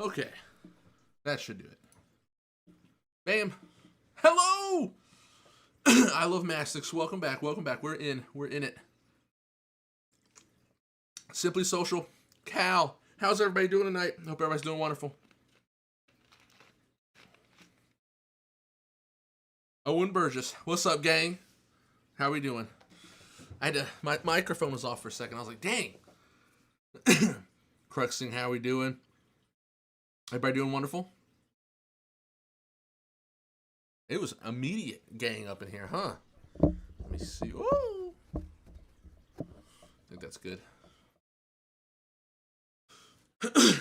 Okay. That should do it. Bam. Hello! I love Mastics. Welcome back. Welcome back. We're in it. Simply Social. Cal. How's everybody doing tonight? Hope everybody's doing wonderful. Owen Burgess. What's up, gang? How we doing? I had to, my microphone was off for a second. I was like, dang. Cruxing, how we doing? Everybody doing wonderful? It was immediate gang up in here, huh? Let me see. Woo! I think that's good.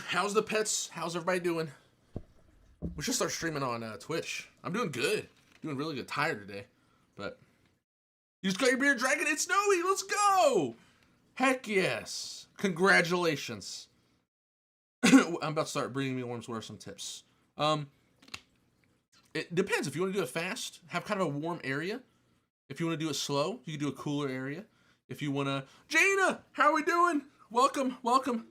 How's the pets? How's everybody doing? We should start streaming on Twitch. I'm doing good. Doing really good. Tired today. But you just got your beard dragon. It's snowy. Let's go. Heck yes. Congratulations. I'm about to start breeding mealworms. What are some tips? It depends. If you want to do it fast, have kind of a warm area. If you want to do it slow, you can do a cooler area. If you want to... Jaina, how are we doing? Welcome, welcome.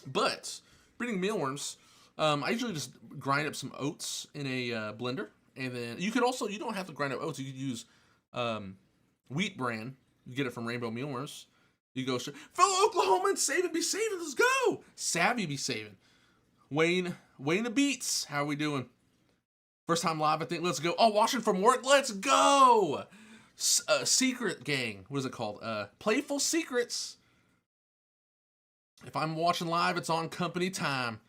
But, breeding mealworms, I usually just grind up some oats in a blender. And then, you could also, you don't have to grind up oats. You could use wheat bran. You get it from Rainbow Mealworms. You go, fellow Oklahomans, save and be saving. Let's go. Savvy be saving. Wayne the Beats. How are we doing? First time live, I think. Let's go. Oh, watching from work. Let's go. Secret gang. What is it called? Playful Secrets. If I'm watching live, it's on company time.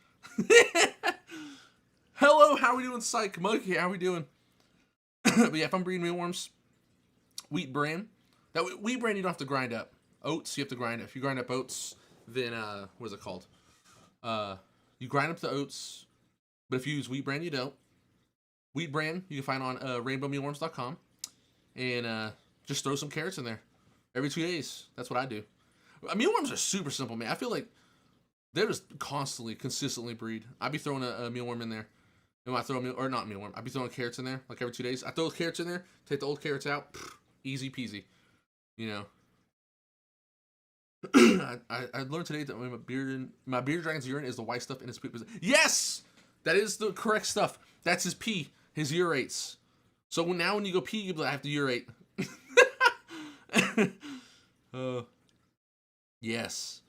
Hello, how are we doing, Psych Monkey? How are we doing? But yeah, if I'm breeding mealworms, wheat bran. That wheat bran you don't have to grind up. Oats, you have to grind up. If you grind up oats, then, what is it called? You grind up the oats, but if you use wheat bran, you don't. Wheat bran, you can find on rainbowmealworms.com. And just throw some carrots in there. Every 2 days. That's what I do. Mealworms are super simple, man. I feel like they're just constantly, consistently breed. I'd be throwing a mealworm in there. And when I throw a meal, or not mealworm, I'd be throwing carrots in there, like every 2 days. I throw the carrots in there, take the old carrots out, easy peasy. You know. I learned today that my bearded dragon's urine is the white stuff in his poop. Yes! That is the correct stuff. That's his pee, his urates. So now when you go pee, you be like, I have to urate. Yes.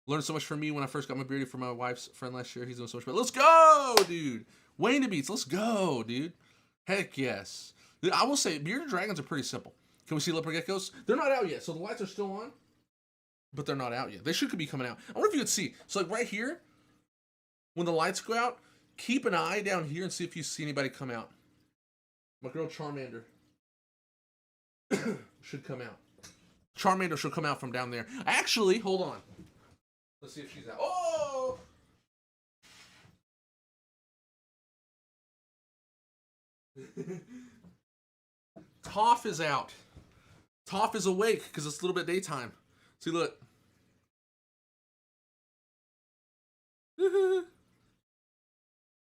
Learned so much from me when I first got my bearded from my wife's friend last year. He's doing so much better. Let's go, dude. Wayne the Beats. Let's go, dude. Heck yes. Dude, I will say, bearded dragons are pretty simple. Can we see leopard geckos? They're not out yet, so the lights are still on. But they're not out yet. They should be coming out. I wonder if you could see. So like right here, when the lights go out, keep an eye down here and see if you see anybody come out. My girl Charmander should come out. Charmander should come out from down there. Actually, hold on. Let's see if she's out. Oh! Toph is out. Toph is awake because it's a little bit daytime. See, look.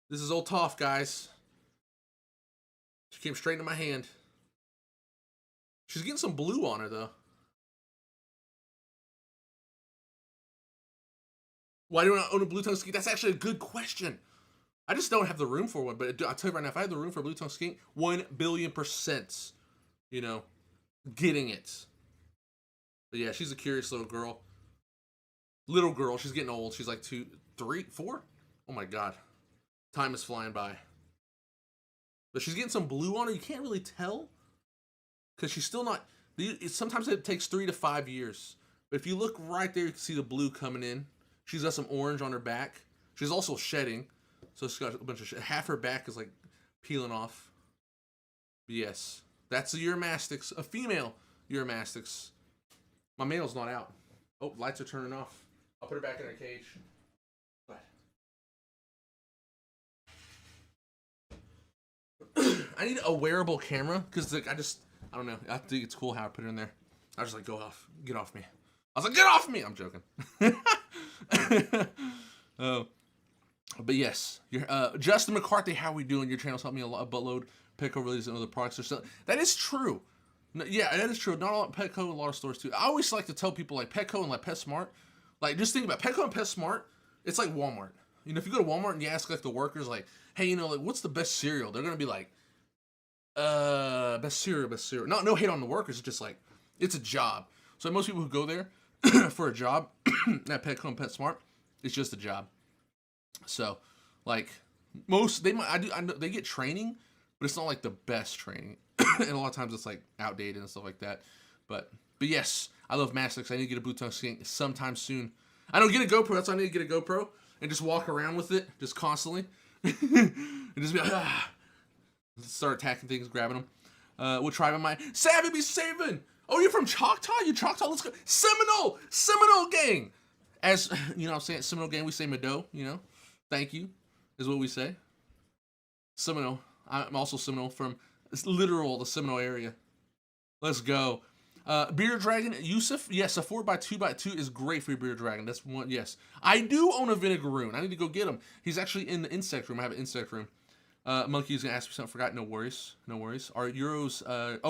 This is old Toph, guys. She came straight into my hand. She's getting some blue on her, though. Why do I not own a blue tongue skink? That's actually a good question. I just don't have the room for one. But I'll tell you right now, if I had the room for a blue tongue skink, 1,000,000,000%, you know, getting it. But yeah, she's a curious little girl. Little girl. She's getting old. She's like 2, 3, 4. Oh my god. Time is flying by. But she's getting some blue on her. You can't really tell. Because she's still not... Sometimes it takes 3 to 5 years. But if you look right there, you can see the blue coming in. She's got some orange on her back. She's also shedding. So she's got a bunch of... Half her back is like peeling off. But yes. That's a Uromastix. A female Uromastix. My male's not out. Oh, lights are turning off. I'll put her back in her cage. I need a wearable camera because like, I don't know. I think it's cool how I put it in there. I was just like, get off me. I was like, get off me. I'm joking. Oh, but yes, Justin McCarthy, how are we doing? Your channel's helped me a lot. Buttload, pick over these and other products or stuff. That is true. No, yeah, that is true. Not all Petco, a lot of stores too. I always like to tell people like Petco and like PetSmart, like just think about Petco and PetSmart. It's like Walmart. You know, if you go to Walmart and you ask like the workers, like, hey, you know, like what's the best cereal? They're gonna be like, best cereal, best cereal. No hate on the workers. It's just like it's a job. So most people who go there for a job at Petco and PetSmart, it's just a job. So, like most I know they get training, but it's not like the best training, and a lot of times it's like outdated and stuff like that. But yes, I love Mastix. I need to get a blue tongue skink sometime soon. I don't get a GoPro. That's why I need to get a GoPro and just walk around with it just constantly, and just be like, start attacking things, grabbing them. What tribe am I? Savvy be saving. Oh, you're from Choctaw? You Choctaw? Let's go. Seminole gang. As you know, I'm saying Seminole gang. We say Mado. You know, thank you is what we say. Seminole. I'm also Seminole from the Seminole area. Let's go. Bearded Dragon, Yusuf. Yes, a 4x2x2 is great for your Bearded Dragon. That's one. Yes, I do own a Vinegaroon. I need to go get him. He's actually in the insect room. I have an insect room. Monkey's gonna ask me something. Forgot. No worries. No worries. Are Euros?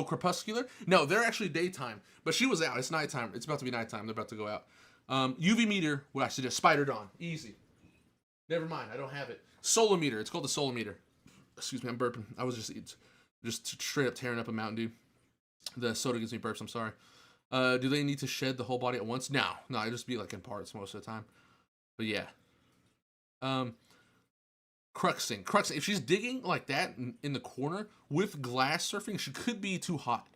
Crepuscular? No, they're actually daytime. But she was out. It's nighttime. It's about to be nighttime. They're about to go out. UV meter. What I suggest? Spider Dawn. Easy. Never mind. I don't have it. Solar meter. It's called the solar meter. Excuse me. I'm burping. I was just straight up tearing up a Mountain Dew. The soda gives me burps. I'm sorry. Do they need to shed the whole body at once? No. It just be like in parts most of the time. But yeah. Cruxing. If she's digging like that in the corner with glass surfing, she could be too hot.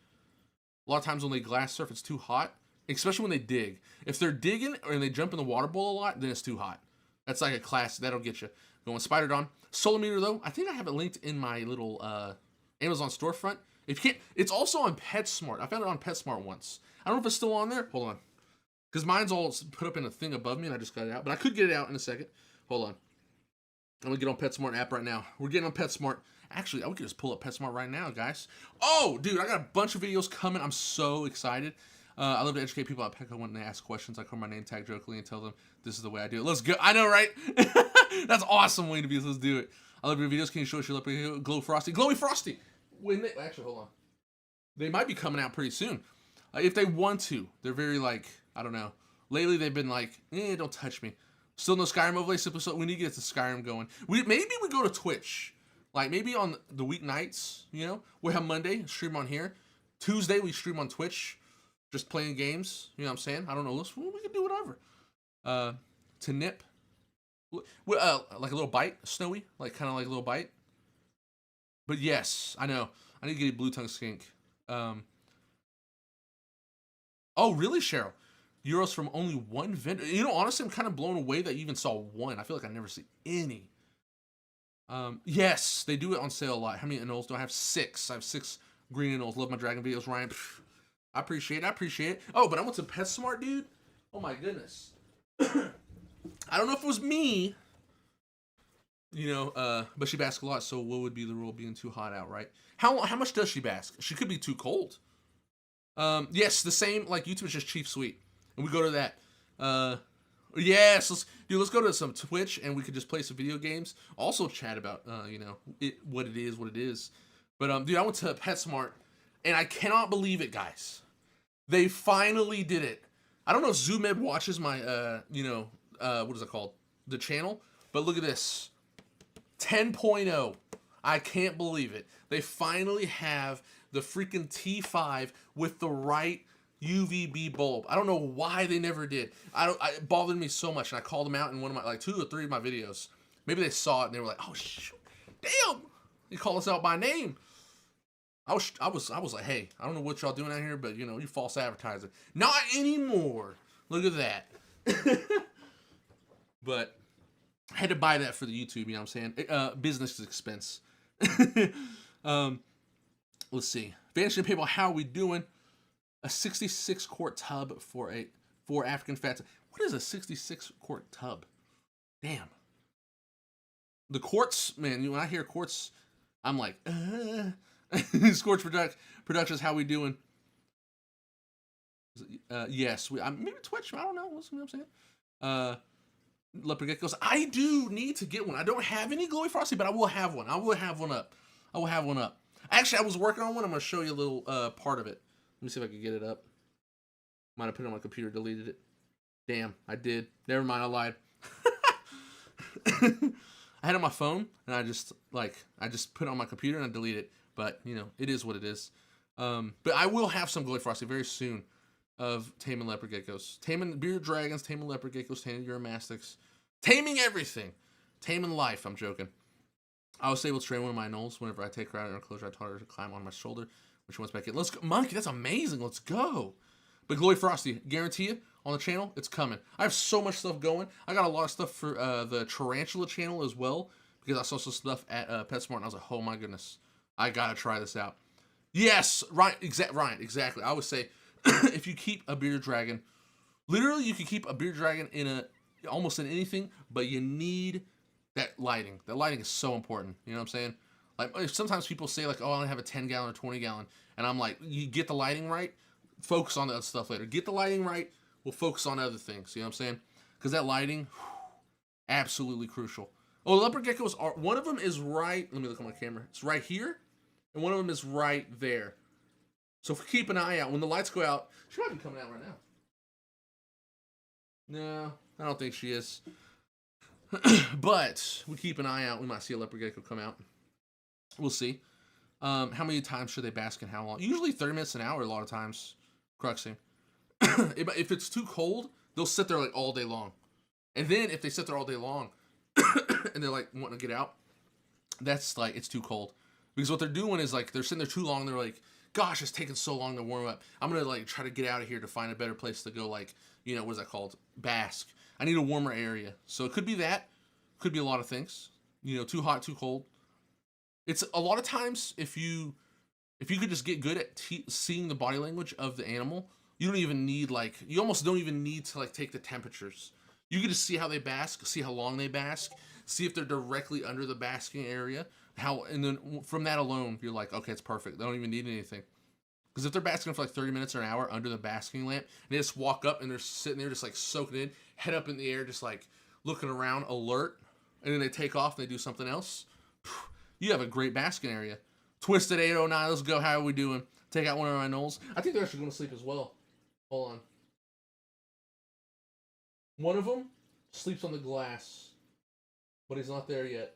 A lot of times when they glass surf, it's too hot, especially when they dig. If they're digging and they jump in the water bowl a lot, then it's too hot. That's like a class. That'll get you. Going Spider Dawn. Solar meter, though, I think I have it linked in my little Amazon storefront. If you can't, it's also on PetSmart. I found it on PetSmart once. I don't know if it's still on there. Hold on. Because mine's all put up in a thing above me, and I just got it out. But I could get it out in a second. Hold on. I'm going to get on PetSmart app right now. We're getting on PetSmart. Actually, I could just pull up PetSmart right now, guys. Oh, dude, I got a bunch of videos coming. I'm so excited. I love to educate people about Petco when they ask questions. I call my name tag jokingly and tell them this is the way I do it. Let's go. I know, right? That's awesome way to be. Let's do it. I love your videos. Can you show us your lip? Glow Frosty. Glowy Frosty. Wait, actually, hold on. They might be coming out pretty soon. If they want to. They're very, like, I don't know. Lately, they've been like, don't touch me. Still no Skyrim overlay, so we need to get the Skyrim going. Maybe we go to Twitch. Like, maybe on the weeknights, you know? We have Monday, stream on here. Tuesday, we stream on Twitch. Just playing games. You know what I'm saying? I don't know. We can do whatever. To nip. Like a little bite. Snowy. Like, kind of like a little bite. But yes, I know. I need to get a blue tongue skink. Oh, really, Cheryl? Euros from only one vendor. You know, honestly, I'm kind of blown away that you even saw one. I feel like I never see any. Yes, they do it on sale a lot. How many anoles do I have? 6. I have 6 green anoles. Love my dragon videos, Ryan. Pff, I appreciate it. Oh, but I went to PetSmart, dude. Oh my goodness. I don't know if it was me. You know, but she basks a lot, so what would be the rule being too hot out, right? How much does she bask? She could be too cold. Yes, the same, like YouTube is just Chief Sweet. And we go to that. Yes, let's go to some Twitch and we could just play some video games. Also chat about, you know, what it is. But, dude, I went to PetSmart and I cannot believe it, guys. They finally did it. I don't know if ZoomEd watches my, you know, what is it called? The channel. But look at this. 10.0. I can't believe it. They finally have the freaking T5 with the right UVB bulb. I don't know why they never did. It bothered me so much, and I called them out in one of my, like, 2 or 3 of my videos. Maybe they saw it and they were like, "Oh shoot, damn! You call us out by name." I was like, "Hey, I don't know what y'all doing out here, but you know, you false advertising." Not anymore. Look at that. But I had to buy that for the YouTube. You know what I'm saying? Business expense. Let's see. Vanishing People, how are we doing? A 66 quart tub for African fats. What is a 66 quart tub? Damn. The quarts, man. When I hear quarts, I'm like, Scorch Productions, how we doing? Yes, maybe Twitch. I don't know. What's what I'm saying? Leopard Geckos. I do need to get one. I don't have any Glowy Frosty, but I will have one. I will have one up. Actually, I was working on one. I'm going to show you a little part of it. me see if I can get it up. Might have put it on my computer, deleted it. Damn, I did. Never mind, I lied. I had it on my phone, and I just put it on my computer and I deleted it. But, you know, it is what it is. But I will have some Glowy Frosty very soon of taming leopard geckos. Taming bearded dragons, taming leopard geckos, taming uromastics. Taming everything. Taming life, I'm joking. I was able to train one of my gnolls whenever I take her out of her enclosure. I taught her to climb on my shoulder when she wants back in. Let's go. Monkey, that's amazing. Let's go. But Glowy Frosty, guarantee you, on the channel, it's coming. I have so much stuff going. I got a lot of stuff for the Tarantula channel as well, because I saw some stuff at PetSmart, and I was like, oh my goodness, I gotta try this out. Yes, right, exactly. I would say, if you keep a bearded dragon, literally you can keep a bearded dragon in almost in anything, but you need that lighting. That lighting is so important. You know what I'm saying? Like, sometimes people say like, oh, I only have a 10 gallon or 20 gallon, and I'm like, you get the lighting right, focus on that stuff later. Get the lighting right, we'll focus on other things. You know what I'm saying? Because that lighting, absolutely crucial. Oh, leopard geckos are, one of them is right, let me look on my camera. It's right here, and one of them is right there. So keep an eye out. When the lights go out, she might be coming out right now. No, I don't think she is. But we keep an eye out. We might see a leopard gecko come out. We'll see. How many times should they bask and how long? Usually 30 minutes an hour a lot of times. Cruxing. If it's too cold, they'll sit there like all day long. And then if they sit there all day long and they're like wanting to get out, that's like, it's too cold. Because what they're doing is like, they're sitting there too long. They're like, gosh, it's taking so long to warm up. I'm going to like try to get out of here to find a better place to go, like, you know, what is that called? Bask. I need a warmer area. So it could be that. Could be a lot of things. You know, too hot, too cold. It's a lot of times if you could just get good at seeing the body language of the animal, you don't even need like, you almost don't even need to like take the temperatures. You can just see how they bask, see how long they bask, see if they're directly under the basking area. And then from that alone, you're like, okay, it's perfect. They don't even need anything. Because if they're basking for like 30 minutes or an hour under the basking lamp, and they just walk up and they're sitting there just like soaking in, head up in the air, just like looking around, alert, and then they take off and they do something else, you have a great basking area. Twisted 809, let's go. How are we doing? Take out one of my gnolls. I think they're actually going to sleep as well. Hold on. One of them sleeps on the glass, but he's not there yet.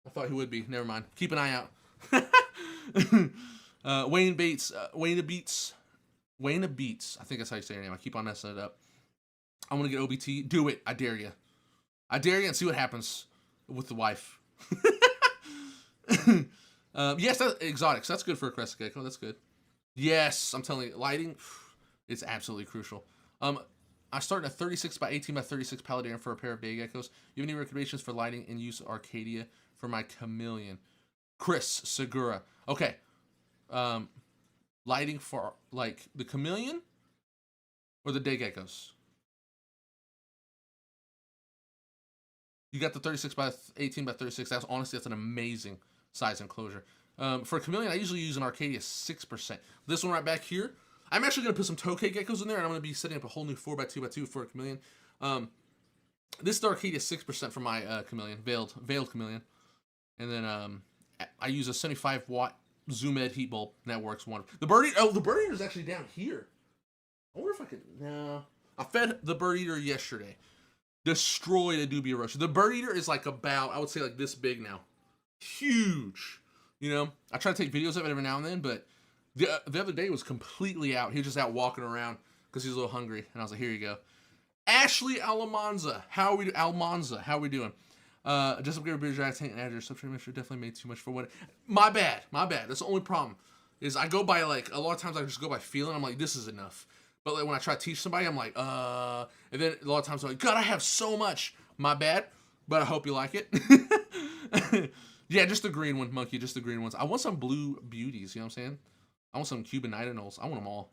I thought he would be. Never mind. Keep an eye out. Wayne Beats. I think that's how you say your name. I keep on messing it up. I'm going to get OBT. Do it. I dare you. I dare you and see what happens with the wife. Yes, that's exotics. That's good for a crested gecko. That's good. Yes, I'm telling you, lighting, it's absolutely crucial. I start a 36 by 18 by 36 Paladarian for a pair of bay geckos. You have any recommendations for lighting and use Arcadia for my chameleon? Chris Segura. Okay. Lighting for like the chameleon or the day geckos? You got the 36 by 18 by 36. That's an amazing size enclosure. For a chameleon, I usually use an Arcadia 6%. This one right back here, I'm actually going to put some Tokay geckos in there, and I'm going to be setting up a whole new 4x2x2 for a chameleon. This is the Arcadia 6% for my chameleon, veiled chameleon. And then I use a 75 watt Zoom Ed heat bulb, and that works wonderful. The bird eater is actually down here. I wonder if I could. No, I fed the bird eater yesterday. Destroyed a dubia roach. The bird eater is like about, I would say like this big now. Huge. You know, I try to take videos of it every now and then, but the other day was completely out. He was just out walking around because he was a little hungry, and I was like, here you go. Ashley Almanza, how are we doing? Just upgrade beard drag tank and add your substrate mixture. Definitely made too much for what. My bad. That's the only problem. Is I go by like, a lot of times I just go by feeling. I'm like, this is enough. But like when I try to teach somebody, I'm like, and then a lot of times I'm like, God, I have so much. My bad, but I hope you like it. Yeah, just the green one, Monkey, just the green ones. I want some blue beauties, you know what I'm saying? I want some Cuban Nightingales. I want them all.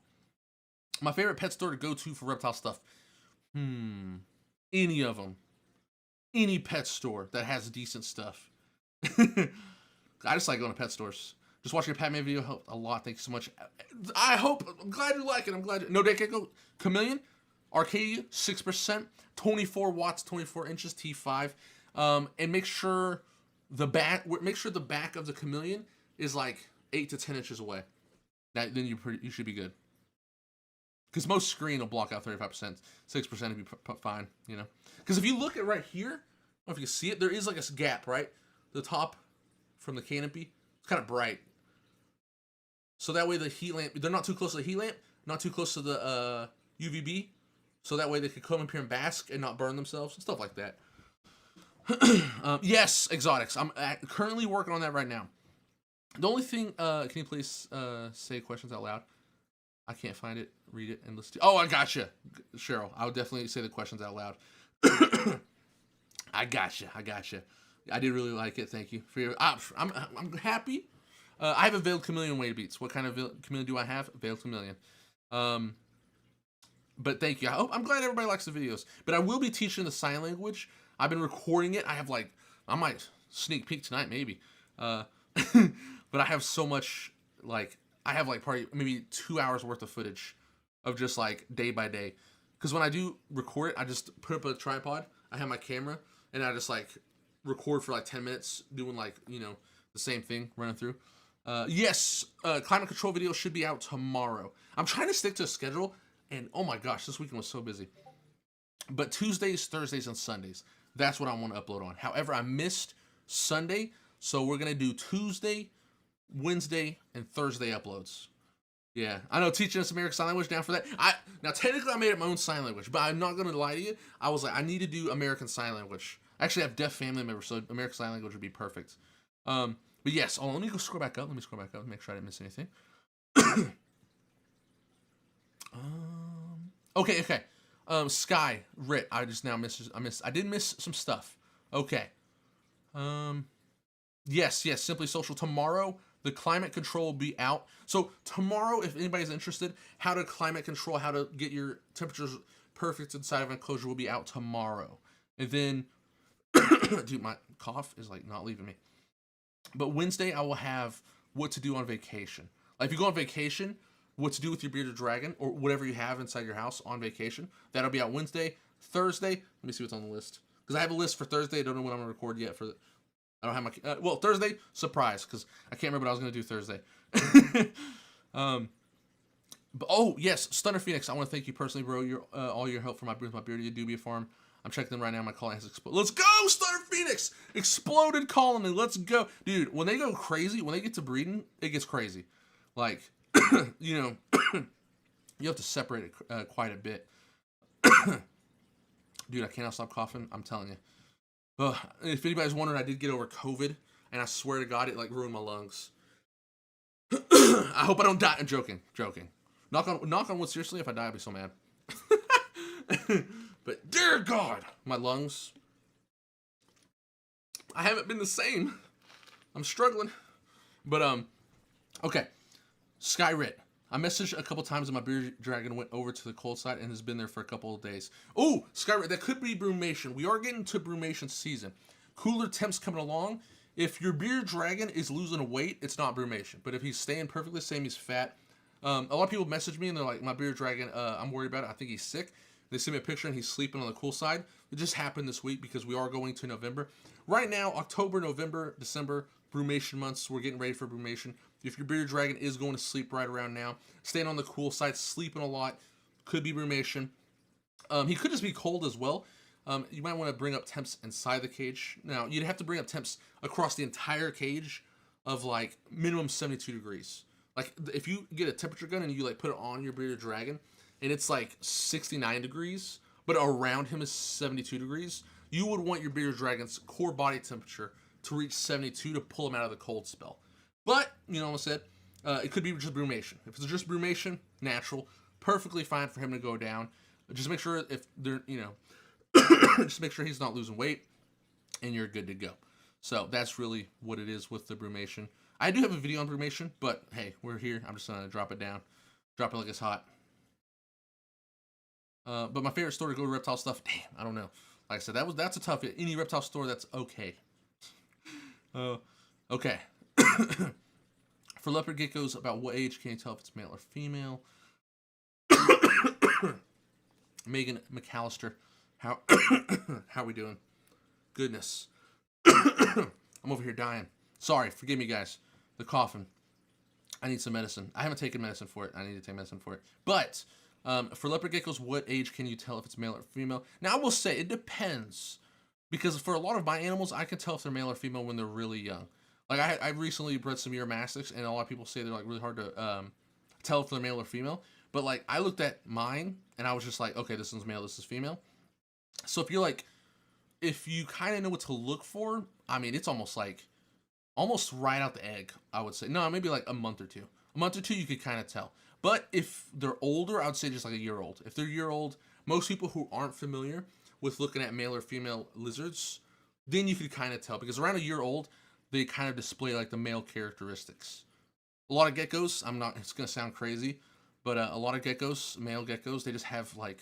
My favorite pet store to go to for reptile stuff. Any of them. Any pet store that has decent stuff. I just like going to pet stores. Just watching a Patman video helped a lot. Thank you so much. I'm glad you like it. No day gecko. Chameleon. Arcadia, 6%. 24 watts, 24 inches, T5. And make sure the back, make sure the back of the chameleon is like 8 to 10 inches away. Then you should be good. Because most screen will block out 35%, 6% will be fine, you know. Because if you look at right here, I don't know if you can see it, there is like a gap, right? The top from the canopy, it's kind of bright. So that way the heat lamp, they're not too close to the heat lamp, not too close to the UVB. So that way they could come up here and bask and not burn themselves and stuff like that. Yes, exotics. I'm currently working on that right now. The only thing, can you please say questions out loud? I can't find it. Read it and listen to. Oh, I gotcha, Cheryl. I would definitely say the questions out loud. I gotcha. I did really like it. Thank you for your. I'm happy. I have a veiled chameleon wave beats. What kind of chameleon do I have? Veiled chameleon. But thank you. I'm glad everybody likes the videos. But I will be teaching the sign language. I've been recording it. I have like, I might sneak peek tonight maybe. But I have so much, like, I have like probably maybe 2 hours worth of footage of just like day by day. Because when I do record it, I just put up a tripod. I have my camera and I just like record for like 10 minutes doing like, you know, the same thing running through. Yes, climate control video should be out tomorrow. I'm trying to stick to a schedule, and oh my gosh, this weekend was so busy. But Tuesdays, Thursdays, and Sundays, that's what I want to upload on. However, I missed Sunday, so we're going to do Tuesday, Wednesday, and Thursday uploads. Yeah, I know, teaching us American Sign Language, down for that. Now, technically, I made up my own sign language, but I'm not going to lie to you. I was like, I need to do American Sign Language. I actually have deaf family members, so American Sign Language would be perfect. But yes, let me go scroll back up. Let me scroll back up and make sure I didn't miss anything. Okay. Sky, Rit. I did miss some stuff. Okay. Yes, Simply Social. Tomorrow, the climate control will be out. So tomorrow, if anybody's interested, how to climate control, how to get your temperatures perfect inside of Enclosure will be out tomorrow. And then, dude, my cough is like not leaving me. But Wednesday, I will have what to do on vacation. Like if you go on vacation, what to do with your bearded dragon or whatever you have inside your house on vacation. That'll be out Wednesday. Thursday, let me see what's on the list. Because I have a list for Thursday. I don't know when I'm going to record yet. I don't have my... well, Thursday, surprise. Because I can't remember what I was going to do Thursday. But, oh, yes, Stunner Phoenix. I want to thank you personally, bro. All your help for my bearded dubia farm. I'm checking them right now. My colony has exploded. Let's go, Stunner Phoenix! Exploded colony. Let's go. Dude, when they go crazy, when they get to breeding, it gets crazy. Like, you know, you have to separate it quite a bit. Dude, I cannot stop coughing. I'm telling you. If anybody's wondering, I did get over COVID, and I swear to God, it like ruined my lungs. I hope I don't die. I'm joking. Knock on wood. Seriously, if I die, I'd be so mad. But dear God, my lungs. I haven't been the same. I'm struggling. But okay. Skyrit. I messaged a couple times and my bearded dragon went over to the cold side and has been there for a couple of days. Oh, Skyrit, that could be Brumation. We are getting to Brumation season. Cooler temps coming along. If your bearded dragon is losing weight, it's not Brumation. But if he's staying perfectly the same, he's fat. A lot of people message me and they're like, my bearded dragon, I'm worried about it. I think he's sick. They send me a picture and he's sleeping on the cool side. It just happened this week because we are going to November. Right now, October, November, December, Brumation months. We're getting ready for Brumation. If your bearded dragon is going to sleep right around now, staying on the cool side, sleeping a lot, could be Brumation. He could just be cold as well. You might want to bring up temps inside the cage. Now, you'd have to bring up temps across the entire cage of like minimum 72 degrees. Like if you get a temperature gun and you like put it on your bearded dragon and it's like 69 degrees, but around him is 72 degrees, you would want your bearded dragon's core body temperature to reach 72 to pull him out of the cold spell. But, you know what I said, it could be just Brumation. If it's just Brumation, natural, perfectly fine for him to go down. Just make sure if they're, you know, just make sure he's not losing weight and you're good to go. So that's really what it is with the Brumation. I do have a video on Brumation, but hey, we're here. I'm just going to drop it down. Drop it like it's hot. But my favorite store to go to reptile stuff, damn, I don't know. Like I said, that's a tough hit. Any reptile store, that's okay. Okay. For leopard geckos, about what age can you tell if it's male or female? Megan McAllister, how are we doing? Goodness. I'm over here dying. Sorry, forgive me, guys. The coughing. I need some medicine. I haven't taken medicine for it. I need to take medicine for it. But for leopard geckos, what age can you tell if it's male or female? Now, I will say it depends. Because for a lot of my animals, I can tell if they're male or female when they're really young. Like, I recently bred some Earmastics, and a lot of people say they're, like, really hard to tell if they're male or female. But, like, I looked at mine, and I was just like, okay, this one's male, this is female. So if you're, like, if you kind of know what to look for, I mean, it's almost right out the egg, I would say. No, maybe, like, a month or two. A month or two, you could kind of tell. But if they're older, I would say just, like, a year old. If they're a year old, most people who aren't familiar with looking at male or female lizards, then you could kind of tell. Because around a year old, they kind of display like the male characteristics. A lot of geckos, it's going to sound crazy, but a lot of geckos, male geckos, they just have like,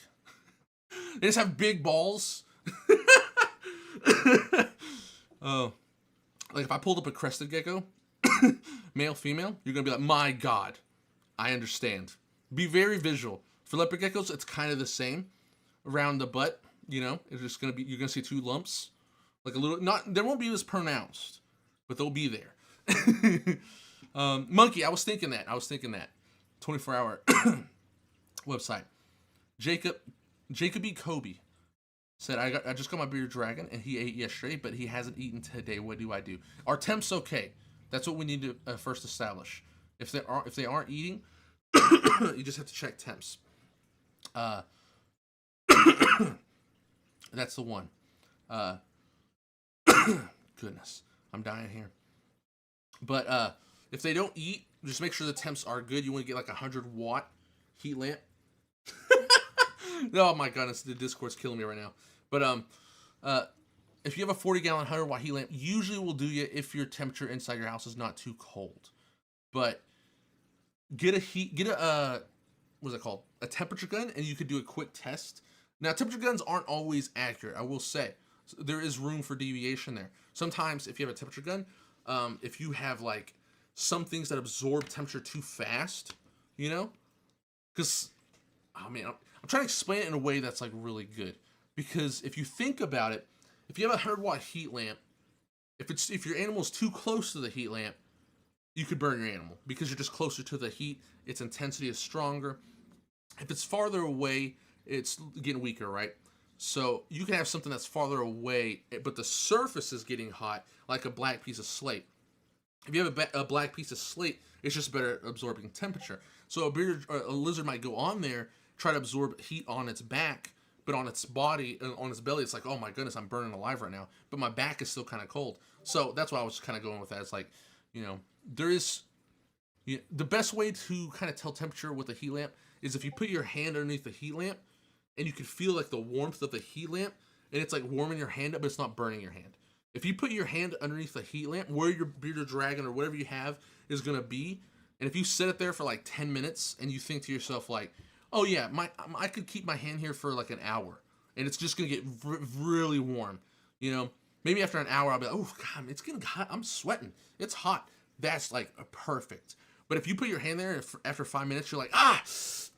they just have big balls. Oh, like if I pulled up a crested gecko, male, female, you're going to be like, my God, I understand. Be very visual. For leopard geckos, it's kind of the same. Around the butt, you know, it's just going to be, you're going to see two lumps. Like a little, they won't be as pronounced, but they'll be there. Monkey, I was thinking that. 24-hour website. Jacoby Kobe said, I just got my bearded dragon, and he ate yesterday, but he hasn't eaten today. What do I do? Are temps okay? That's what we need to first establish. If they aren't eating, you just have to check temps. That's the one. Goodness, I'm dying here. But if they don't eat, just make sure the temps are good. You want to get like a 100-watt heat lamp. Oh my goodness, the Discord's killing me right now. But if you have a 40-gallon 100-watt heat lamp, usually will do you if your temperature inside your house is not too cold. But get a what's it called? A temperature gun, and you could do a quick test. Now, temperature guns aren't always accurate, I will say. So there is room for deviation there. Sometimes, if you have a temperature gun, if you have, like, some things that absorb temperature too fast, you know? Because, I mean, I'm trying to explain it in a way that's, like, really good. Because if you think about it, if you have a 100-watt heat lamp, if your animal's too close to the heat lamp, you could burn your animal. Because you're just closer to the heat, its intensity is stronger. If it's farther away, it's getting weaker, right? So you can have something that's farther away, but the surface is getting hot, like a black piece of slate. If you have a black piece of slate, it's just better at absorbing temperature. So a lizard might go on there, try to absorb heat on its back, but on its body, on its belly, it's like, oh my goodness, I'm burning alive right now. But my back is still kind of cold. So that's why I was kind of going with that. It's like, you know, the best way to kind of tell temperature with a heat lamp is if you put your hand underneath the heat lamp, and you can feel like the warmth of the heat lamp, and it's like warming your hand up, but it's not burning your hand. If you put your hand underneath the heat lamp, where your bearded dragon or whatever you have is going to be, and if you sit it there for like 10 minutes, and you think to yourself like, oh yeah, I could keep my hand here for like an hour, and it's just going to get really warm, you know? Maybe after an hour, I'll be like, oh God, it's getting hot, I'm sweating, it's hot. That's like perfect. But if you put your hand there, and after 5 minutes, you're like, ah,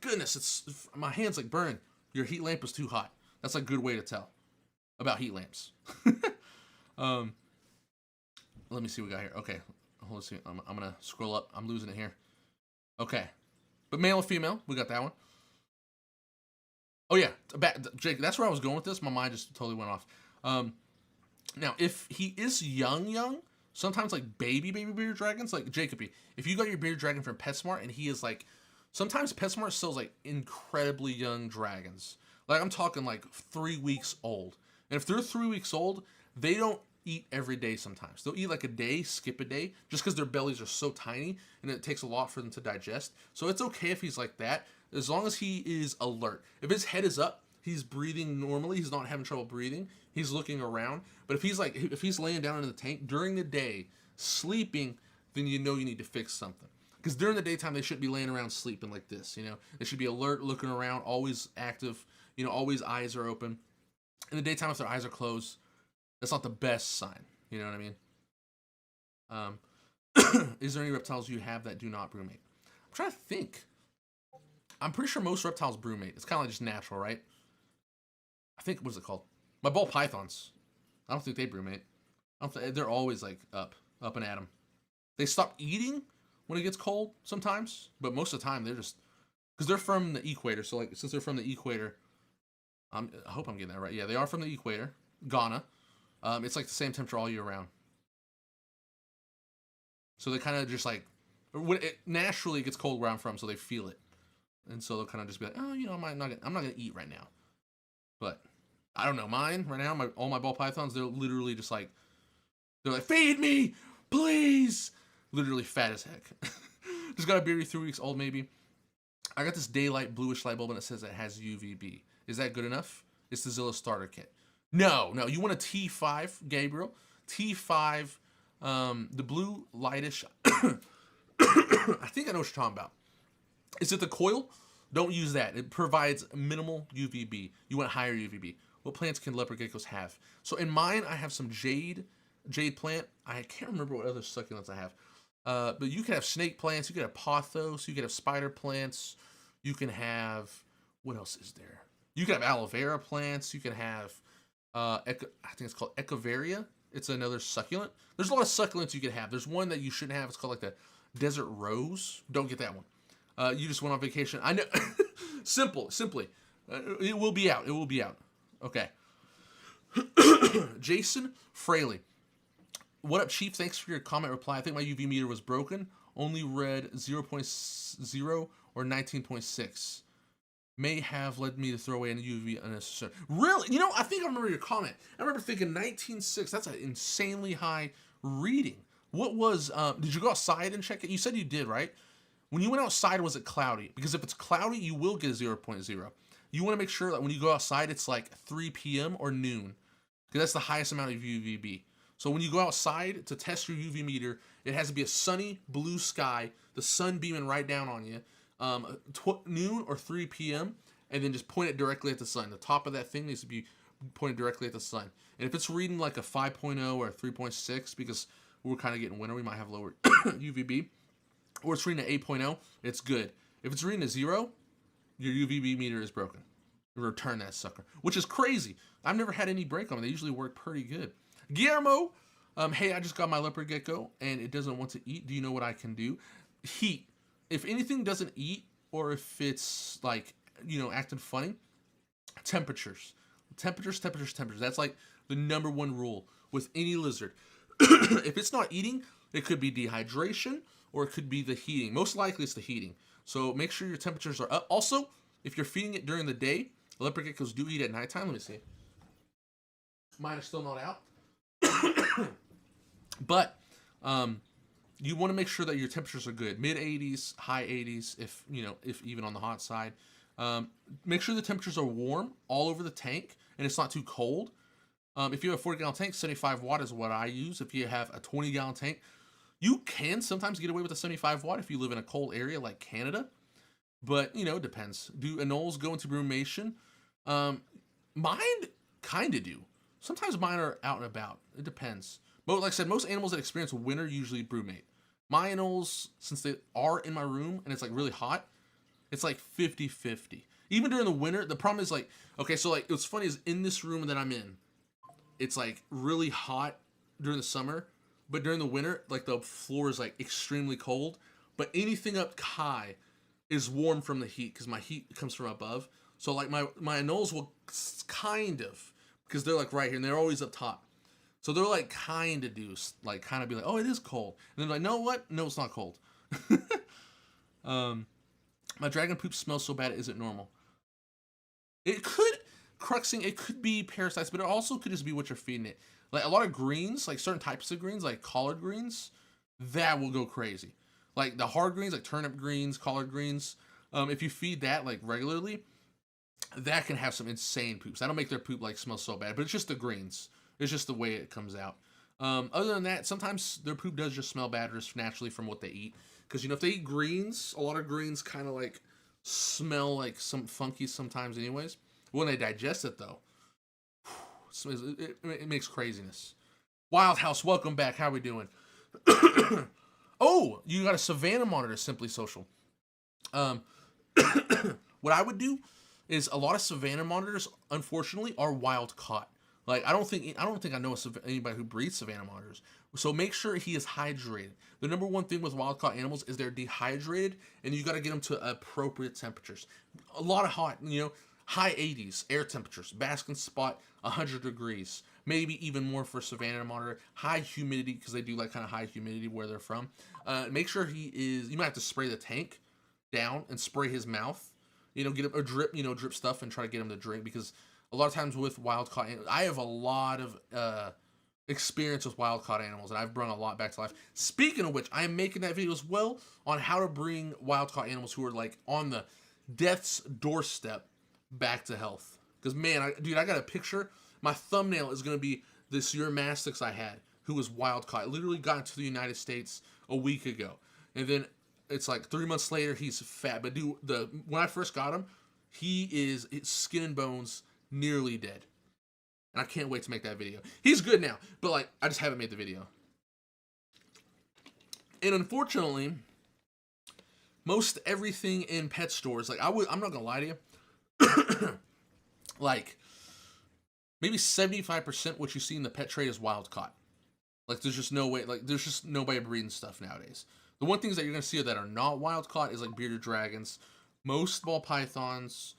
goodness, my hand's like burned. Your heat lamp is too hot. That's a good way to tell about heat lamps. Let me see what we got here. Okay, let's see. I'm gonna scroll up. I'm losing it here. Okay, but male and female, we got that one. Oh yeah, Jake. That's where I was going with this. My mind just totally went off. Now, if he is young, sometimes like baby bearded dragons, like Jacoby. If you got your bearded dragon from PetSmart and he is like, sometimes PetSmart sells like incredibly young dragons. Like I'm talking like 3 weeks old. And if they're 3 weeks old, they don't eat every day sometimes. They'll eat like a day, skip a day, just because their bellies are so tiny and it takes a lot for them to digest. So it's okay if he's like that, as long as he is alert. If his head is up, he's breathing normally, he's not having trouble breathing, he's looking around. But if he's laying down in the tank during the day, sleeping, then you know you need to fix something. Because during the daytime, they shouldn't be laying around sleeping like this, you know? They should be alert, looking around, always active, you know, always eyes are open. In the daytime, if their eyes are closed, that's not the best sign, you know what I mean? Is there any reptiles you have that do not brumate? I'm trying to think. I'm pretty sure most reptiles brumate. It's kind of like just natural, right? I think, what is it called? My ball pythons. I don't think they brumate. They're always like up and at 'em. They stop eating when it gets cold sometimes, but most of the time they're just because they're from the equator. So like since they're from the equator, I hope I'm getting that right. Yeah, they are from the equator, Ghana. It's like the same temperature all year round. So they kind of just like when it naturally gets cold where I'm from, so they feel it, and so they'll kind of just be like, oh, you know, I'm not gonna eat right now. But I don't know, mine right now, all my ball pythons, they're literally just like they're like, feed me, please. Literally fat as heck. Just got a baby 3 weeks old maybe. I got this daylight bluish light bulb and it says it has UVB. Is that good enough? It's the Zilla starter kit. No, you want a T5, Gabriel. T5, the blue lightish. I think I know what you're talking about. Is it the coil? Don't use that. It provides minimal UVB. You want higher UVB. What plants can leopard geckos have? So in mine, I have some jade plant. I can't remember what other succulents I have. But you can have snake plants. You can have pothos. You can have spider plants. You can have, what else is there? You can have aloe vera plants. You can have, I think it's called Echeveria. It's another succulent. There's a lot of succulents you can have. There's one that you shouldn't have. It's called like the desert rose. Don't get that one. You just went on vacation. I know. Simply. It will be out. It will be out. Okay. Jason Fraley. What up, Chief? Thanks for your comment reply. I think my UV meter was broken. Only read 0.0 or 19.6. May have led me to throw away an UV unnecessary. Really? You know, I think I remember your comment. I remember thinking 19.6. That's an insanely high reading. What was, did you go outside and check it? You said you did, right? When you went outside, was it cloudy? Because if it's cloudy, you will get a 0.0. You want to make sure that when you go outside, it's like 3 p.m. or noon. Because that's the highest amount of UVB. So when you go outside to test your UV meter, it has to be a sunny blue sky, the sun beaming right down on you, noon or 3 p.m., and then just point it directly at the sun. The top of that thing needs to be pointed directly at the sun. And if it's reading like a 5.0 or a 3.6, because we're kind of getting winter, we might have lower UVB, or it's reading an 8.0, it's good. If it's reading a 0, your UVB meter is broken. Return that sucker, which is crazy. I've never had any break on them. They usually work pretty good. Guillermo, hey, I just got my leopard gecko and it doesn't want to eat. Do you know what I can do? Heat. If anything doesn't eat, or if it's like, you know, acting funny, temperatures. Temperatures. That's like the number one rule with any lizard. If it's not eating, it could be dehydration or it could be the heating. Most likely it's the heating. So make sure your temperatures are up. Also, if you're feeding it during the day, leopard geckos do eat at nighttime. Let me see. Mine is still not out. But you want to make sure that your temperatures are good, mid 80s, high 80s, if even on the hot side. Make sure the temperatures are warm all over the tank and it's not too cold. If you have a 40-gallon tank, 75 watt is what I use. If you have a 20-gallon tank, you can sometimes get away with a 75 watt if you live in a cold area like Canada, but it depends. Do anoles go into brumation? Mine kind of do. Sometimes mine are out and about. It depends. But like I said, most animals that experience winter usually brumate. My anoles, since they are in my room and it's like really hot, it's like 50-50. Even during the winter, the problem is like, okay, so like what's funny is in this room that I'm in, it's like really hot during the summer, but during the winter, like the floor is like extremely cold. But anything up high is warm from the heat because my heat comes from above. So like my anoles will kind of, because they're like right here and they're always up top. So they're like kind of be like, oh, it is cold. And then like, no, what? No, it's not cold. My dragon poop smells so bad it isn't normal. It could, cruxing, it could be parasites, but it also could just be what you're feeding it. Like a lot of greens, like certain types of greens, like collard greens, that will go crazy. Like the hard greens, like turnip greens, collard greens, if you feed that like regularly, that can have some insane poops. That'll make their poop like smell so bad, but it's just the greens. It's just the way it comes out. Other than that, sometimes their poop does just smell bad just naturally from what they eat. Because, if they eat greens, a lot of greens kind of like smell like some funky sometimes anyways. When they digest it though, it makes craziness. Wild House, welcome back. How are we doing? Oh, you got a Savannah monitor, Simply Social. What I would do is a lot of Savannah monitors, unfortunately, are wild caught. Like I don't think I know anybody who breeds Savannah monitors. So make sure he is hydrated. The number one thing with wild caught animals is they're dehydrated, and you got to get them to appropriate temperatures. A lot of hot, high 80s air temperatures, basking spot 100 degrees, maybe even more for Savannah monitor. High humidity, because they do like kind of high humidity where they're from. Make sure he is. You might have to spray the tank down and spray his mouth. Get him a drip, drip stuff, and try to get him to drink, because a lot of times with wild caught animals, I have a lot of experience with wild caught animals, and I've brought a lot back to life. Speaking of which, I am making that video as well on how to bring wild caught animals who are like on the death's doorstep back to health. Because man, I got a picture. My thumbnail is going to be this Eurymastix I had, who was wild caught. Literally got into the United States a week ago, and then it's like 3 months later, he's fat. But dude, when I first got him, he is skin and bones, nearly dead. And I can't wait to make that video. He's good now, but like I just haven't made the video. And unfortunately, most everything in pet stores, like I'm not gonna lie to you, like maybe 75% what you see in the pet trade is wild caught. Like there's just no way, like there's just nobody breeding stuff nowadays. The one things that you're gonna see that are not wild caught is like bearded dragons, most ball pythons.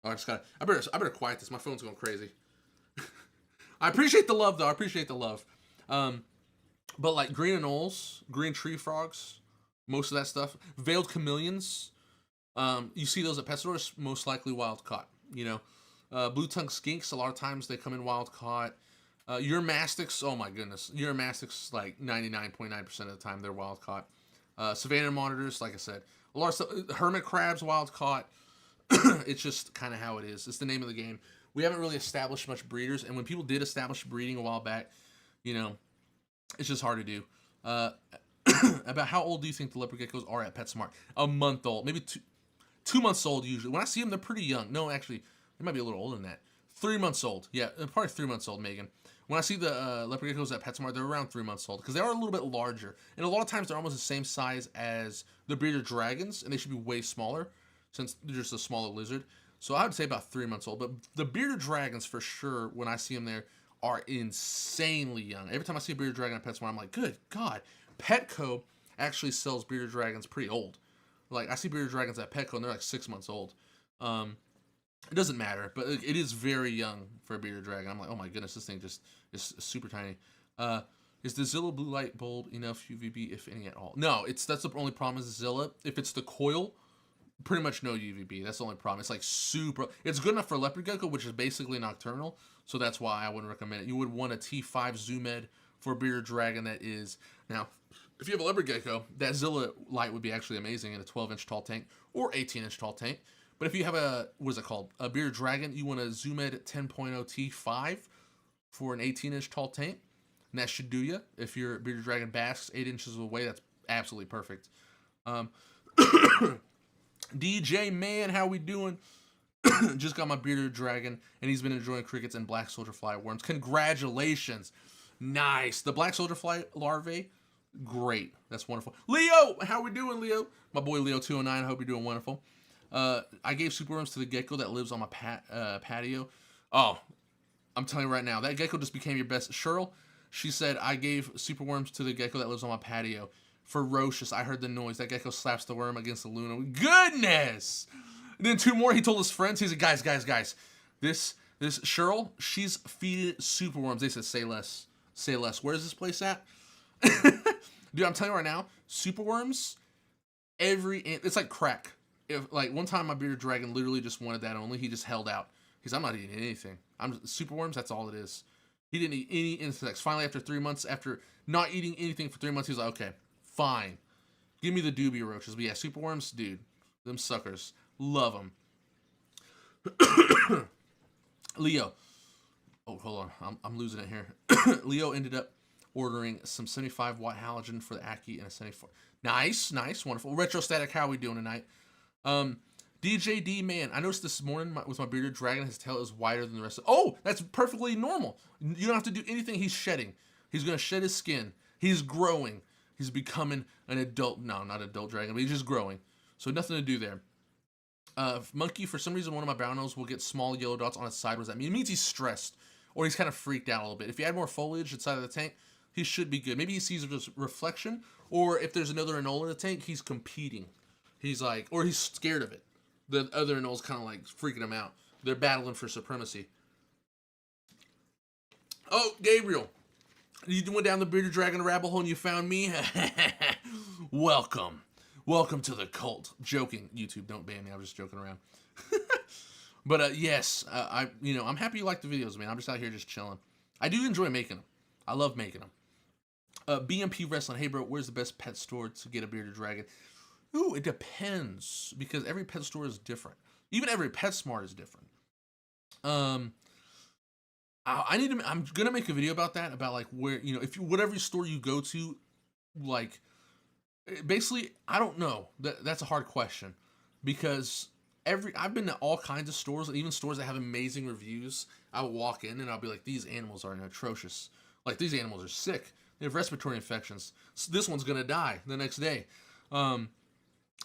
I better quiet this. My phone's going crazy. I appreciate the love though. I appreciate the love. But like green anoles, green tree frogs, most of that stuff, veiled chameleons. You see those at pet stores, most likely wild caught. Blue tongue skinks. A lot of times they come in wild caught. Eurymastix. Oh my goodness, Eurymastix like 99.9% of the time they're wild caught. Savannah monitors, like I said, a lot of stuff. Hermit crabs, wild caught. It's just kind of how it is. It's the name of the game. We haven't really established much breeders, and when people did establish breeding a while back, it's just hard to do. About how old do you think the leopard geckos are at PetSmart? A month old, maybe 2 months old usually. When I see them, they're pretty young. No, actually, they might be a little older than that. 3 months old. Yeah, probably 3 months old, Megan. When I see the leopard geckos at PetSmart, they're around 3 months old, because they are a little bit larger. And a lot of times they're almost the same size as the bearded dragons, and they should be way smaller, since they're just a smaller lizard. So I would say about 3 months old. But the bearded dragons, for sure, when I see them there, are insanely young. Every time I see a bearded dragon at PetSmart, I'm like, good God. Petco actually sells bearded dragons pretty old. Like, I see bearded dragons at Petco, and they're like 6 months old. It doesn't matter, but it is very young for a bearded dragon. I'm like, oh my goodness, this thing just is super tiny. Is the Zilla blue light bulb enough UVB, if any at all? No, that's the only problem is Zilla. If it's the coil, pretty much no UVB. That's the only problem. It's like super. It's good enough for leopard gecko, which is basically nocturnal. So that's why I wouldn't recommend it. You would want a T5 zoom ed for a bearded dragon that is. Now, if you have a leopard gecko, that Zilla light would be actually amazing in a 12-inch tall tank or 18-inch tall tank. But if you have a a bearded dragon, you want a zoom ed 10.0 T5 for an 18-inch tall tank. And that should do you. If your bearded dragon basks 8 inches away, that's absolutely perfect. DJ man, how we doing? Just got my bearded dragon, and he's been enjoying crickets and black soldier fly worms. Congratulations. Nice. The black soldier fly larvae, great. That's wonderful. Leo, how we doing, Leo? My boy Leo 209, I hope you're doing wonderful. I gave superworms to the gecko that lives on my patio. Oh, I'm telling you right now, that gecko just became your best. Cheryl, she said, I gave superworms to the gecko that lives on my patio. Ferocious. I heard the noise. That gecko slaps the worm against the Luna. Goodness! And then 2 more. He told his friends. He said, guys. This Cheryl, she's feeding superworms. They said, say less. Say less. Where's this place at? Dude, I'm telling you right now, superworms, it's like crack. If like one time my bearded dragon literally just wanted that only. He just held out. He's, I'm not eating anything. Superworms, that's all it is. He didn't eat any insects. Finally, after 3 months, after not eating anything for 3 months, he was like, okay, fine. Give me the doobie roaches. But yeah, superworms, dude, them suckers. Love them. Leo. Oh, hold on. I'm losing it here. Leo ended up ordering some 75-watt halogen for the Aki and a 74. Nice. Wonderful. Retrostatic, how are we doing tonight? DJ D, man, I noticed this morning with my bearded dragon, his tail is wider than the rest of. Oh, that's perfectly normal. You don't have to do anything. He's shedding. He's going to shed his skin. He's growing. He's becoming an adult. No, not adult dragon, but he's just growing. So nothing to do there. Monkey, for some reason, one of my brown nose will get small yellow dots on his side. What does that mean? It means he's stressed, or he's kind of freaked out a little bit. If you add more foliage inside of the tank, he should be good. Maybe he sees a reflection, or if there's another anole in the tank, he's competing. He's like, or he's scared of it. The other anole's kind of like freaking him out. They're battling for supremacy. Oh, Gabriel, you went down the bearded dragon rabbit hole and you found me? Welcome. Welcome to the cult. Joking. YouTube, don't ban me. I was just joking around. But yes, I'm happy you like the videos, man. I'm just out here just chilling. I do enjoy making them. I love making them. BMP Wrestling. Hey, bro, where's the best pet store to get a bearded dragon? Ooh, it depends, because every pet store is different. Even every PetSmart is different. I'm gonna make a video about that, about like where, if you, whatever store you go to, like, basically, I don't know. That's a hard question, because I've been to all kinds of stores, even stores that have amazing reviews. I will walk in and I'll be like, these animals are atrocious. Like, these animals are sick. They have respiratory infections. So this one's gonna die the next day.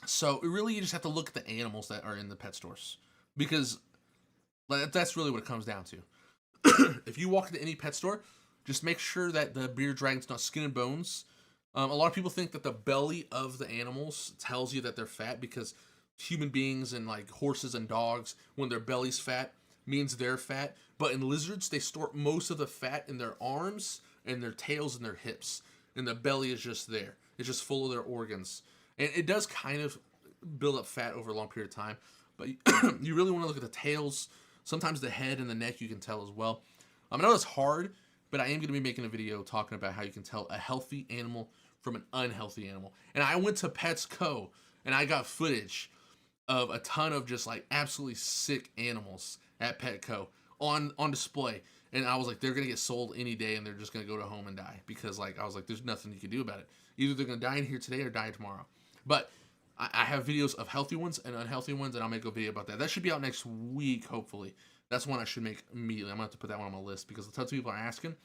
So really, you just have to look at the animals that are in the pet stores, because that's really what it comes down to. If you walk into any pet store, just make sure that the bearded dragon's not skin and bones. A lot of people think that the belly of the animals tells you that they're fat, because human beings and like horses and dogs, when their belly's fat, means they're fat. But in lizards, they store most of the fat in their arms and their tails and their hips, and the belly is just there. It's just full of their organs, and it does kind of build up fat over a long period of time. But you really want to look at the tails. Sometimes the head and the neck you can tell as well. I know that's hard, but I am going to be making a video talking about how you can tell a healthy animal from an unhealthy animal. And I went to Petsco and I got footage of a ton of just like absolutely sick animals at Petco on display. And I was like, they're going to get sold any day and they're just going to go to home and die, because like I was like, there's nothing you can do about it. Either they're going to die in here today or die tomorrow. But I have videos of healthy ones and unhealthy ones, and I'll make a video about that. That should be out next week, hopefully. That's one I should make immediately. I'm going to have to put that one on my list, because tons of people are asking.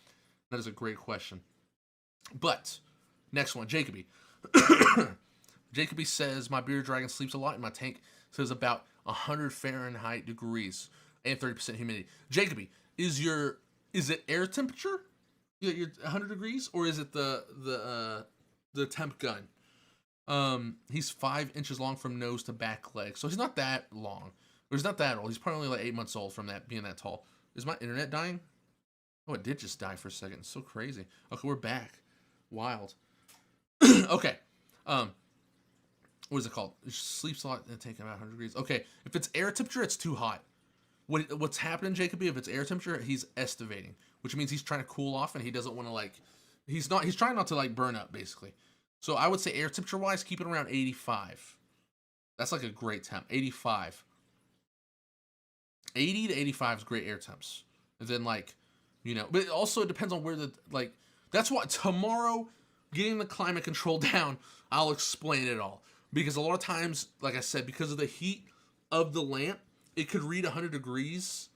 That is a great question. But, next one, Jacoby. Jacoby says, my bearded dragon sleeps a lot, and my tank says about 100 Fahrenheit degrees and 30% humidity. Jacoby, is it air temperature? You're 100 degrees? Or is it the temp gun? He's 5 inches long from nose to back leg, so he's not that long. Or he's not that old. He's probably only like 8 months old from that being that tall. Is my internet dying? Oh, it did just die for a second. It's so crazy. Okay, we're back. Wild. Okay. What is it called? It sleeps a lot and taking about 100 degrees. Okay, if it's air temperature, it's too hot. What's happening, Jacoby? If it's air temperature, he's estivating, which means he's trying to cool off and he doesn't want to like. He's trying not to like burn up, basically. So I would say air temperature wise, keep it around 85. That's like a great temp. 85. 80 to 85 is great air temps. And then like, but also it depends on where that's why tomorrow, getting the climate control down, I'll explain it all. Because a lot of times, like I said, because of the heat of the lamp, it could read 100 degrees,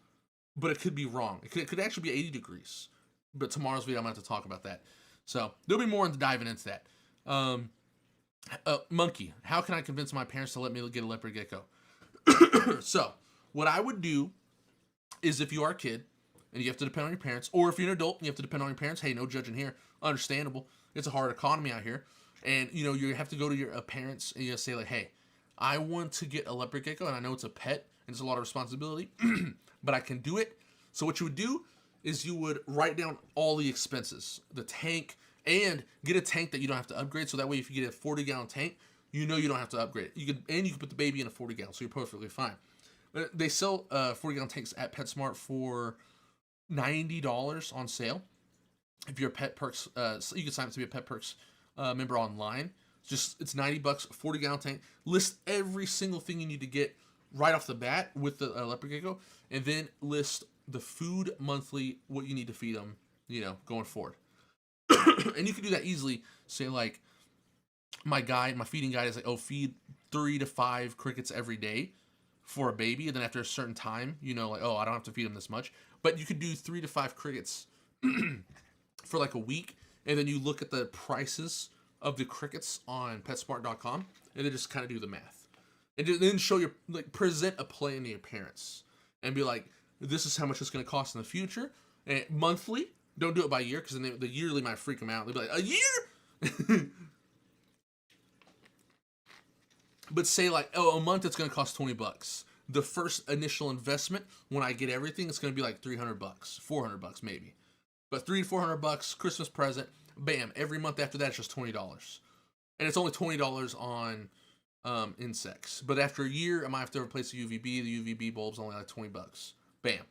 but it could be wrong. It could actually be 80 degrees. But tomorrow's video, I'm going to have to talk about that. So there'll be more into diving into that. Monkey, how can I convince my parents to let me get a leopard gecko? So what I would do is, if you are a kid and you have to depend on your parents, or if you're an adult and you have to depend on your parents, hey, no judging here, understandable. It's a hard economy out here, and you have to go to your parents and you say like, hey, I want to get a leopard gecko, and I know it's a pet and it's a lot of responsibility, but I can do it. So what you would do is you would write down all the expenses, the tank, and get a tank that you don't have to upgrade. So that way, if you get a 40-gallon tank, you don't have to upgrade. You can put the baby in a 40-gallon, so you're perfectly fine. But they sell 40-gallon tanks at PetSmart for $90 on sale. If you're a Pet Perks, you can sign up to be a Pet Perks member online. It's $90, 40-gallon tank. List every single thing you need to get right off the bat with the leopard gecko, and then list the food monthly, what you need to feed them, going forward. And you can do that easily. Say like, my feeding guide is like, oh, feed 3 to 5 crickets every day for a baby, and then after a certain time, like, oh, I don't have to feed them this much. But you could do 3 to 5 crickets for like a week, and then you look at the prices of the crickets on PetSmart.com, and then just kind of do the math. and then show your, like, present a plan to your parents and be like, this is how much it's going to cost in the future, and monthly. Don't do it by year, because then the yearly might freak them out. They'll be like, a year. But say like, oh, a month it's going to cost $20. The first initial investment, when I get everything, it's going to be like $300, $400 maybe. But $300 to $400, Christmas present, bam. Every month after that, it's just $20, and it's only $20 on insects. But after a year, I might have to replace the UVB. The UVB bulb's only like $20. Bam.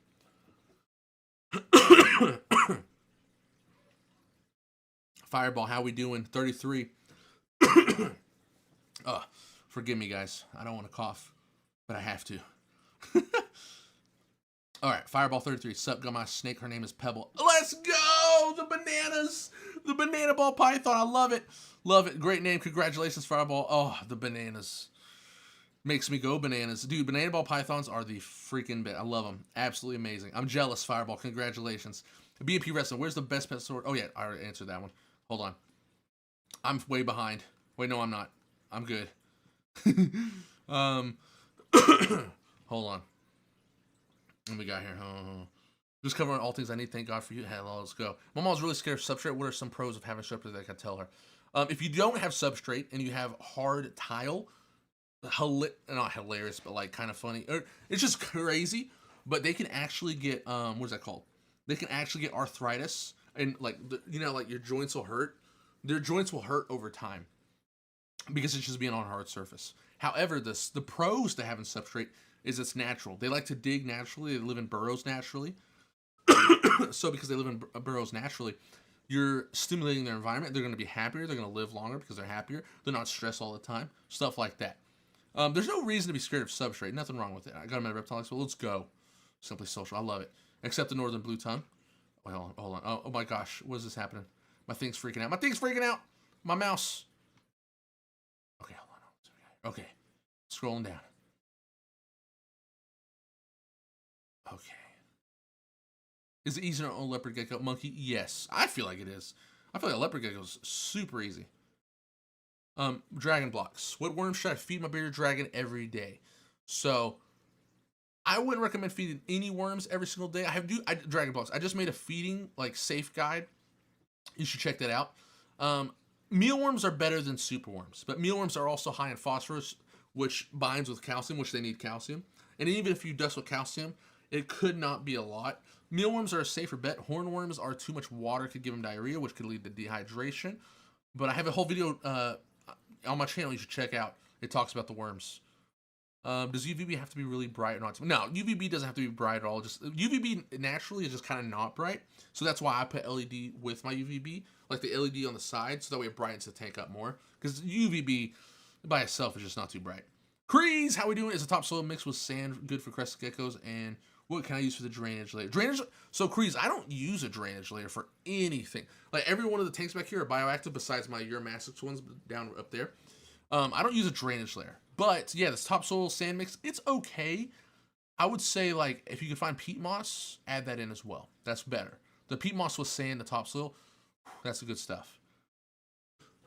Fireball, how we doing? 33. Forgive me, guys. I don't want to cough, but I have to. All right, Fireball 33. Sup, got my snake. Her name is Pebble. Let's go! The bananas! The banana ball python. I love it. Love it. Great name. Congratulations, Fireball. Oh, the bananas. Makes me go bananas. Dude, banana ball pythons are the freaking bit. I love them. Absolutely amazing. I'm jealous, Fireball. Congratulations. BMP Wrestling. Where's the best pet sword? Oh, yeah. I already answered that one. Hold on. I'm way behind. Wait, no, I'm not. I'm good. Hold on. What we got here? Just covering all things I need. Thank God for you. Hello, let's go. My mom's really scared of Substrate. What are some pros of having Substrate that I can tell her? If you don't have Substrate and you have hard tile, not hilarious, but like kind of funny. It's just crazy. But they can actually get what is that called? They can actually get arthritis, and like like your joints will hurt. Their joints will hurt over time because it's just being on a hard surface. However, the pros to having Substrate is it's natural. They like to dig naturally. They live in burrows naturally. So because they live in burrows naturally, you're stimulating their environment. They're going to be happier. They're going to live longer because they're happier. They're not stressed all the time. Stuff like that. There's no reason to be scared of Substrate. Nothing wrong with it. I got them at Reptile Expo. Let's go. Simply Social. I love it. Except the Northern Blue Tongue. Wait, hold on. Oh my gosh. What is this happening? My thing's freaking out. My thing's freaking out. My mouse. Okay, hold on. Okay. Scrolling down. Okay. Is it easier on a leopard gecko monkey? Yes. I feel like it is. I feel like a leopard gecko is super easy. Dragon blocks. What worms should I feed my bearded dragon every day? So I wouldn't recommend feeding any worms every single day. Dragon blocks. I just made a feeding like safe guide. You should check that out. Mealworms are better than superworms, but mealworms are also high in phosphorus, which binds with calcium, which they need calcium. And even if you dust with calcium, it could not be a lot. Mealworms are a safer bet. Hornworms are too much water, could give them diarrhea, which could lead to dehydration. But I have a whole video on my channel you should check out. It talks about the worms. Does UVB have to be really bright or not? No, UVB doesn't have to be bright at all. Just UVB naturally is just kind of not bright. So that's why I put LED with my UVB, like the LED on the side, so that way it brightens the tank up more. Because UVB by itself is just not too bright. Crease, how we doing? Is a topsoil mixed with sand good for crested geckos? And what can I use for the drainage layer? So Crease, I don't use a drainage layer for anything. Like every one of the tanks back here are bioactive besides my Uromastix ones down up there. I don't use a drainage layer. But yeah, this topsoil sand mix, it's okay. I would say like if you can find peat moss, add that in as well. That's better. The peat moss with sand, the topsoil, that's the good stuff.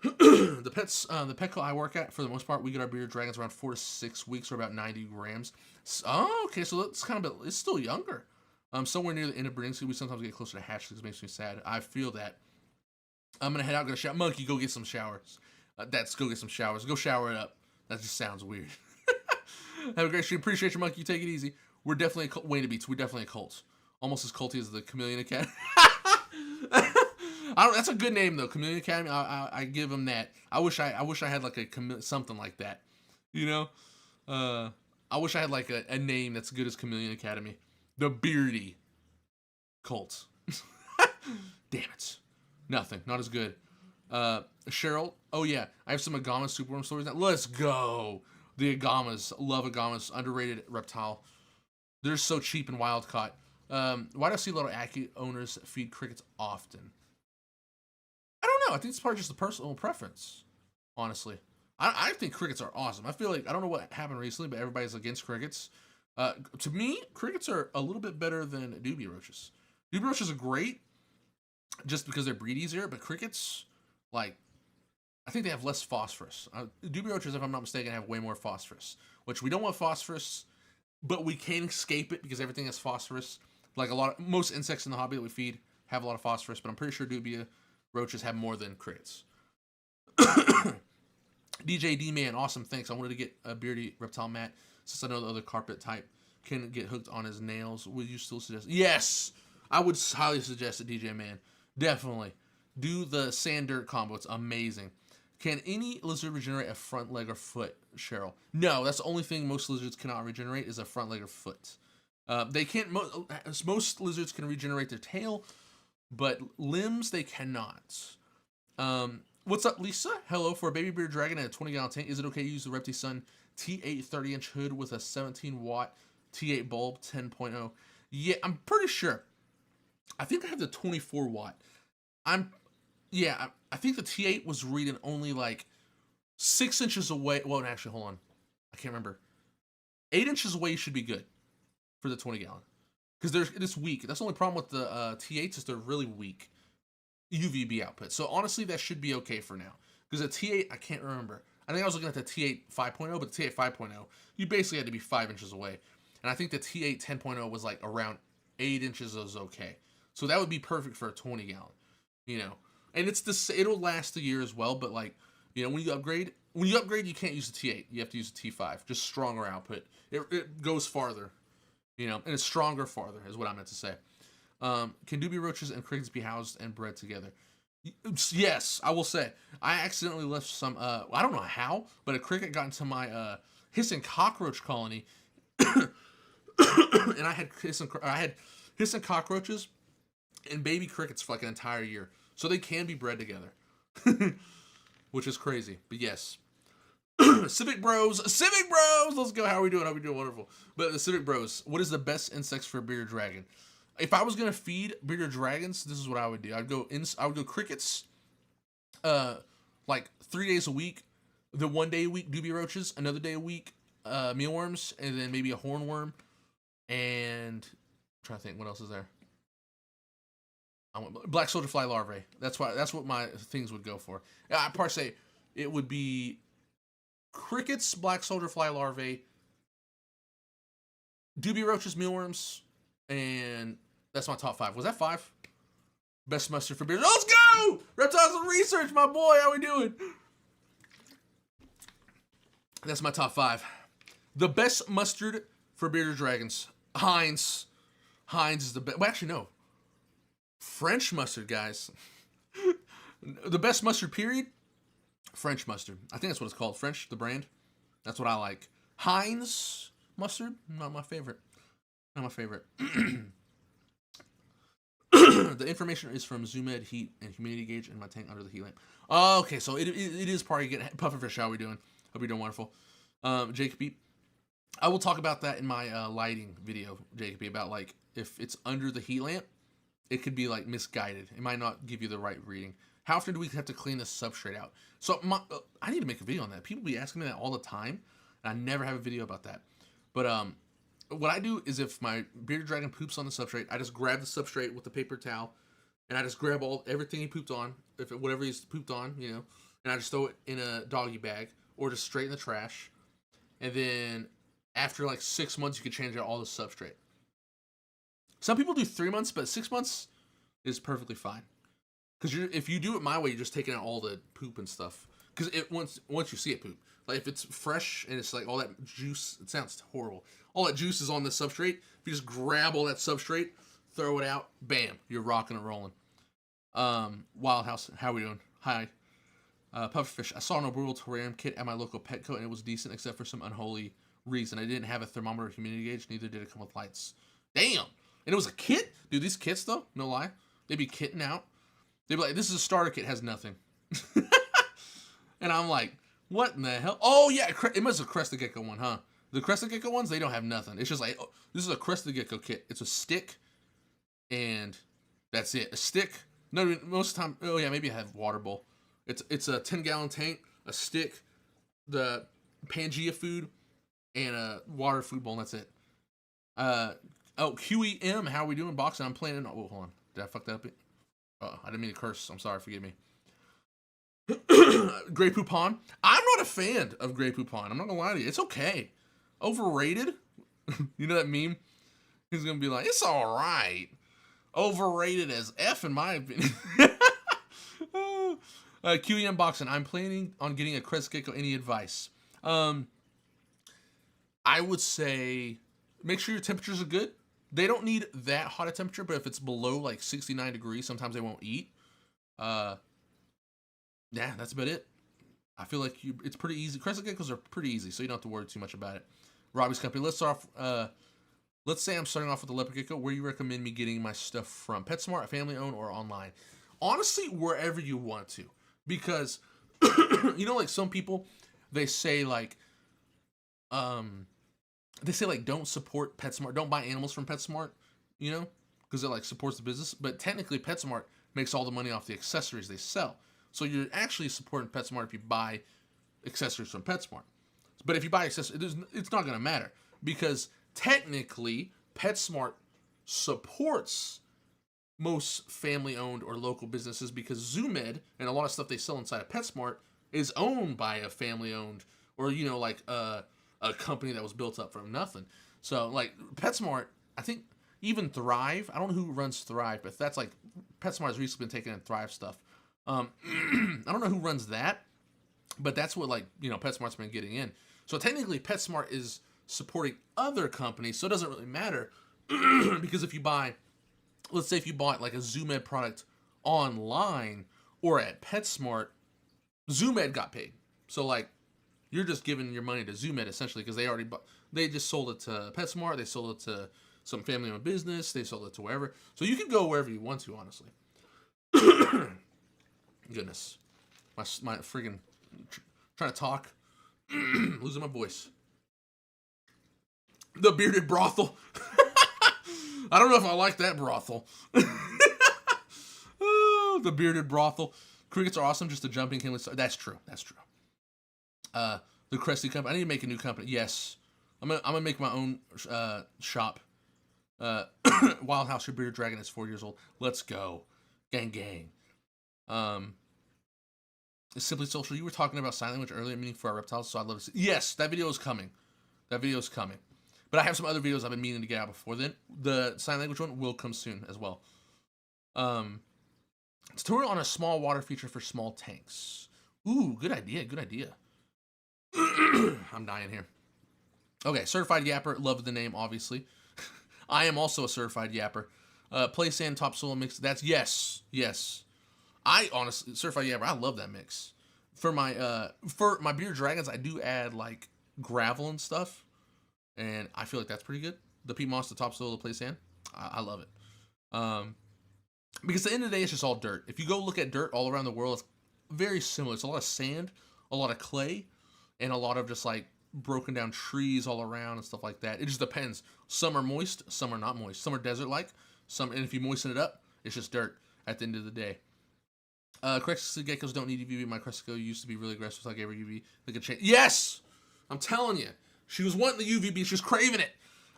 The Petco I work at, for the most part, we get our bearded dragons around 4 to 6 weeks, or about 90 grams. Oh, okay, so it's kind of it's still younger. Somewhere near the end of breeding season, we sometimes get closer to hatchlings. It makes me sad. I feel that. I'm gonna head out, gonna shower. Monkey, go get some showers. Go get some showers. Go shower it up. That just sounds weird. Have a great stream. Appreciate your monkey. Take it easy. We're definitely a cult. Wayne Beats. We're definitely a cult. Almost as culty as the Chameleon Academy. That's a good name though, Chameleon Academy. I give them that. I wish I had like something like that. You know, I wish I had like a name that's good as Chameleon Academy. The Beardy Cult. Damn it. Nothing. Not as good. Cheryl. Oh yeah, I have some Agama Superworm stories now. Let's go. The Agamas. Love Agamas. Underrated reptile. They're so cheap and wild caught. Why do I see a lot of Aki owners feed crickets often? I don't know. I think it's part of just the personal preference. Honestly, I think crickets are awesome. I feel like I don't know what happened recently, but everybody's against crickets. To me, crickets are a little bit better than dubia roaches. Dubia roaches are great, just because they're breed easier. But crickets, like, I think they have less phosphorus. Doobie roaches, if I'm not mistaken, have way more phosphorus, which we don't want phosphorus, but we can escape it because everything has phosphorus. Like most insects in the hobby that we feed have a lot of phosphorus, but I'm pretty sure Doobie roaches have more than crickets. DJ D-Man, awesome, thanks. I wanted to get a beardy reptile mat since I know the other carpet type can get hooked on his nails. Would you still suggest? Yes! I would highly suggest it, DJ Man. Definitely. Do the sand dirt combo. It's amazing. Can any lizard regenerate a front leg or foot, Cheryl? No, that's the only thing most lizards cannot regenerate is a front leg or foot. They can't. Most lizards can regenerate their tail, but limbs they cannot. What's up, Lisa? Hello. For a baby bearded dragon and a 20-gallon tank, is it okay to use the Reptile Sun T8 30-inch hood with a 17-watt T8 bulb 10.0? Yeah, I'm pretty sure. I think I have the 24-watt. I think the T8 was reading only like 6 inches away. Well, actually, hold on. I can't remember. 8 inches away should be good for the 20-gallon. Because it's weak. That's the only problem with the T8s is they're really weak UVB output. So honestly, that should be okay for now. Because the T8, I can't remember. I think I was looking at the T8 5.0, but the T8 5.0, you basically had to be 5 inches away. And I think the T8 10.0 was like around 8 inches was okay. So that would be perfect for a 20-gallon, you know. And it'll last a year as well, but like, you know, when you upgrade, you can't use the T8. You have to use the T5. Just stronger output. It goes farther, you know, and it's stronger farther is what I meant to say. Can doobie roaches and crickets be housed and bred together? Yes, I will say. I accidentally left some, I don't know how, but a cricket got into my hissing cockroach colony, and I had hissing cockroaches and baby crickets for like an entire year. So they can be bred together, which is crazy. But yes. Civic Bros, let's go. How are we doing? How are we doing? Wonderful. But the Civic Bros, what is the best insects for a bearded dragon? If I was gonna feed bearded dragons, this is what I would do. I would go crickets, like 3 days a week. The 1 day a week doobie roaches, another day a week mealworms, and then maybe a hornworm. And I'm trying to think what else is there. I want black soldier fly larvae. That's what my things would go for. I'd probably say it would be crickets, black soldier fly larvae, doobie roaches, mealworms, and that's my top 5. Was that 5? Best mustard for bearded. Let's go! Reptiles and research, my boy. How we doing? That's my top 5. The best mustard for bearded dragons. Heinz. Heinz is the best. Well, actually, no. French mustard, guys. The best mustard, period. French mustard. I think that's what it's called. French, the brand. That's what I like. Heinz mustard, not my favorite. Not my favorite. The information is from ZoomEd heat and humidity gauge in my tank under the heat lamp. Oh, okay, so it is probably getting pufferfish. How are we doing? Hope you're doing wonderful. Jacob, I will talk about that in my lighting video, Jacob, about like if it's under the heat lamp, it could be like misguided. It might not give you the right reading. How often do we have to clean the substrate out? So I need to make a video on that. People be asking me that all the time, and I never have a video about that. But what I do is if my bearded dragon poops on the substrate, I just grab the substrate with the paper towel, and I just grab everything he pooped on, whatever he's pooped on, you know, and I just throw it in a doggy bag or just straight in the trash. And then after like 6 months, you can change out all the substrate. Some people do 3 months, but 6 months is perfectly fine. Because if you do it my way, you're just taking out all the poop and stuff. Because once you see it poop, like if it's fresh and it's like all that juice, it sounds horrible. All that juice is on the substrate. If you just grab all that substrate, throw it out, bam, you're rocking and rolling. Wild House, how are we doing? Hi. Pufferfish, I saw an arboreal terrarium kit at my local Petco and it was decent except for some unholy reason. I didn't have a thermometer or humidity gauge, neither did it come with lights. Damn! And it was a kit? Dude, these kits though, no lie, they'd be kitting out. They'd be like, this is a starter kit, has nothing. And I'm like, what in the hell? Oh yeah, it must have a Crested Gecko one, huh? The Crested Gecko ones, they don't have nothing. It's just like, oh, this is a Crested Gecko kit. It's a stick, and that's it. A stick. No, most of the time, oh yeah, maybe I have water bowl. It's a 10-gallon tank, a stick, the Pangea food, and a water food bowl, and that's it. Oh, QEM, how are we doing, boxing? I'm playing. Oh, hold on. Did I fuck that up? I didn't mean to curse. I'm sorry. Forgive me. Grey Poupon. I'm not a fan of Grey Poupon. I'm not gonna lie to you. It's okay. Overrated. You know that meme? He's gonna be like, it's all right. Overrated as F in my opinion. QE unboxing. I'm planning on getting a crescent gecko. Any advice? I would say make sure your temperatures are good. They don't need that hot a temperature, but if it's below like 69 degrees, sometimes they won't eat. Yeah, that's about it. I feel like it's pretty easy. Crescent geckos are pretty easy, so you don't have to worry too much about it. Robbie's Company. Let's say I'm starting off with the leopard gecko. Where do you recommend me getting my stuff from? PetSmart, family owned, or online? Honestly, wherever you want to, because you know, like some people, they say like don't support PetSmart, don't buy animals from PetSmart, you know, because it like supports the business. But technically, PetSmart makes all the money off the accessories they sell. So you're actually supporting PetSmart if you buy accessories from PetSmart. But if you buy accessories, it's not going to matter because technically PetSmart supports most family-owned or local businesses because ZooMed and a lot of stuff they sell inside of PetSmart is owned by a family-owned or, you know, like a company that was built up from nothing. So, like, PetSmart, I think even Thrive, I don't know who runs Thrive, but that's like, PetSmart has recently been taking in Thrive stuff. I don't know who runs that, but that's what, like, you know, PetSmart's been getting in. So technically, PetSmart is supporting other companies, so it doesn't really matter because if you buy, let's say if you bought like a ZooMed product online or at PetSmart, ZooMed got paid. So like, you're just giving your money to ZooMed essentially because they just sold it to PetSmart, they sold it to some family-owned business, they sold it to wherever. So you can go wherever you want to, honestly. Goodness, my freaking trying to talk, losing my voice. The bearded brothel. I don't know if I like that brothel. Oh, the bearded brothel. Crickets are awesome. Just a jumping can. That's true. That's true. The Cresty Company. I need to make a new company. Yes, I'm gonna make my own shop. Wild House. Your bearded dragon is 4 years old. Let's go, gang gang. Simply Social. You were talking about sign language earlier, meaning for our reptiles. So I'd love to see. Yes, that video is coming. That video is coming. But I have some other videos I've been meaning to get out before then. The sign language one will come soon as well. Tutorial on a small water feature for small tanks. Ooh, good idea. Good idea. I'm dying here. Okay, certified yapper. Love the name, obviously. I am also a certified yapper. Play sand topsoil mix. That's yes. I honestly certified yapper. I love that mix. For my bearded dragons, I do add like gravel and stuff. And I feel like that's pretty good. The peat moss, the topsoil, the play sand. I love it. Because at the end of the day, it's just all dirt. If you go look at dirt all around the world, it's very similar. It's a lot of sand, a lot of clay, and a lot of just like broken down trees all around and stuff like that. It just depends. Some are moist, some are not moist. Some are desert-like. And if you moisten it up, it's just dirt at the end of the day. Crested geckos don't need UVB. My crested gecko used to be really aggressive, so I gave her UV. They could change. Yes! I'm telling you. She was wanting the UVB. She was craving it.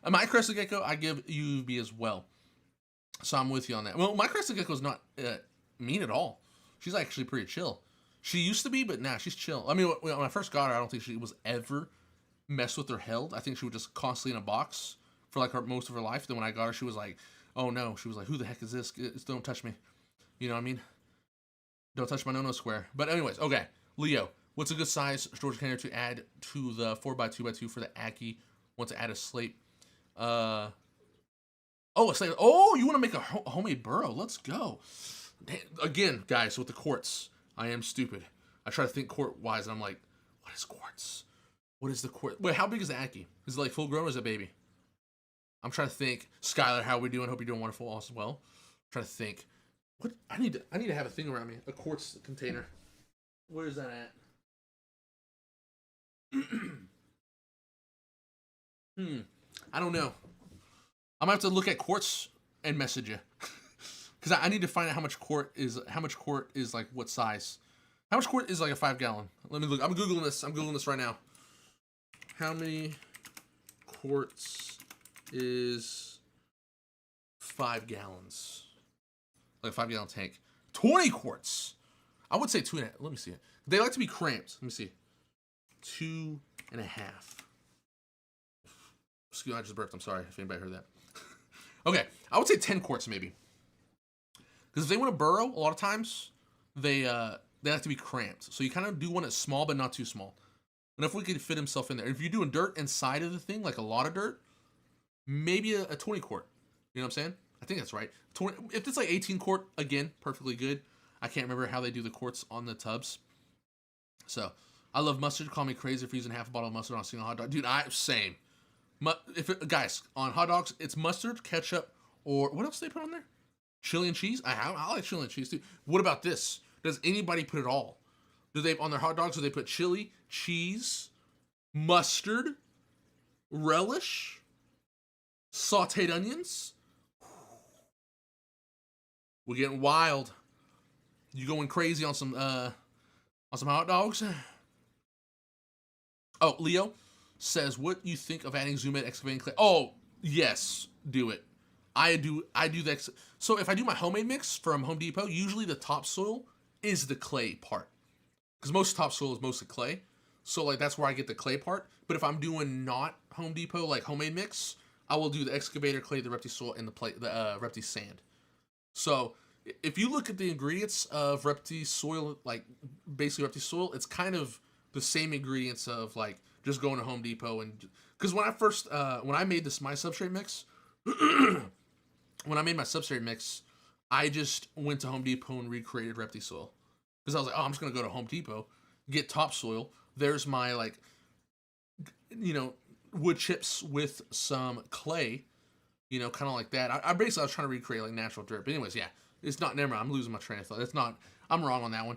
My crested gecko, I give UVB as well. So I'm with you on that. Well, my crested gecko is not mean at all. She's actually pretty chill. She used to be, but now she's chill. I mean, when I first got her, I don't think she was ever messed with or held. I think she was just constantly in a box for like most of her life. Then when I got her, she was like, oh no. She was like, who the heck is this? Don't touch me. You know what I mean? Don't touch my no-no square. But anyways, okay. Leo, what's a good size storage container to add to the 4x2x2 for the Aki? Want to add a slate? A slate. Oh, you want to make a homemade burrow? Let's go. Again, guys, with the quartz, I am stupid. I try to think quart-wise, and I'm like, what is quartz? What is the quartz? Wait, how big is the Aki? Is it like full grown or is it a baby? I'm trying to think. Skylar, how are we doing? Hope you're doing wonderful as well. I'm trying to think. What I need to have a thing around me. A quartz container. Where is that at? I don't know. I'm gonna have to look at quartz and message you. Because I need to find out how much quart is like what size. How much quart is like a 5 gallon? Let me look. I'm Googling this. I'm Googling this right now. How many quarts is 5 gallons? Like a 5 gallon tank. 20 quarts. I would say 2.5. Let me see it. They like to be cramped. Let me see. 2.5. Excuse me, I just burped. I'm sorry if anybody heard that. Okay, I would say 10 quarts maybe. Because if they want to burrow, a lot of times they have to be cramped. So you kind of do want it small, but not too small. And if we could fit himself in there. If you're doing dirt inside of the thing, like a lot of dirt, maybe a 20 quart. You know what I'm saying? I think that's right. 20, if it's like 18 quart, again, perfectly good. I can't remember how they do the quarts on the tubs. So, I love mustard. Call me crazy for using half a bottle of mustard on a single hot dog. Dude, same. Guys, on hot dogs, it's mustard, ketchup, or what else do they put on there? Chili and cheese? I like chili and cheese too. What about this? Does anybody put it all? Do they, on their hot dogs, do they put chili, cheese, mustard, relish, sauteed onions? We're getting wild. You going crazy on some hot dogs? Oh, Leo says, what you think of adding zoom in excavating clay? Oh, yes, do it. I do that. So if I do my homemade mix from Home Depot, usually the topsoil is the clay part. Because most topsoil is mostly clay. So like that's where I get the clay part. But if I'm doing not Home Depot, like homemade mix, I will do the excavator clay, the Reptile soil, and the Reptile sand. So if you look at the ingredients of Reptile soil, like basically Reptile soil, it's kind of the same ingredients of like just going to Home Depot. And because when I first when I made my substrate mix, when I made my substrate mix, I just went to Home Depot and recreated Reptile soil. Because I was like, oh, I'm just going to go to Home Depot, get topsoil. There's my, like, wood chips with some clay, kind of like that. I basically, I was trying to recreate, like, natural dirt. But anyways, yeah, it's not, never mind, I'm losing my train of thought. It's not, I'm wrong on that one.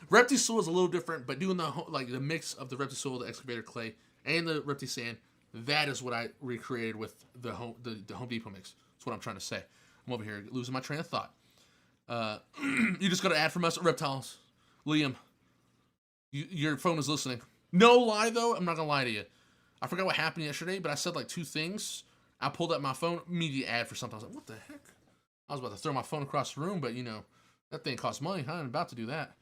Reptile soil is a little different, but doing the mix of the Reptile soil, the excavator clay, and the Reptile sand, that is what I recreated with the Home Depot mix. That's what I'm trying to say. I'm over here losing my train of thought. You just got to add from us reptiles. Liam, your phone is listening. No lie, though. I'm not going to lie to you. I forgot what happened yesterday, but I said like 2 things. I pulled up my phone, immediate ad for something. I was like, what the heck? I was about to throw my phone across the room, but that thing costs money. I'm about to do that.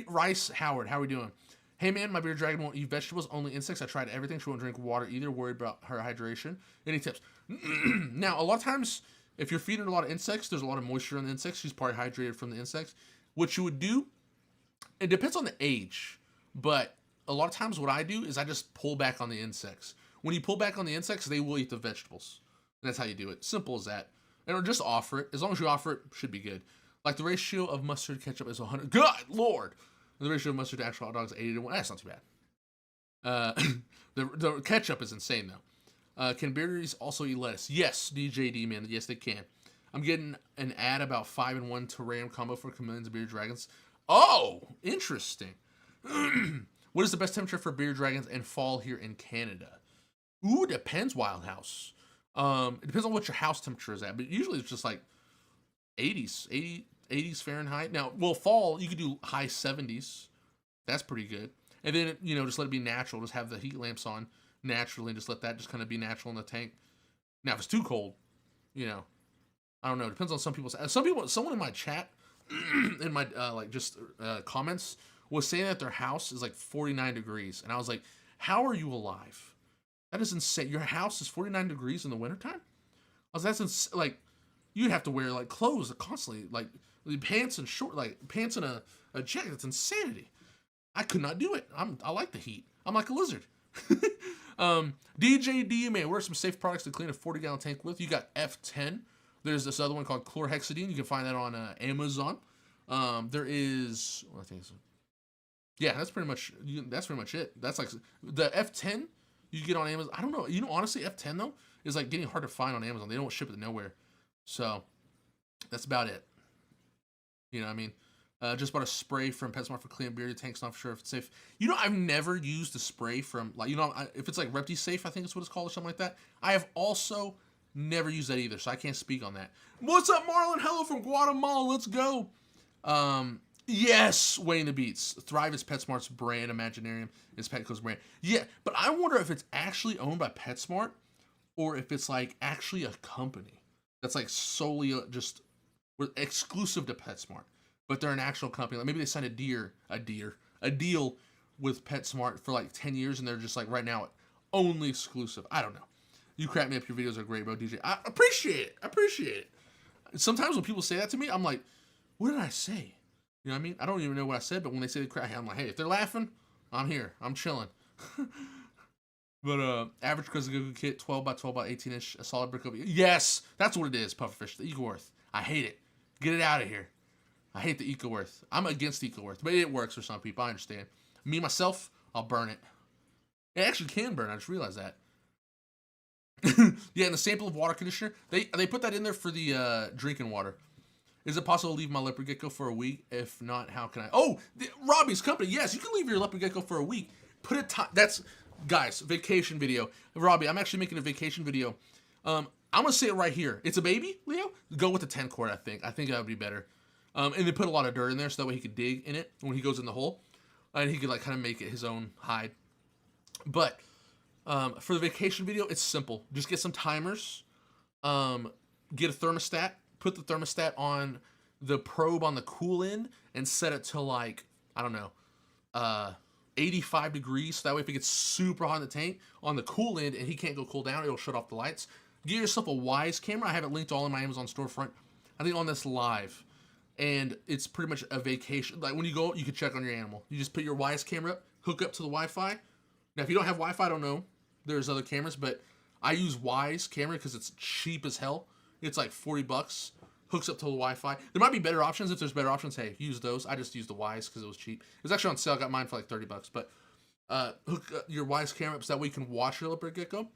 Rice Howard, how are we doing? Hey man, my bearded dragon won't eat vegetables, only insects. I tried everything. She won't drink water either. Worried about her hydration. Any tips? Now, a lot of times, if you're feeding a lot of insects, there's a lot of moisture in the insects. She's probably hydrated from the insects. What you would do, it depends on the age, but a lot of times what I do is I just pull back on the insects. When you pull back on the insects, they will eat the vegetables. And that's how you do it. Simple as that. And just offer it. As long as you offer it, should be good. Like the ratio of mustard ketchup is 100. God Lord! The ratio of mustard to actual hot dogs is 80 to 1. That's not too bad. The ketchup is insane though. Can berries also eat lettuce? Yes, DJD man. Yes, they can. I'm getting an ad about 5-in-1 terrarium combo for chameleons and bearded dragons. Oh, interesting. What is the best temperature for bearded dragons in fall here in Canada? Ooh, depends, Wild House. It depends on what your house temperature is at, but usually it's just like 80s Fahrenheit. Now, fall, you could do high 70s. That's pretty good. And then, just let it be natural. Just have the heat lamps on naturally and just let that just kind of be natural in the tank. Now, if it's too cold, I don't know. It depends on some people. Someone in my chat, in my, comments, was saying that their house is like 49 degrees. And I was like, how are you alive? That is insane. Your house is 49 degrees in the wintertime? I was like, that's like, you'd have to wear like clothes constantly, like pants and pants and a jacket. That's insanity. I could not do it. I like the heat. I'm like a lizard. DJ DMA, what are some safe products to clean a 40-gallon tank with? You got F10. There's this other one called chlorhexidine. You can find that on Amazon. There is, yeah, that's pretty much it. That's like the F10 you get on Amazon. I don't know. Honestly, F10 though is like getting hard to find on Amazon. They don't ship it nowhere. So that's about it. You know what I mean? Just bought a spray from PetSmart for cleaning bearded tanks. Not sure if it's safe. I've never used a spray from if it's like Reptile Safe, I think it's what it's called or something like that. I have also never used that either, so I can't speak on that. What's up, Marlon? Hello from Guatemala. Let's go. Yes, Wayne the Beats. Thrive is PetSmart's brand. Imaginarium is Petco's brand. Yeah, but I wonder if it's actually owned by PetSmart or if it's like actually a company that's like solely just We're exclusive to PetSmart, but they're an actual company. Like maybe they signed a deal with PetSmart for like 10 years, and they're just like right now only exclusive. I don't know. You crack me up. Your videos are great, bro, DJ. I appreciate it. Sometimes when people say that to me, I'm like, what did I say? You know what I mean? I don't even know what I said, but when they say the crack, I'm like, hey, if they're laughing, I'm here. I'm chilling. But average Crescent kit, 12 by 12 by 18 inch, a solid brick over. Yes, that's what it is, Pufferfish. The EcoWorth. I hate it. Get it out of here. I hate the EcoWorth. I'm against EcoWorth, but it works for some people. I understand. Me, myself, I'll burn it. It actually can burn. I just realized that. Yeah, and the sample of water conditioner, they put that in there for the drinking water. Is it possible to leave my leopard gecko for a week? If not, how can I? Oh, Robbie's company. Yes, you can leave your leopard gecko for a week. Put it. That's guys. Vacation video. Robbie, I'm actually making a vacation video. I'm gonna say it right here. It's a baby, Leo. Go with the 10 quart. I think that would be better. And they put a lot of dirt in there so that way he could dig in it when he goes in the hole, and he could like kind of make it his own hide. But for the vacation video, it's simple. Just get some timers, get a thermostat, put the thermostat on the probe on the cool end, and set it to like, I don't know, 85 degrees. So that way if it gets super hot in the tank, on the cool end and he can't go cool down, it'll shut off the lights. Get yourself a Wise camera. I have it linked all in my Amazon storefront. I think on this live. And it's pretty much a vacation. Like when you go, you can check on your animal. You just put your Wise camera up, hook up to the Wi-Fi. Now, if you don't have Wi-Fi, I don't know. There's other cameras, but I use Wise camera because it's cheap as hell. It's like $40. Hooks up to the Wi-Fi. There might be better options. If there's better options, hey, use those. I just used the Wise because it was cheap. It was actually on sale. I got mine for like $30. But hook your Wise camera up so that way you can watch your leopard gecko.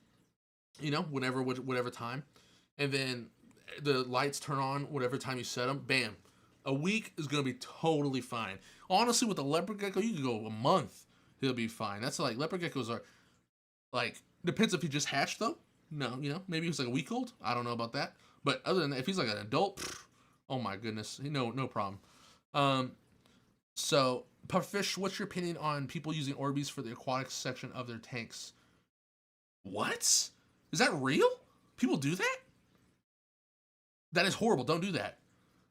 You know, whatever time, and then the lights turn on whatever time you set them. Bam, a week is gonna be totally fine. Honestly, with the leopard gecko, you could go a month. He'll be fine. That's like leopard geckos are like, depends if he just hatched though. No, you know, maybe he's like a week old. I don't know about that. But other than that, if he's like an adult, oh my goodness, no problem. So Pufferfish, what's your opinion on people using Orbeez for the aquatics section of their tanks? What? Is that real? People do that? That is horrible. Don't do that.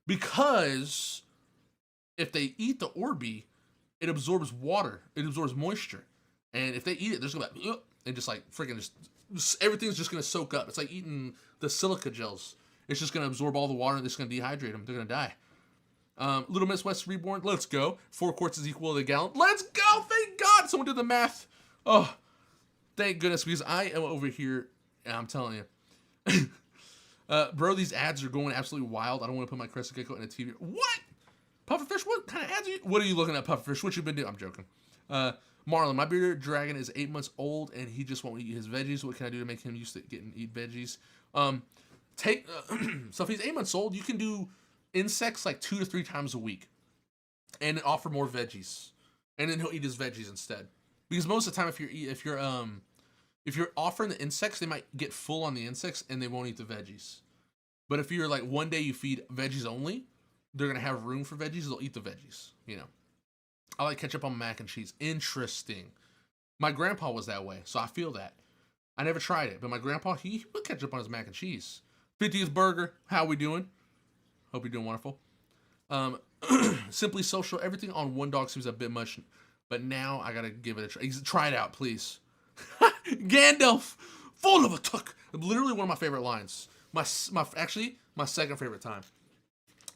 Because if they eat the Orbeez, it absorbs water. It absorbs moisture. And if they eat it, there's going to be like, and just like freaking just everything's just going to soak up. It's like eating the silica gels. It's just going to absorb all the water and it's going to dehydrate them. They're going to die. Little Miss West Reborn, let's go. 4 quarts is equal to a gallon. Let's go! Thank God someone did the math. Oh, thank goodness, because I am over here, and I'm telling you. Bro, these ads are going absolutely wild. I don't want to put my Crescent Gecko in a TV. What? Pufferfish, what kind of ads are you? What are you looking at, Pufferfish? What you been doing? I'm joking. Marlon, my bearded dragon is 8 months old, and he just won't eat his veggies. What can I do to make him used to eat veggies? So if he's 8 months old, you can do insects like 2 to 3 times a week and offer more veggies, and then he'll eat his veggies instead. Because most of the time, if you're offering the insects, they might get full on the insects and they won't eat the veggies. But if you're like one day you feed veggies only, they're gonna have room for veggies. They'll eat the veggies. You know, I like ketchup on mac and cheese. Interesting. My grandpa was that way, so I feel that. I never tried it, but my grandpa he put ketchup on his mac and cheese. 50th burger. How we doing? Hope you're doing wonderful. Simply Social. Everything on one dog seems a bit much, but now I gotta give it a try. Try it out, please. Gandalf, full of a tuck. Literally one of my favorite lines. My second favorite time.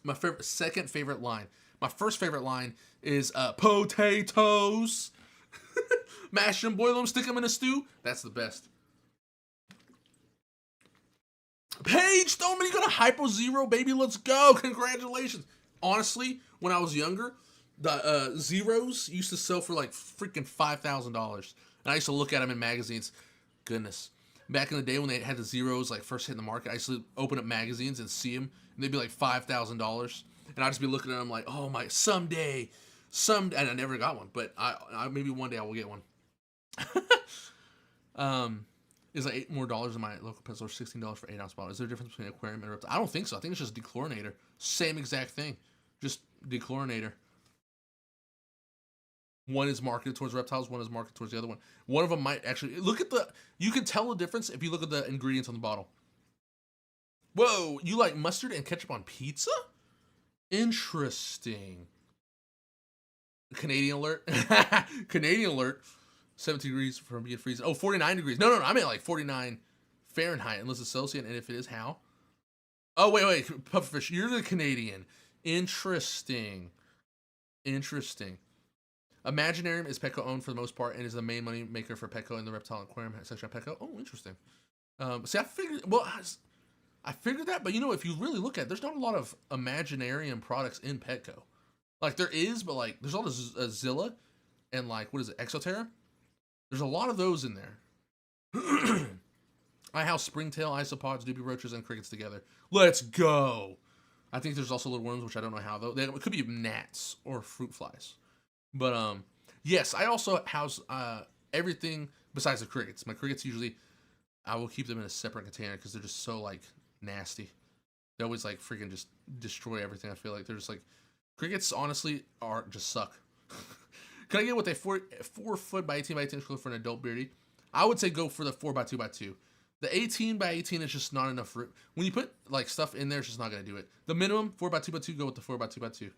My second favorite line. My first favorite line is potatoes. Mash them, boil them, stick them in a stew. That's the best. Paige Stoneman, you got a Hypo Zero, baby. Let's go. Congratulations. Honestly, when I was younger, the Zeros used to sell for like freaking $5,000. And I used to look at them in magazines. Goodness. Back in the day when they had the Zeros like first hitting the market, I used to open up magazines and see them. And they'd be like $5,000. And I'd just be looking at them like, oh my, someday. And I never got one. But I maybe one day I will get one. It's like $8 more in my local pet store, $16 for 8-ounce bottle. Is there a difference between aquarium and reptile? I don't think so. I think it's just dechlorinator. Same exact thing. Just dechlorinator. One is marketed towards reptiles, one is marketed towards the other one. One of them might actually, look at you can tell the difference if you look at the ingredients on the bottle. Whoa, you like mustard and ketchup on pizza? Interesting. Canadian alert. Canadian alert. 17 degrees from being freezing. Oh, 49 degrees. No, I meant like 49 Fahrenheit, unless it's Celsius, and if it is, how? Oh, wait. Pufferfish, you're the Canadian. Interesting. Imaginarium is Petco owned for the most part and is the main money maker for Petco in the Reptile Aquarium section of Petco. Oh, interesting. See, I figured that, but you know, if you really look at it, there's not a lot of Imaginarium products in Petco. Like, there is, but like, there's all this Zilla and like, what is it, Exoterra? There's a lot of those in there. I house springtail, isopods, doobie roaches, and crickets together. Let's go. I think there's also little worms, which I don't know how though. It could be gnats or fruit flies. But yes, I also house everything besides the crickets. My crickets usually, I will keep them in a separate container because they're just so like nasty. They always like freaking just destroy everything. I feel like they're just like, crickets honestly are just suck. Can I get with a 4 foot by 18 by 18 for an adult beardy? I would say go for the 4 by 2 by 2. The 18 by 18 is just not enough room. When you put like stuff in there, it's just not gonna do it. The minimum 4 by 2 by 2. Go with the 4 by 2 by 2.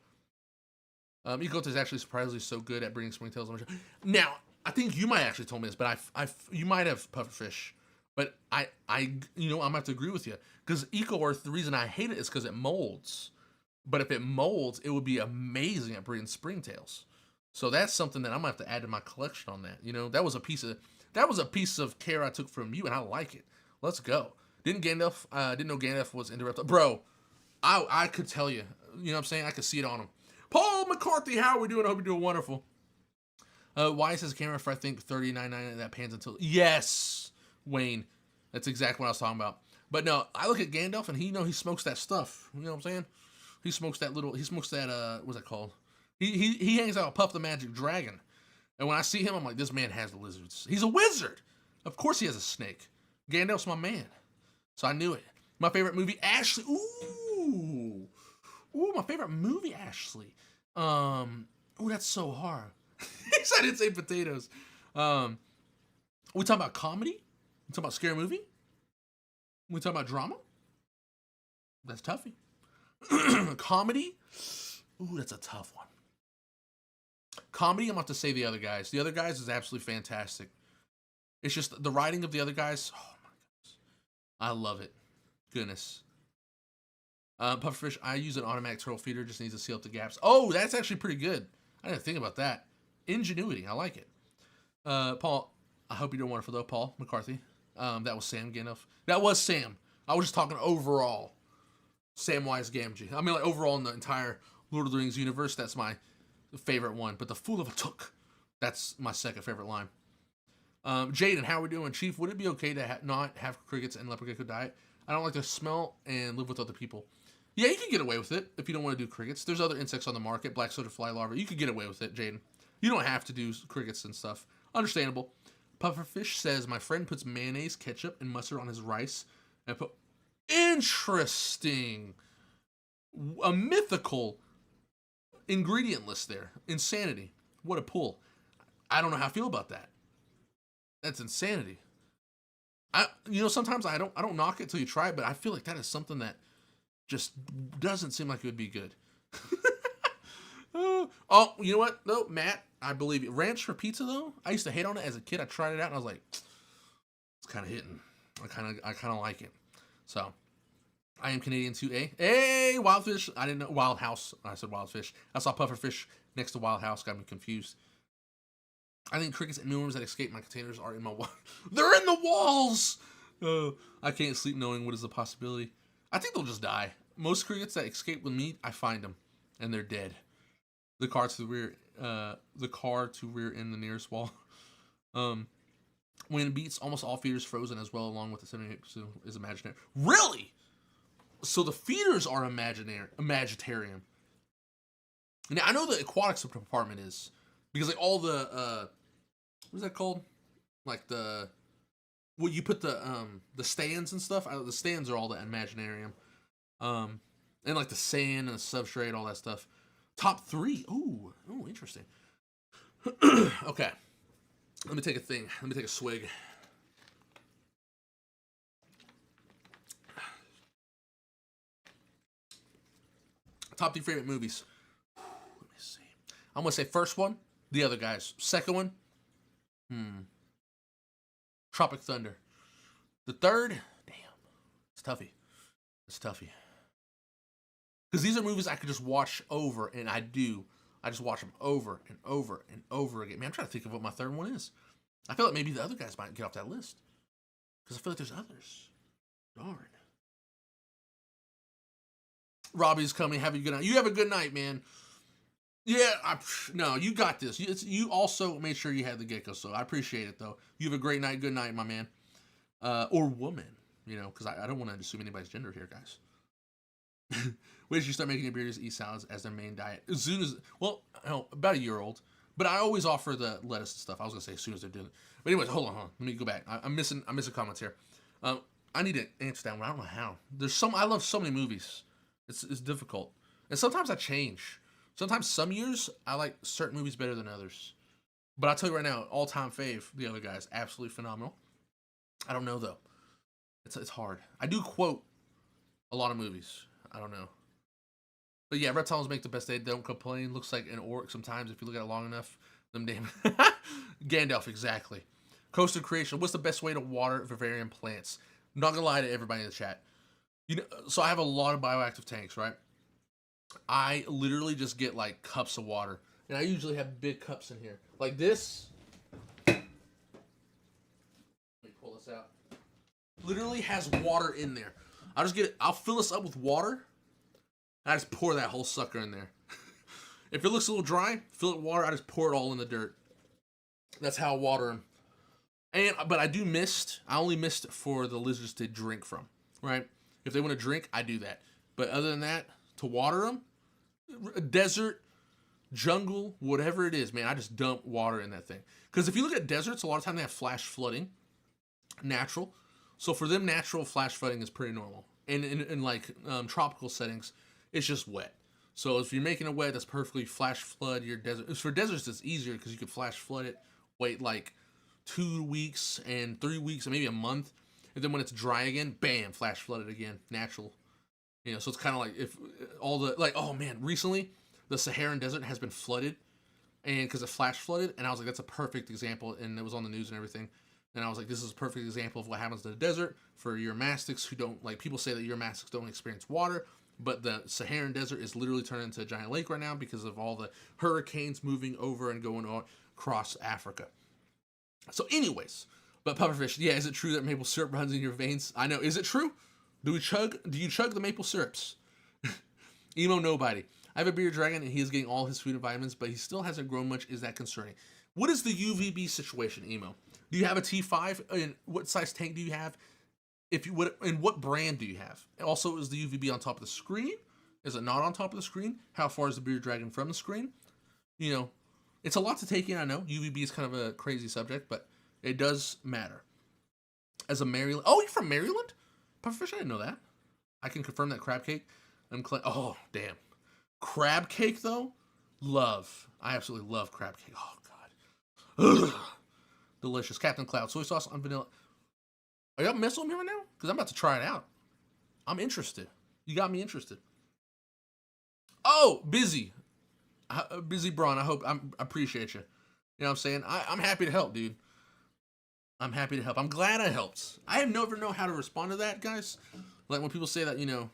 Ecota is actually surprisingly so good at bringing springtails. Now, I think you might actually told me this, but you might have pufferfish, but I'm gonna have to agree with you because Eco Earth. The reason I hate it is because it molds. But if it molds, it would be amazing at bringing springtails. So that's something that I'm gonna have to add to my collection on that. You know, that was a piece of care I took from you, and I like it. Let's go. Didn't know Gandalf was into Reptile. Bro, I could tell you. You know what I'm saying? I could see it on him. Paul McCarthy, how are we doing? I hope you're doing wonderful. Why says camera for I think 39.99 that pans until yes, Wayne. That's exactly what I was talking about. But no, I look at Gandalf and he smokes that stuff. You know what I'm saying? He smokes that what's that called? He hangs out with Puff the Magic Dragon. And when I see him, I'm like, this man has the lizards. He's a wizard. Of course he has a snake. Gandalf's my man. So I knew it. My favorite movie, Ashley. Ooh, my favorite movie, Ashley. That's so hard. He said I didn't say potatoes. We talking about comedy? We talking about scary movie? We talking about drama? That's toughy. Comedy? Ooh, that's a tough one. Comedy, I'm about to say The Other Guys. The Other Guys is absolutely fantastic. It's just the writing of The Other Guys. Oh my goodness. I love it. Goodness. Pufferfish, I use an automatic turtle feeder, just needs to seal up the gaps. Oh, that's actually pretty good. I didn't think about that. Ingenuity, I like it. Paul, I hope you're doing wonderful though, Paul McCarthy. That was Sam Gandalf. That was Sam. I was just talking overall. Samwise Gamgee. I mean, like overall in the entire Lord of the Rings universe, that's my favorite one. But the Fool of a Took, that's my second favorite line. Jaden, how are we doing? Chief, would it be okay to not have crickets and leopard gecko diet? I don't like to smell and live with other people. Yeah, you can get away with it if you don't want to do crickets. There's other insects on the market, black soda fly larvae. You could get away with it, Jaden. You don't have to do crickets and stuff. Understandable. Pufferfish says, my friend puts mayonnaise, ketchup, and mustard on his rice. And put... Interesting. A mythical ingredient list there. Insanity. What a pull. I don't know how I feel about that. That's insanity. Sometimes I don't knock it till you try it, but I feel like that is something that just doesn't seem like it would be good. Oh, you know what? No, Matt, I believe you. Ranch for pizza though? I used to hate on it as a kid. I tried it out and I was like, it's kind of hitting. I kind of like it. So, I am Canadian too, eh? Hey, Wildfish. I didn't know. Wild House. I said Wildfish. I saw Pufferfish next to Wild House. Got me confused. I think crickets and mealworms that escape my containers are in my wall. They're in the walls! I can't sleep knowing what is the possibility. I think they'll just die. Most crickets that escape with me, I find them. And they're dead. The car to rear in the nearest wall. When it beats, almost all feeders frozen as well, along with the 78% is imaginary. Really? So the feeders are Imaginarium. Now, I know the aquatics department is. Because like all the, what is that called? Like you put the stands and stuff. The stands are all the Imaginarium. And like the sand and the substrate, all that stuff. Top 3. Ooh, interesting. Okay. Let me take a swig. Top 3 favorite movies. Let me see. I'm gonna say first one, The Other Guys. Second one, Tropic Thunder. The third, damn, it's toughy. It's toughy. Because these are movies I could just watch over, and I do. I just watch them over and over and over again. Man, I'm trying to think of what my third one is. I feel like maybe the other guys might get off that list. Because I feel like there's others. Darn. Robbie's coming. Have a good night. You have a good night, man. Yeah, no, you got this. You also made sure you had the gecko, so I appreciate it, though. You have a great night. Good night, my man. Or woman, you know, because I don't want to assume anybody's gender here, guys. Wait till you start making your beers eat salads as their main diet. As soon as, well, about a year old. But I always offer the lettuce and stuff. I was going to say as soon as they're doing it. But anyways, hold on. Let me go back. I'm missing comments here. I need to answer that one. I don't know how. I love so many movies. It's difficult. And sometimes I change. Sometimes some years I like certain movies better than others. But I'll tell you right now, all-time fave, The Other Guys, absolutely phenomenal. I don't know, though. It's hard. I do quote a lot of movies. I don't know. But yeah, reptiles make the best. They don't complain. Looks like an orc sometimes if you look at it long enough. Them damn Gandalf, exactly. Coastal creation. What's the best way to water vivarium plants? I'm not gonna lie to everybody in the chat. You know, so I have a lot of bioactive tanks, right? I literally just get like cups of water, and I usually have big cups in here, like this. Let me pull this out. Literally has water in there. I'll fill this up with water. I just pour that whole sucker in there. If it looks a little dry, fill it with water. I just pour it all in the dirt. That's how I water them. But I do mist. I only mist for the lizards to drink from, right? If they want to drink, I do that. But other than that, to water them, desert, jungle, whatever it is, man, I just dump water in that thing. Because if you look at deserts, a lot of time they have flash flooding, natural. So for them, natural flash flooding is pretty normal. And in like tropical settings, it's just wet. So if you're making it wet, that's perfectly flash flood your desert. For deserts, it's easier because you can flash flood it, wait like 2 weeks and 3 weeks and maybe a month. And then when it's dry again, bam, flash flood it again, natural. You know, so it's kind of like if all the, like, oh man, recently the Saharan desert has been flooded and because it flash flooded. And I was like, that's a perfect example. And it was on the news and everything. And I was like, this is a perfect example of what happens in the desert for Uromastyx who don't, like, people say that Uromastyx don't experience water, but the Saharan desert is literally turned into a giant lake right now because of all the hurricanes moving over and going on across Africa. So anyways, but pufferfish, yeah, is it true that maple syrup runs in your veins? I know. Is it true? Do you chug the maple syrups? Emo nobody. I have a bearded dragon and he is getting all his food and vitamins, but he still hasn't grown much. Is that concerning? What is the UVB situation, Emo? Do you have a T5? And what size tank do you have? And what brand do you have? Also, is the UVB on top of the screen? Is it not on top of the screen? How far is the bearded dragon from the screen? You know, it's a lot to take in. I know UVB is kind of a crazy subject, but it does matter. As a Maryland, oh, you're from Maryland? Pufferfish, I didn't know that. I can confirm that crab cake. Oh, damn. Crab cake though, love. I absolutely love crab cake. Oh God. Ugh. Delicious. Captain Cloud, soy sauce on vanilla. Are y'all messing with me right now? Because I'm about to try it out. I'm interested. You got me interested. Oh, busy. Busy Braun, I appreciate you. You know what I'm saying? I'm happy to help, dude. I'm happy to help. I'm glad I helped. I never know how to respond to that, guys. Like when people say that, you know,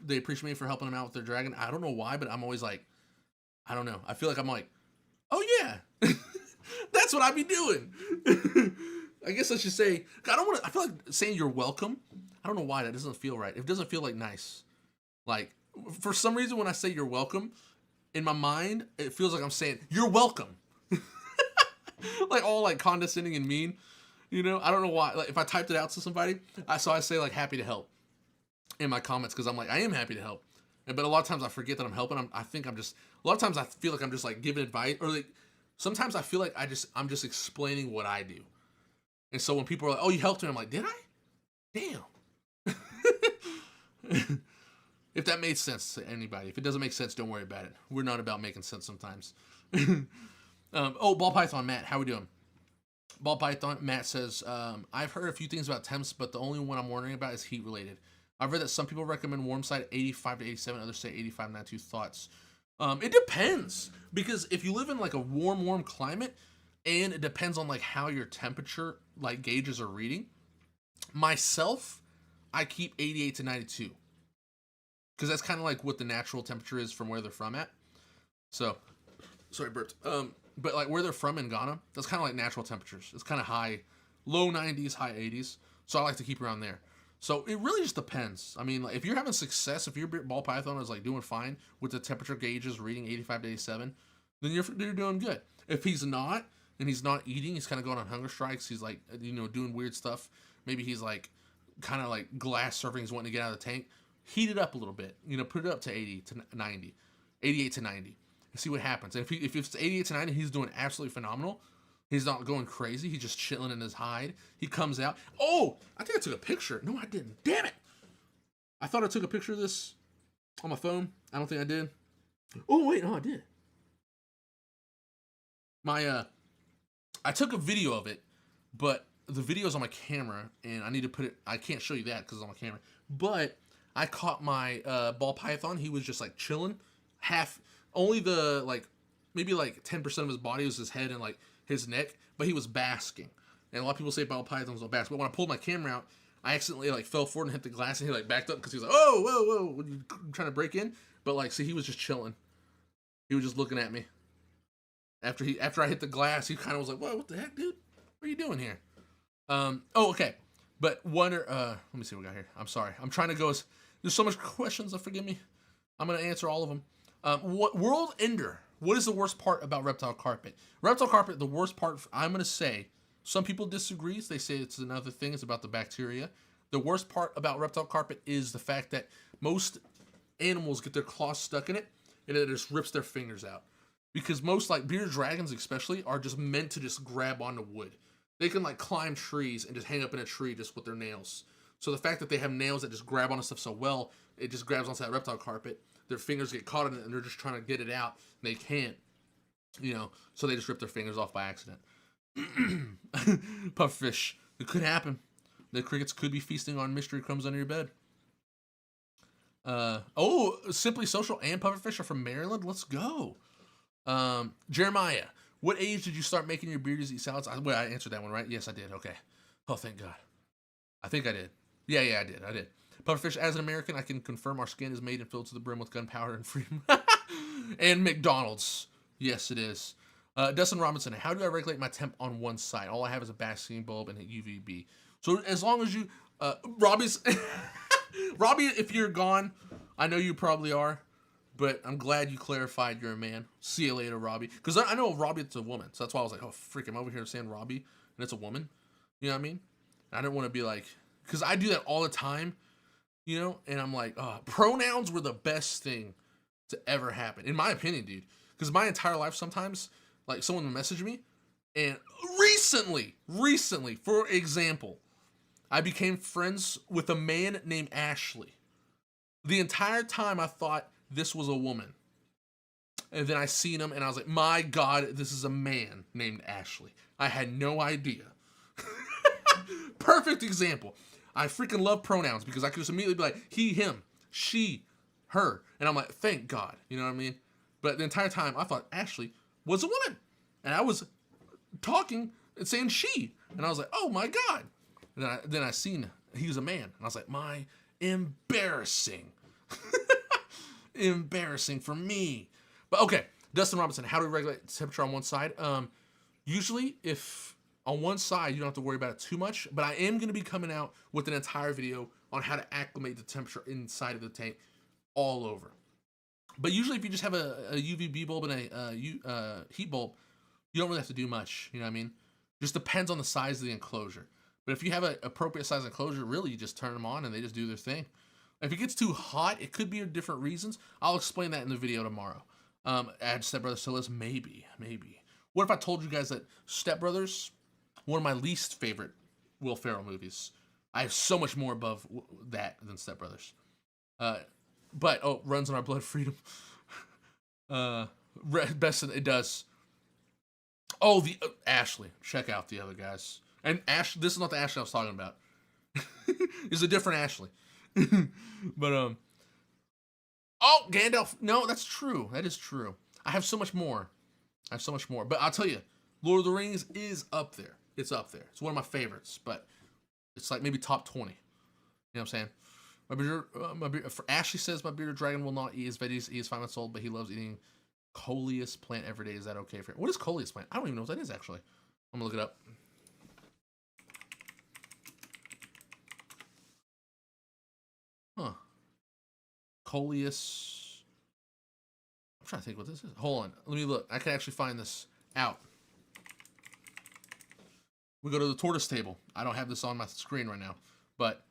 they appreciate me for helping them out with their dragon. I don't know why, but I'm always like, I don't know. I feel like I'm like, oh yeah. That's what I be doing. I guess I should say, I feel like saying you're welcome. I don't know why that doesn't feel right. It doesn't feel like nice. Like, for some reason, when I say you're welcome, in my mind, it feels like I'm saying, you're welcome. Like, all, like, condescending and mean. You know? I don't know why. Like, if I typed it out to somebody, I say, like, happy to help in my comments, because I'm like, I am happy to help. But a lot of times I forget that I'm helping. A lot of times I feel like I'm just, like, giving advice, or, like, sometimes I feel like I'm just explaining what I do. And so when people are like, oh, you helped me, I'm like, did I? Damn. If that made sense to anybody. If it doesn't make sense, don't worry about it. We're not about making sense sometimes. Ball Python, Matt, how we doing? Ball Python, Matt says, I've heard a few things about temps, but the only one I'm wondering about is heat related. I've read that some people recommend warm side 85 to 87, others say 85 92 thoughts. It depends, because if you live in like a warm climate, and it depends on like how your temperature like gauges are reading. Myself, I keep 88 to 92 because that's kind of like what the natural temperature is from where they're from at. So, sorry, burped. But like where they're from in Ghana, that's kind of like natural temperatures. It's kind of high, low 90s, high 80s. So I like to keep around there. So it really just depends. I mean, like, if you're having success, if your ball python is like doing fine with the temperature gauges reading 85 to 87, then you're doing good. If he's not, and he's not eating, he's kind of going on hunger strikes, he's like, doing weird stuff. Maybe he's like kind of like glass surfing, he's wanting to get out of the tank. Heat it up a little bit, put it up to 80 to 90, 88 to 90, and see what happens. And if it's 88 to 90, he's doing absolutely phenomenal. He's not going crazy. He's just chilling in his hide. He comes out. Oh, I think I took a picture. No, I didn't. Damn it. I thought I took a picture of this on my phone. I don't think I did. Oh, wait. No, I did. I took a video of it, but the video's on my camera, and I need to put it. I can't show you that because it's on my camera. But I caught my ball python. He was just like chilling. Only the maybe 10% of his body was his head and like his neck, but he was basking. And a lot of people say ball pythons don't bask, but when I pulled my camera out, I accidentally like fell forward and hit the glass, and he like backed up because he was like, "Oh, whoa, what are you trying to break in?" But like, see, he was just chilling. He was just looking at me. After I hit the glass, he kind of was like, "Whoa, what the heck, dude? What are you doing here?" Okay. But let me see what we got here. I'm sorry. I'm trying to go. There's so much questions. Forgive me. I'm gonna answer all of them. What World Ender? What is the worst part about reptile carpet? Reptile carpet, the worst part, I'm going to say, some people disagree. They say it's another thing. It's about the bacteria. The worst part about reptile carpet is the fact that most animals get their claws stuck in it, and it just rips their fingers out. Because most, like bearded dragons especially, are just meant to just grab onto wood. They can like climb trees and just hang up in a tree just with their nails. So the fact that they have nails that just grab onto stuff so well, it just grabs onto that reptile carpet. Their fingers get caught in it, and they're just trying to get it out. And they can't, so they just rip their fingers off by accident. Pufferfish. It could happen. The crickets could be feasting on mystery crumbs under your bed. Simply Social and Pufferfish are from Maryland. Let's go. Jeremiah, what age did you start making your beardies eat salads? I answered that one, right? Yes, I did. Okay. Oh, thank God. I think I did. Yeah, I did. Pufferfish, as an American, I can confirm our skin is made and filled to the brim with gunpowder and freedom. And McDonald's. Yes, it is. Dustin Robinson, how do I regulate my temp on one side? All I have is a basking bulb and a UVB. So as long as you... Robbie, if you're gone, I know you probably are, but I'm glad you clarified you're a man. See you later, Robbie. Because I know Robbie, it's a woman. So that's why I was like, oh, freak, I'm over here saying Robbie, and it's a woman. You know what I mean? I didn't want to be like... Because I do that all the time. And I'm like, pronouns were the best thing to ever happen, in my opinion, dude. Because my entire life, sometimes, like, someone will message me, and recently, for example, I became friends with a man named Ashley. The entire time I thought this was a woman. And then I seen him, and I was like, my God, this is a man named Ashley. I had no idea. Perfect example. I freaking love pronouns because I could just immediately be like, he, him, she, her. And I'm like, thank God. You know what I mean? But the entire time, I thought Ashley was a woman. And I was talking and saying she. And I was like, oh my God. And then I seen he was a man. And I was like, my embarrassing. Embarrassing for me. But okay, Dustin Robinson, how do we regulate temperature on one side? Usually, if... on one side, you don't have to worry about it too much, but I am going to be coming out with an entire video on how to acclimate the temperature inside of the tank all over. But usually if you just have a UVB bulb and a heat bulb, you don't really have to do much, you know what I mean? Just depends on the size of the enclosure. But if you have an appropriate size enclosure, really you just turn them on and they just do their thing. If it gets too hot, it could be for different reasons. I'll explain that in the video tomorrow. Add Step Brothers to the list? Maybe. What if I told you guys that Step Brothers... one of my least favorite Will Ferrell movies. I have so much more above that than Step Brothers. Runs in Our Blood, Freedom. Best it does. Oh, the Ashley. Check out the other guys. And this is not the Ashley I was talking about. It's a different Ashley. But oh, Gandalf. No, that's true. That is true. I have so much more. But I'll tell you, Lord of the Rings is up there. It's up there. It's one of my favorites, but it's like maybe top 20. You know what I'm saying? For Ashley says my bearded dragon will not eat his veggies. He is 5 months old, but he loves eating coleus plant every day. Is that okay for him? What is coleus plant? I don't even know what that is actually. I'm gonna look it up. Huh. Coleus. I'm trying to think what this is. Hold on. Let me look. I can actually find this out. We go to the tortoise table. I don't have this on my screen right now, but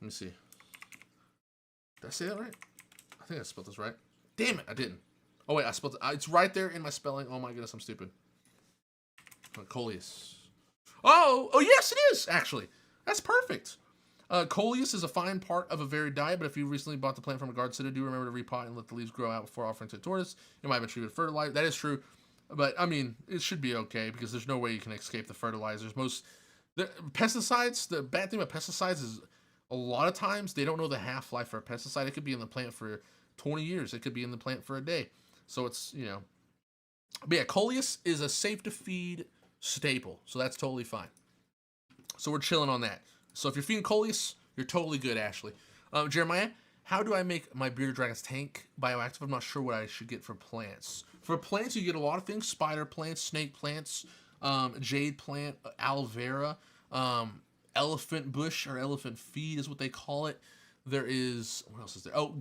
let me see. Did I say that right? I think I spelled this right. Damn it, I didn't. Oh wait, I spelled it. It's right there in my spelling. Oh my goodness, I'm stupid. Coleus. Oh yes, it is actually. That's perfect. Coleus is a fine part of a varied diet, but if you recently bought the plant from a garden center, do remember to repot and let the leaves grow out before offering to the tortoise. It might have been treated with fertilizer. That is true, but I mean, it should be okay because there's no way you can escape the fertilizers. The pesticides, the bad thing about pesticides is a lot of times they don't know the half-life for a pesticide. It could be in the plant for 20 years. It could be in the plant for a day. So it's, you know. But yeah, Coleus is a safe-to-feed staple, so that's totally fine. So we're chilling on that. So if you're feeding Coleus, you're totally good, Ashley. Jeremiah, how do I make my bearded dragon's tank bioactive? I'm not sure what I should get for plants. For plants, you get a lot of things. Spider plants, snake plants, jade plant, aloe vera, elephant bush or elephant feed is what they call it. There is, what else is there? Oh,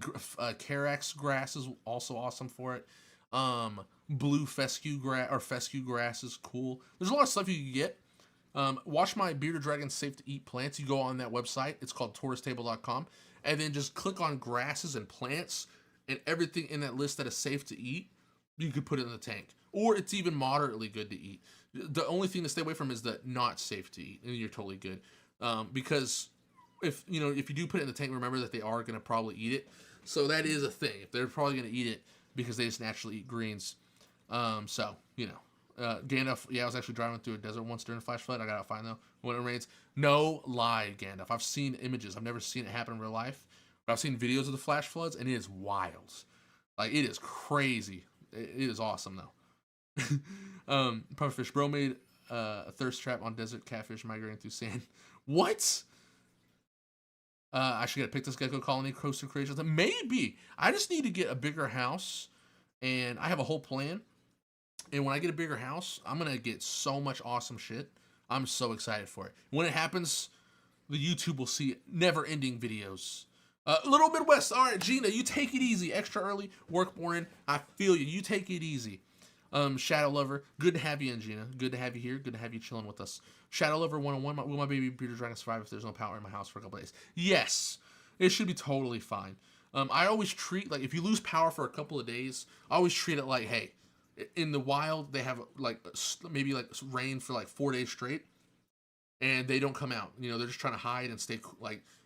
Carax grass is also awesome for it. Blue fescue grass or fescue grass is cool. There's a lot of stuff you can get. Watch my bearded dragon safe to eat plants. You go on that website. It's called tortoisetable.com, and then just click on grasses and plants, and everything in that list that is safe to eat, you could put it in the tank. Or it's even moderately good to eat. The only thing to stay away from is the not safe to eat, and you're totally good. Because if you do put it in the tank, remember that they are going to probably eat it. So that is a thing. They're probably going to eat it because they just naturally eat greens. So, Gandalf, yeah, I was actually driving through a desert once during a flash flood. I got out fine, though, when it rains. No lie, Gandalf. I've seen images. I've never seen it happen in real life, but I've seen videos of the flash floods, and it is wild. Like, it is crazy. It is awesome, though. Pufferfish bro made a thirst trap on desert catfish migrating through sand. What? I should get a Pictus gecko colony, coastal creations. Maybe. I just need to get a bigger house, and I have a whole plan. And when I get a bigger house, I'm going to get so much awesome shit. I'm so excited for it. When it happens, the YouTube will see never-ending videos. Little Midwest. All right, Gina, you take it easy. Extra early, work morning. I feel you. You take it easy. Shadow Lover. Good to have you in, Gina. Good to have you here. Good to have you chilling with us. Shadow Lover 101. Will my baby bearded dragon survive if there's no power in my house for a couple days? Yes. It should be totally fine. I always treat, like, if you lose power for a couple of days, I always treat it like, hey, in the wild, they have, like, maybe, like, rain for, like, 4 days straight, and they don't come out. They're just trying to hide and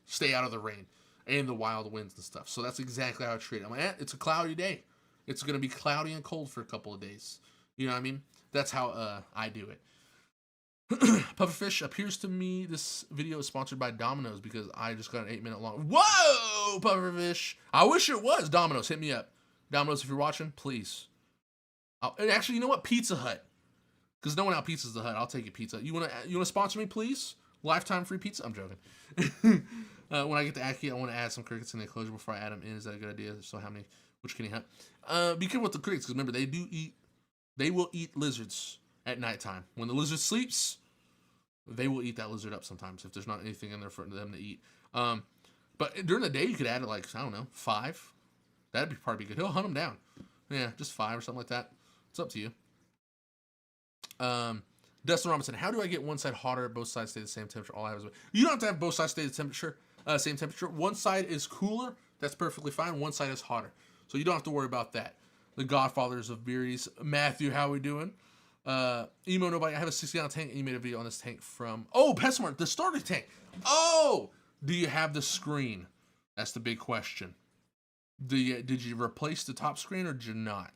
stay out of the rain and the wild winds and stuff. So that's exactly how I treat it. I'm like, it's a cloudy day. It's going to be cloudy and cold for a couple of days. You know what I mean? That's how I do it. Pufferfish, appears to me this video is sponsored by Domino's because I just got an 8-minute long. Whoa, Pufferfish! I wish it was. Domino's, hit me up. Domino's, if you're watching, please. And actually, you know what? Pizza Hut, because no one out pizzas the Hut. I'll take it, Pizza. You wanna sponsor me, please? Lifetime free pizza. I'm joking. When I get to Aki, I want to add some crickets in the enclosure before I add them in. Is that a good idea? So which can you hunt? Be careful with the crickets, because remember they will eat lizards at nighttime. When the lizard sleeps, they will eat that lizard up sometimes if there's not anything in there for them to eat. But during the day, you could add it, like, I don't know, 5. That'd probably be good. He'll hunt them down. Yeah, just 5 or something like that. It's up to you. Dustin Robinson, how do I get one side hotter, both sides stay the same temperature? All I have is, you don't have to have both sides stay the temperature, same temperature. One side is cooler, that's perfectly fine. One side is hotter, so you don't have to worry about that. The Godfathers of Beardies. Matthew, how we doing? Emo Nobody, I have a 60-gallon tank, and you made a video on this tank from, PetSmart, the starter tank. Oh, do you have the screen? That's the big question. Did you replace the top screen or did you not?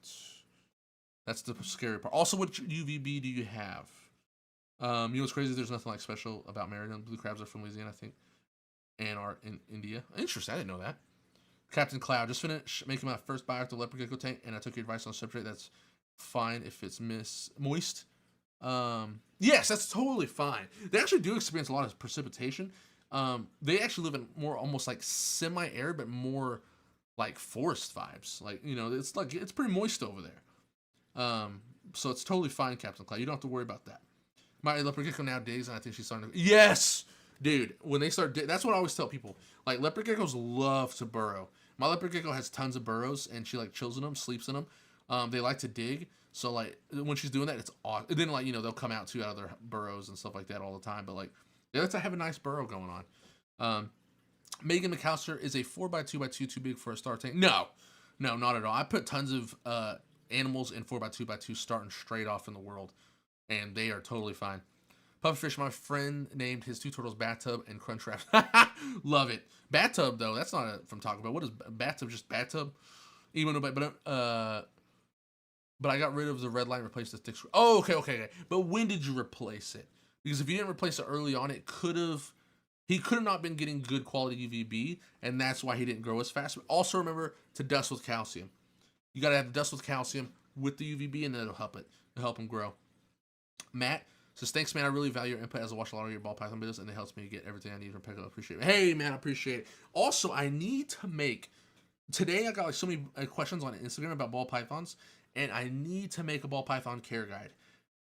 That's the scary part. Also, what UVB do you have? What's crazy? There's nothing like special about Meriden. Blue crabs are from Louisiana, I think. and are in India. Interesting, I didn't know that. Captain Cloud, just finished making my first bioactive leopard gecko tank, and I took your advice on substrate. That's fine if it's moist. Yes, that's totally fine. They actually do experience a lot of precipitation. They actually live in more almost like semi-arid, but more like forest vibes. Like, you know, it's like it's pretty moist over there. So it's totally fine, Captain Cloud. You don't have to worry about that. My leopard gecko now digs, and I think she's starting to. Yes, dude. When they start, that's what I always tell people. Like, leopard geckos love to burrow. My leopard gecko has tons of burrows, and she like chills in them, sleeps in them. They like to dig. So like when she's doing that, it's awesome. And then like, you know, they'll come out too out of their burrows and stuff like that all the time. But like they like to have a nice burrow going on. Megan McAllister, is a 4x2x2 too big for a star tank? No, not at all. I put tons of animals in 4x2x2 starting straight off in the world, and they are totally fine. Pufferfish, my friend named his 2 turtles Bathtub and Crunchwrap. Love it. Bathtub though, that's not from Taco Bell. What is Bathtub? Just Bathtub? Even but I got rid of the red line, replaced the thick screw. Oh, okay. But when did you replace it? Because if you didn't replace it early on, he could have not been getting good quality UVB, and that's why he didn't grow as fast. But also remember to dust with calcium. You got to have the dust with calcium with the UVB, and then it'll help him grow. Matt says, thanks, man. I really value your input as I watch a lot of your ball python videos, and it helps me get everything I need from Pecco. I appreciate it. Hey, man, I appreciate it. Also, I need to make... Today, I got like so many questions on Instagram about ball pythons, and I need to make a ball python care guide.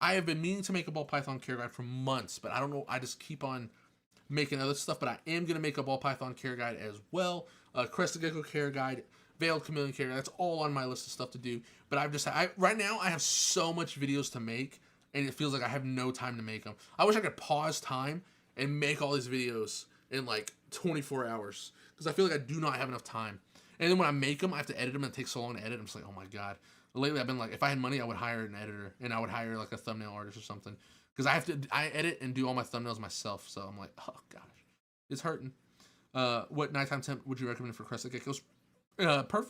I have been meaning to make a ball python care guide for months, but I don't know. I just keep on making other stuff, but I am going to make a ball python care guide as well. Crested gecko care guide, veiled chameleon care guide. That's all on my list of stuff to do. But right now, I have so much videos to make, and it feels like I have no time to make them. I wish I could pause time and make all these videos in like 24 hours, because I feel like I do not have enough time. And then when I make them, I have to edit them, and it takes so long to edit. I'm just like, oh my god. Lately, I've been like, if I had money, I would hire an editor, and I would hire like a thumbnail artist or something, because I edit and do all my thumbnails myself. So I'm like, oh gosh, it's hurting. What nighttime temp would you recommend for crested geckos?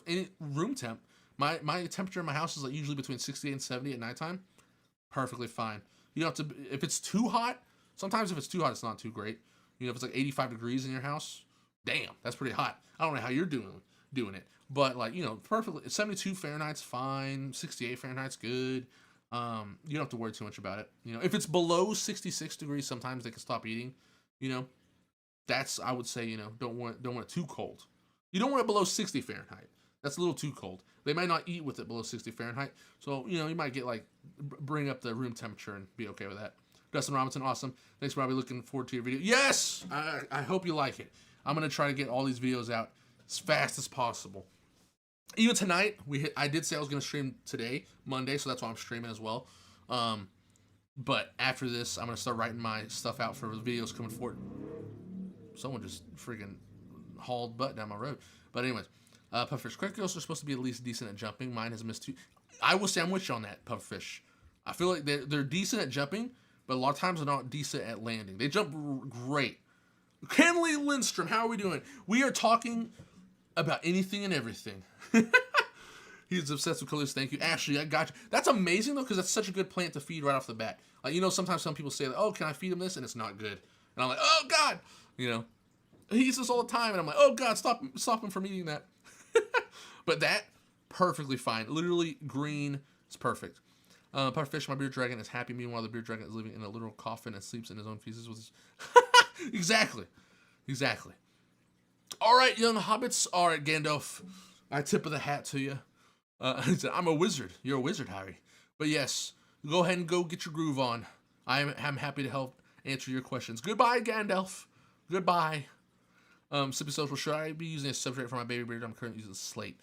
Any room temp. My temperature in my house is like usually between 68 and 70 at nighttime. Perfectly fine. You don't have to. If it's too hot, sometimes if it's too hot, it's not too great. You know, if it's like 85 degrees in your house, damn, that's pretty hot. I don't know how you're doing it, but like, you know, perfectly 72 Fahrenheit's fine, 68 Fahrenheit's good. You don't have to worry too much about it. You know, if it's below 66 degrees, sometimes they can stop eating. You know, that's, I would say, you know, don't want it too cold. You don't want it below 60 Fahrenheit. That's a little too cold. They might not eat with it below 60 Fahrenheit. So, you know, you might get like, bring up the room temperature and be okay with that. Dustin Robinson, awesome. Thanks, Robbie. Looking forward to your video. Yes! I hope you like it. I'm going to try to get all these videos out as fast as possible. Even tonight, I did say I was going to stream today, Monday, so that's why I'm streaming as well. But after this, I'm going to start writing my stuff out for the videos coming forward. Someone just freaking hauled butt down my road. But anyways, Pufferfish. Crickets are supposed to be at least decent at jumping. Mine has missed 2. I will say I'm with you on that, Pufferfish. I feel like they're decent at jumping, but a lot of times they're not decent at landing. They jump great. Kenley Lindstrom, how are we doing? We are talking about anything and everything. He's obsessed with colors. Thank you. Ashley, I got you. That's amazing, though, because that's such a good plant to feed right off the bat. Like, you know, sometimes some people say, like, oh, can I feed him this? And it's not good. And I'm like, oh, God. You know, he eats this all the time. And I'm like, oh, God, stop him from eating that. But that, perfectly fine. Literally green. It's perfect. Pufferfish, my beard dragon, is happy. Meanwhile, the beard dragon is living in a literal coffin and sleeps in his own feces with his... Exactly. All right, young hobbits. All right, Gandalf. I tip of the hat to you. He said, I'm a wizard. You're a wizard, Harry. But yes, go ahead and go get your groove on. I'm happy to help answer your questions. Goodbye, Gandalf. Goodbye. Simply Social, should I be using a substrate for my baby beard? I'm currently using Slate.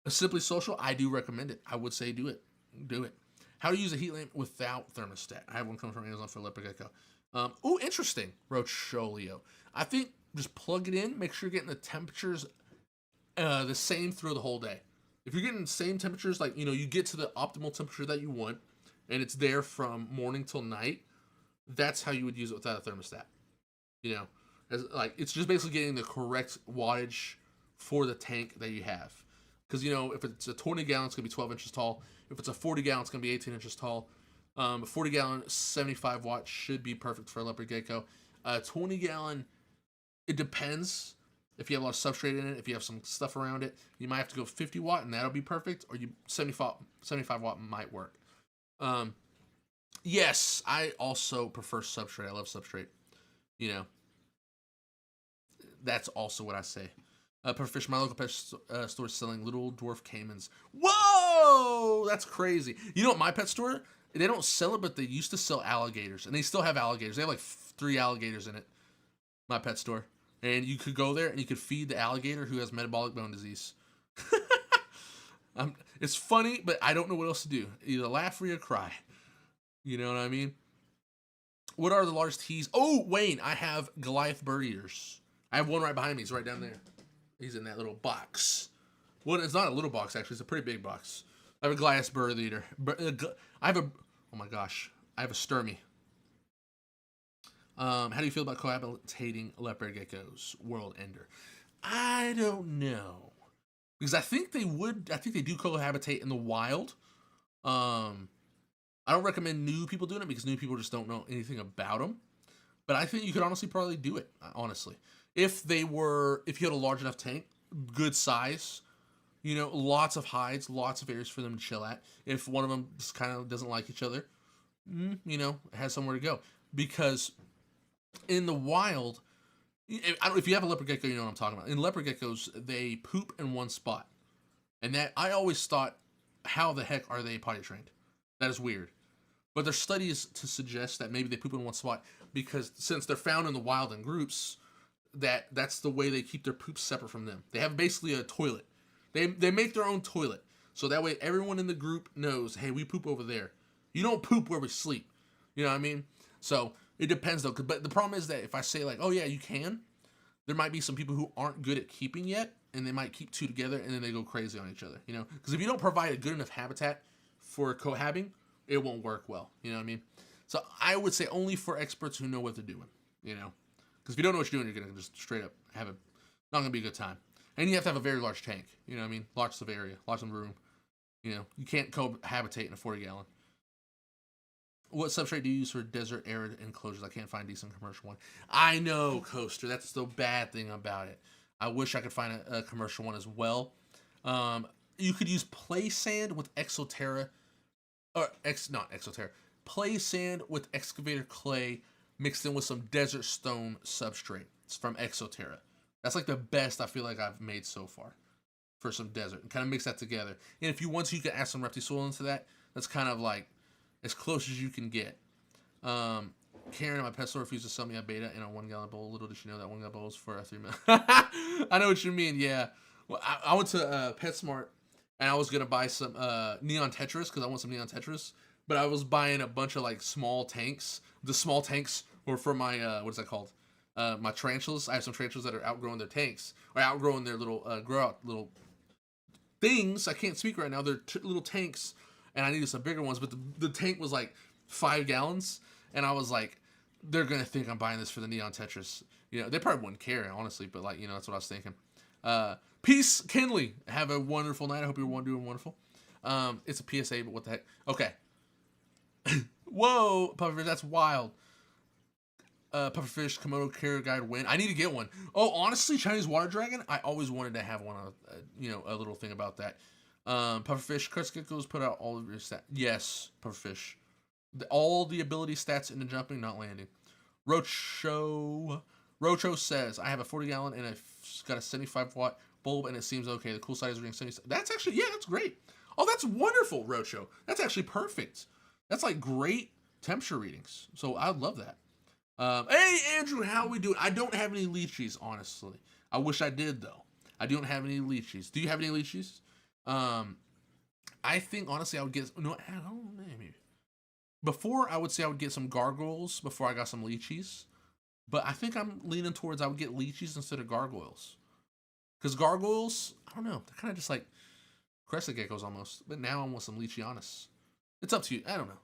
Simply Social, I do recommend it. I would say do it. Do it. How to use a heat lamp without thermostat. I have one coming from Amazon for leopard gecko. Oh, interesting. Rocholio. I think just plug it in. Make sure you're getting the temperatures the same through the whole day. If you're getting the same temperatures, like, you know, you get to the optimal temperature that you want, and it's there from morning till night, that's how you would use it without a thermostat. You know, it's just basically getting the correct wattage for the tank that you have. Because, you know, if it's a 20 gallon, it's going to be 12 inches tall. If it's a 40 gallon, it's going to be 18 inches tall. A 40 gallon, 75 watts should be perfect for a leopard gecko. 20 gallon It depends. If you have a lot of substrate in it, if you have some stuff around it, you might have to go 50 watt and that'll be perfect, or you 75 watt might work. Yes, I also prefer substrate. I love substrate. You know, that's also what I say. Per fish, my local pet store is selling little dwarf caimans. Whoa, that's crazy. You know what, my pet store, they don't sell it, but they used to sell alligators, and they still have alligators. They have like 3 alligators in it. My pet store, and you could go there and you could feed the alligator who has metabolic bone disease. It's funny, but I don't know what else to do. Either laugh or cry. You know what I mean? What are the largest teas? Oh, Wayne, I have Goliath bird eaters. I have one right behind me. He's right down there. He's in that little box. Well, it's not a little box, actually. It's a pretty big box. I have a Goliath bird eater. I have a, oh my gosh. I have a Sturmy. How do you feel about cohabitating leopard geckos? World ender. I don't know. Because I think they do cohabitate in the wild. I don't recommend new people doing it because new people just don't know anything about them. But I think you could honestly probably do it, honestly. If you had a large enough tank, good size, you know, lots of hides, lots of areas for them to chill at. If one of them just kind of doesn't like each other, you know, has somewhere to go. Because in the wild, if you have a leopard gecko, you know what I'm talking about. In leopard geckos, they poop in one spot. And that, I always thought, how the heck are they potty trained? That is weird. But there's studies to suggest that maybe they poop in one spot because since they're found in the wild in groups, that's the way they keep their poop separate from them. They have basically a toilet. They make their own toilet. So that way everyone in the group knows, hey, we poop over there. You don't poop where we sleep. You know what I mean? So it depends though. But the problem is that if I say like, oh yeah, you can, there might be some people who aren't good at keeping yet, and they might keep 2 together and then they go crazy on each other. You know? Because if you don't provide a good enough habitat for cohabiting, it won't work well. You know what I mean? So I would say only for experts who know what they're doing. You know? Because if you don't know what you're doing, you're going to just straight up not going to be a good time. And you have to have a very large tank. You know what I mean? Lots of area, lots of room. You know, you can't cohabitate in a 40-gallon. What substrate do you use for desert arid enclosures? I can't find a decent commercial one. I know, Coaster. That's the bad thing about it. I wish I could find a commercial one as well. You could use play sand with Exoterra. Not Exoterra. Play sand with excavator clay mixed in with some desert stone substrate. It's from Exoterra. That's like the best I feel like I've made so far for some desert. And kind of mix that together. And if you want to, you can add some Reptile soil into that. That's kind of like as close as you can get. Karen at my pet store refused to sell me a beta in a 1-gallon bowl. Little did she know that 1-gallon bowl is for a 3 mil. I know what you mean, yeah. Well, I went to PetSmart and I was going to buy some neon tetras because I want some neon tetras. But I was buying a bunch of like small tanks. The small tanks were for my, what is that called? My tarantulas. I have some tarantulas that are outgrowing their tanks. Or outgrowing their little, grow out little things. I can't speak right now. They're little tanks. And I needed some bigger ones. But the tank was like 5 gallons. And I was like, they're going to think I'm buying this for the neon tetras. You know, they probably wouldn't care, honestly. But like, you know, that's what I was thinking. Peace, Kinley. Have a wonderful night. I hope you're doing wonderful. It's a PSA, but what the heck? Okay. Whoa, Pufferfish, that's wild. Pufferfish, Komodo Carrier Guide win. I need to get one. Oh, honestly, Chinese Water Dragon, I always wanted to have one. You know, a little thing about that. Pufferfish, Crest Geckos put out all of your stats. Yes, Pufferfish. All the ability stats in the jumping, not landing. Rocho says, I have a 40-gallon and I've got a 75-watt bulb and it seems okay. The cool side is reading 70. That's actually, yeah, that's great. Oh, that's wonderful, Rocho. That's actually perfect. That's like great temperature readings. So I love that. Hey, Andrew, how we doing? I don't have any lychees, honestly. I wish I did, though. I don't have any lychees. Do you have any lychees? I think, honestly, I would get... No, I don't know, maybe. Before, I would say I would get some gargoyles before I got some lychees. But I think I'm leaning towards I would get lychees instead of gargoyles. Because gargoyles, I don't know. They're kind of just like crescent geckos almost. But now I want some lycheanus. It's up to you. I don't know.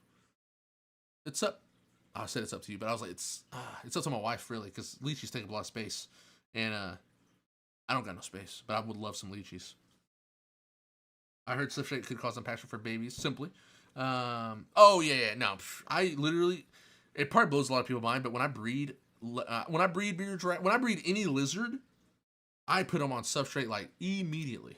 It's up. I said it's up to you, but I was like, it's up to my wife, really, because lychees take up a lot of space. And I don't got no space, but I would love some lychees. I heard substrate could cause impaction for babies, simply. Oh, yeah. No, I literally, it probably blows a lot of people's mind, but when I breed when I breed when I breed any lizard, I put them on substrate like immediately.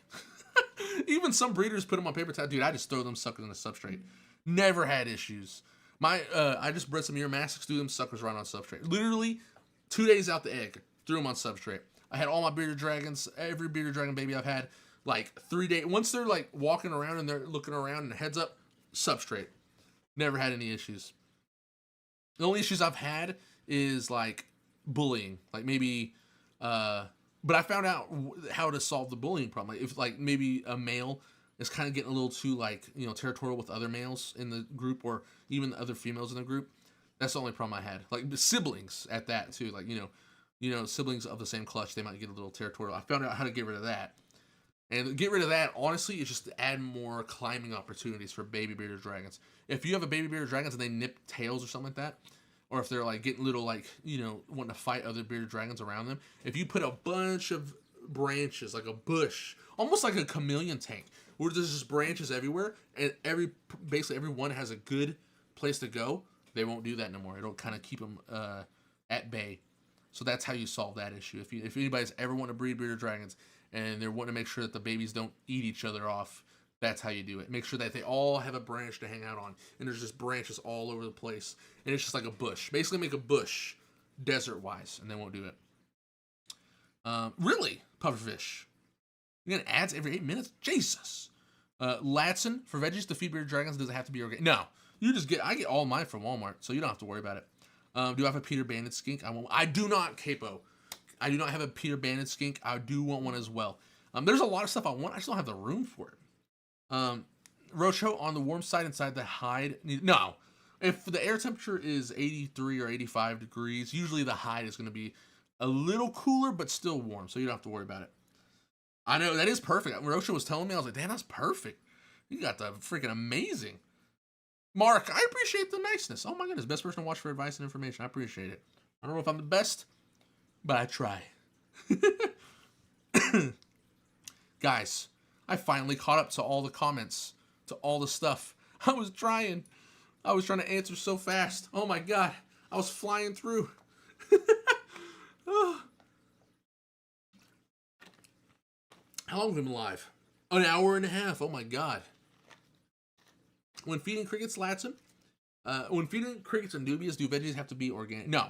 Even some breeders put them on paper towel. Dude, I just throw them suckers in the substrate. Never had issues. I just bred some Earmastics, threw them suckers right on substrate. Literally 2 days out the egg, threw them on substrate. I had all my bearded dragons, every bearded dragon baby I've had, like 3 days. Once they're like walking around and they're looking around and heads up, substrate. Never had any issues. The only issues I've had is like bullying, like maybe, but I found out how to solve the bullying problem. Like if like maybe a male is kind of getting a little too like, territorial with other males in the group or even the other females in the group. That's the only problem I had. Like siblings at that too. Like, siblings of the same clutch, they might get a little territorial. I found out how to get rid of that. And to get rid of that, honestly, is just to add more climbing opportunities for baby bearded dragons. If you have a baby bearded dragons and they nip tails or something like that, or if they're like getting little like, wanting to fight other bearded dragons around them, if you put a bunch of branches, like a bush, almost like a chameleon tank, where there's just branches everywhere, and basically every one has a good place to go, they won't do that no more. It'll kind of keep them at bay. So that's how you solve that issue. If anybody's ever want to breed bearded dragons and they're wanting to make sure that the babies don't eat each other off, that's how you do it. Make sure that they all have a branch to hang out on, and there's just branches all over the place, and it's just like a bush. Basically make a bush desert-wise, and they won't do it. Really? Pufferfish. You're going to ads every 8 minutes? Jesus. Latson for veggies to feed bearded dragons. Does it have to be organic? No. I get all mine from Walmart, so you don't have to worry about it. Do I have a Peter Banded skink? I do not, Capo. I do not have a Peter Banded skink. I do want one as well. There's a lot of stuff I want. I just don't have the room for it. Rocho on the warm side inside the hide. No. If the air temperature is 83 or 85 degrees, usually the hide is going to be a little cooler, but still warm, so you don't have to worry about it. I know, that is perfect. When Rocho was telling me, I was like, damn, that's perfect. You got the freaking amazing. Mark, I appreciate the niceness. Oh my goodness, best person to watch for advice and information. I appreciate it. I don't know if I'm the best, but I try. Guys, I finally caught up to all the comments, to all the stuff. I was trying to answer so fast. Oh my God, I was flying through. Oh. How long have we been live? An hour and a half. Oh my God. When feeding crickets, Latson, when feeding crickets and dubious, do veggies have to be organic? No.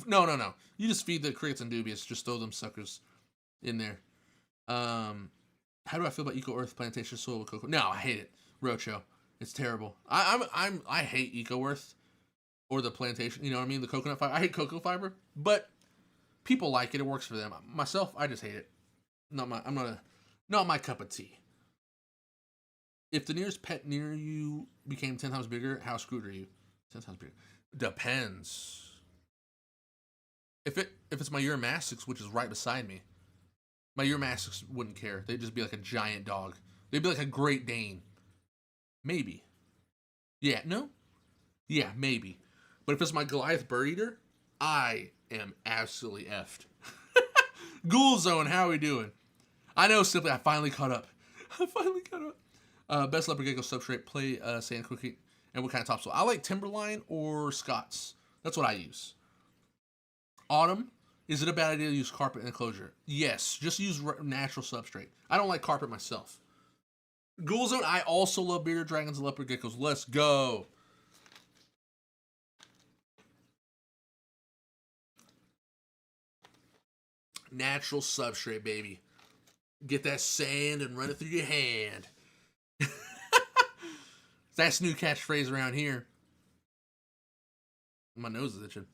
No. You just feed the crickets and dubious. Just throw them suckers in there. How do I feel about Eco Earth plantation soil with cocoa? No, I hate it. Rocho. It's terrible. I hate Eco Earth or the plantation. You know what I mean? The coconut fiber. I hate cocoa fiber, but people like it. It works for them. Myself, I just hate it. Not my cup of tea. If the nearest pet near you became 10 times bigger, how screwed are you? 10 times bigger. Depends. If it's my Earmastics, which is right beside me, my Earmastics wouldn't care. They'd just be like a giant dog. They'd be like a Great Dane. Maybe. Yeah, no? Yeah, maybe. But if it's my Goliath Bird Eater, I am absolutely effed. Ghoul Zone, how are we doing? I know, Simply, I finally caught up. Best leopard gecko substrate, play sand cookie, and what kind of topsoil? I like Timberline or Scott's. That's what I use. Autumn, is it a bad idea to use carpet in enclosure? Yes, just use natural substrate. I don't like carpet myself. Ghoul Zone, I also love bearded dragons and leopard geckos. Let's go. Natural substrate, baby. Get that sand and run it through your hand. That's new catchphrase around here. My nose is itching.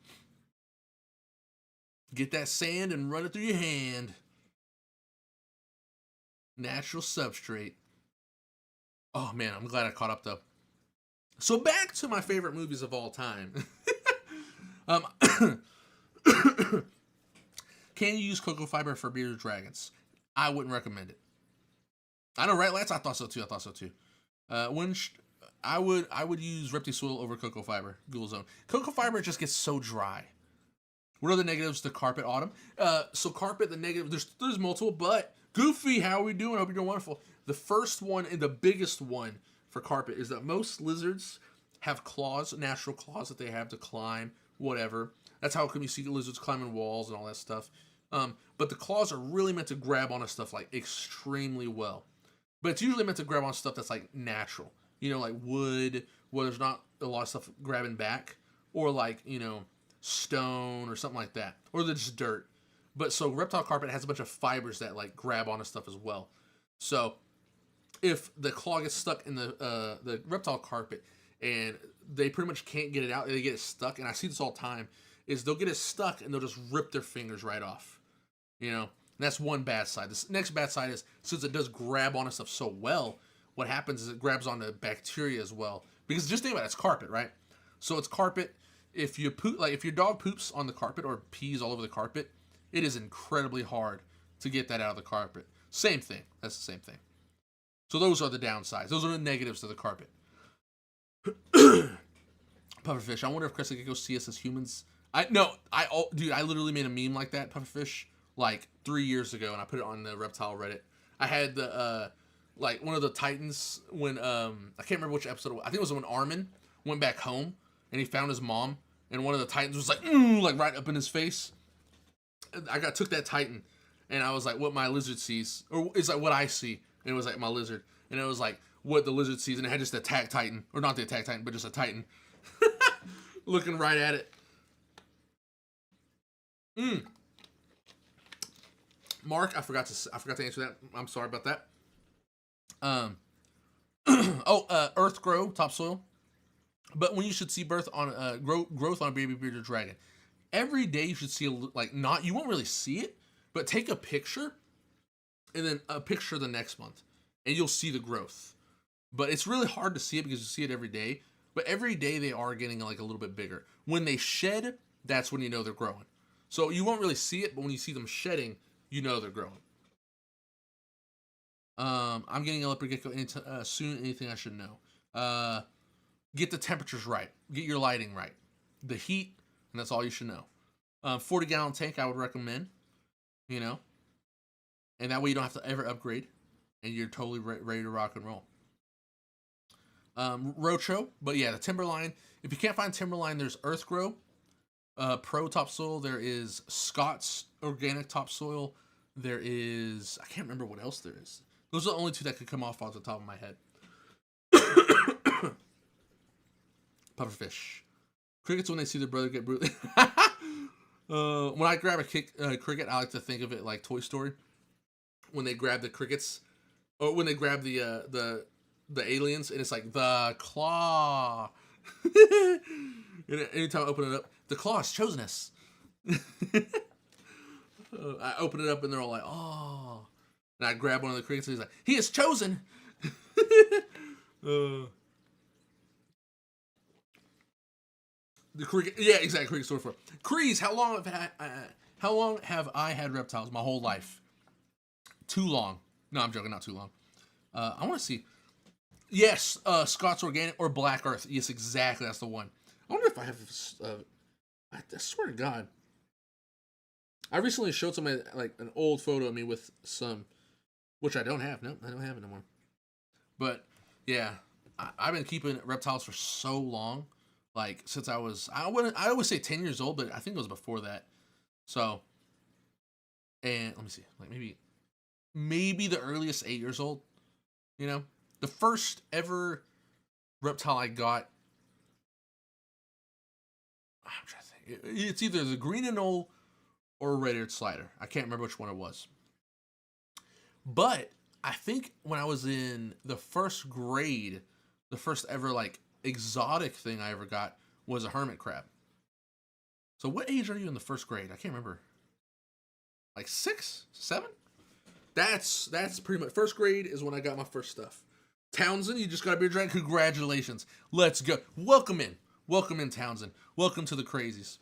Get that sand and run it through your hand. Natural substrate. Oh man, I'm glad I caught up though. So back to my favorite movies of all time. Can you use cocoa fiber for bearded dragons? I wouldn't recommend it. I know, right, Lance? I thought so too. I would use Reptile soil over cocoa fiber. Ghoul Zone. Cocoa fiber just gets so dry. What are the negatives to carpet, Autumn? So carpet, the negative, there's multiple, but Goofy, how are we doing? Hope you're doing wonderful. The first one and the biggest one for carpet is that most lizards have claws, natural claws that they have to climb, whatever. That's how come you see lizards climbing walls and all that stuff. But the claws are really meant to grab onto stuff like extremely well. But it's usually meant to grab on stuff that's like natural, like wood, where there's not a lot of stuff grabbing back, or like, stone or something like that, or they're just dirt. But so reptile carpet has a bunch of fibers that like grab onto stuff as well. So if the claw gets stuck in the reptile carpet and they pretty much can't get it out, they get it stuck, and I see this all the time, is they'll get it stuck and they'll just rip their fingers right off. And that's one bad side. This next bad side is, since it does grab onto stuff so well, what happens is it grabs onto bacteria as well. Because just think about it, it's carpet, right? So it's carpet. If you poop, like if your dog poops on the carpet or pees all over the carpet, it is incredibly hard to get that out of the carpet. Same thing. That's the same thing. So those are the downsides. Those are the negatives to the carpet. Pufferfish. I wonder if Crested Geckos see us as humans. Dude, I literally made a meme like that, Pufferfish, like 3 years ago, and I put it on the Reptile Reddit. I had the like one of the Titans when I can't remember which episode it was. I think it was when Armin went back home and he found his mom, and one of the Titans was like right up in his face. Took that Titan, and I was like, what my lizard sees, or it's like what I see, and it was like my lizard, and it was like what the lizard sees, and it had just Attack Titan, or not the Attack Titan, but just a Titan, looking right at it. Mark, I forgot to answer that. I'm sorry about that. Earth grow topsoil, but when you should see growth on a baby bearded dragon, every day you should see you won't really see it, but take a picture, and then a picture the next month, and you'll see the growth. But it's really hard to see it because you see it every day. But every day they are getting like a little bit bigger. When they shed, that's when you know they're growing. So you won't really see it, but when you see them shedding, you know they're growing. I'm getting a leopard gecko soon. Anything I should know? Get the temperatures right. Get your lighting right. The heat, and that's all you should know. 40-gallon tank I would recommend. And that way you don't have to ever upgrade, and you're totally ready to rock and roll. Rocho, but yeah, the Timberline. If you can't find Timberline, there's Earthgrow, Pro Topsoil. There is Scott's Organic Topsoil. There is, I can't remember what else there is. Those are the only two that could come off the top of my head. Pufferfish. Crickets, when they see their brother get brutally. When I grab a cricket, I like to think of it like Toy Story. When they grab the crickets, or when they grab the aliens, and it's like the claw. And anytime I open it up, the claw has chosen us. I open it up and they're all like, oh. And I grab one of the crickets and he's like, he is chosen. The cricket, yeah, exactly. Cricket story for Crease. How long have I had reptiles? My whole life. Too long. No, I'm joking. Not too long. I want to see. Yes, Scott's Organic or Black Earth. Yes, exactly. That's the one. I wonder if I have. I swear to God. I recently showed somebody like an old photo of me with some, which I don't have. No, I don't have it anymore. But yeah, I've been keeping reptiles for so long. Like since I always say 10 years old, but I think it was before that. So, and let me see, like maybe the earliest 8 years old. The first ever reptile I got, I'm trying to think. It's either the green anole or a red-eared slider. I can't remember which one it was. But I think when I was in the first grade, the first ever like exotic thing I ever got was a hermit crab. So what age are you in the first grade? I can't remember. Like 6, 7? That's pretty much first grade is when I got my first stuff. Townsend, you just got a beard dragon. Congratulations. Let's go. Welcome in, Townsend. Welcome to the crazies.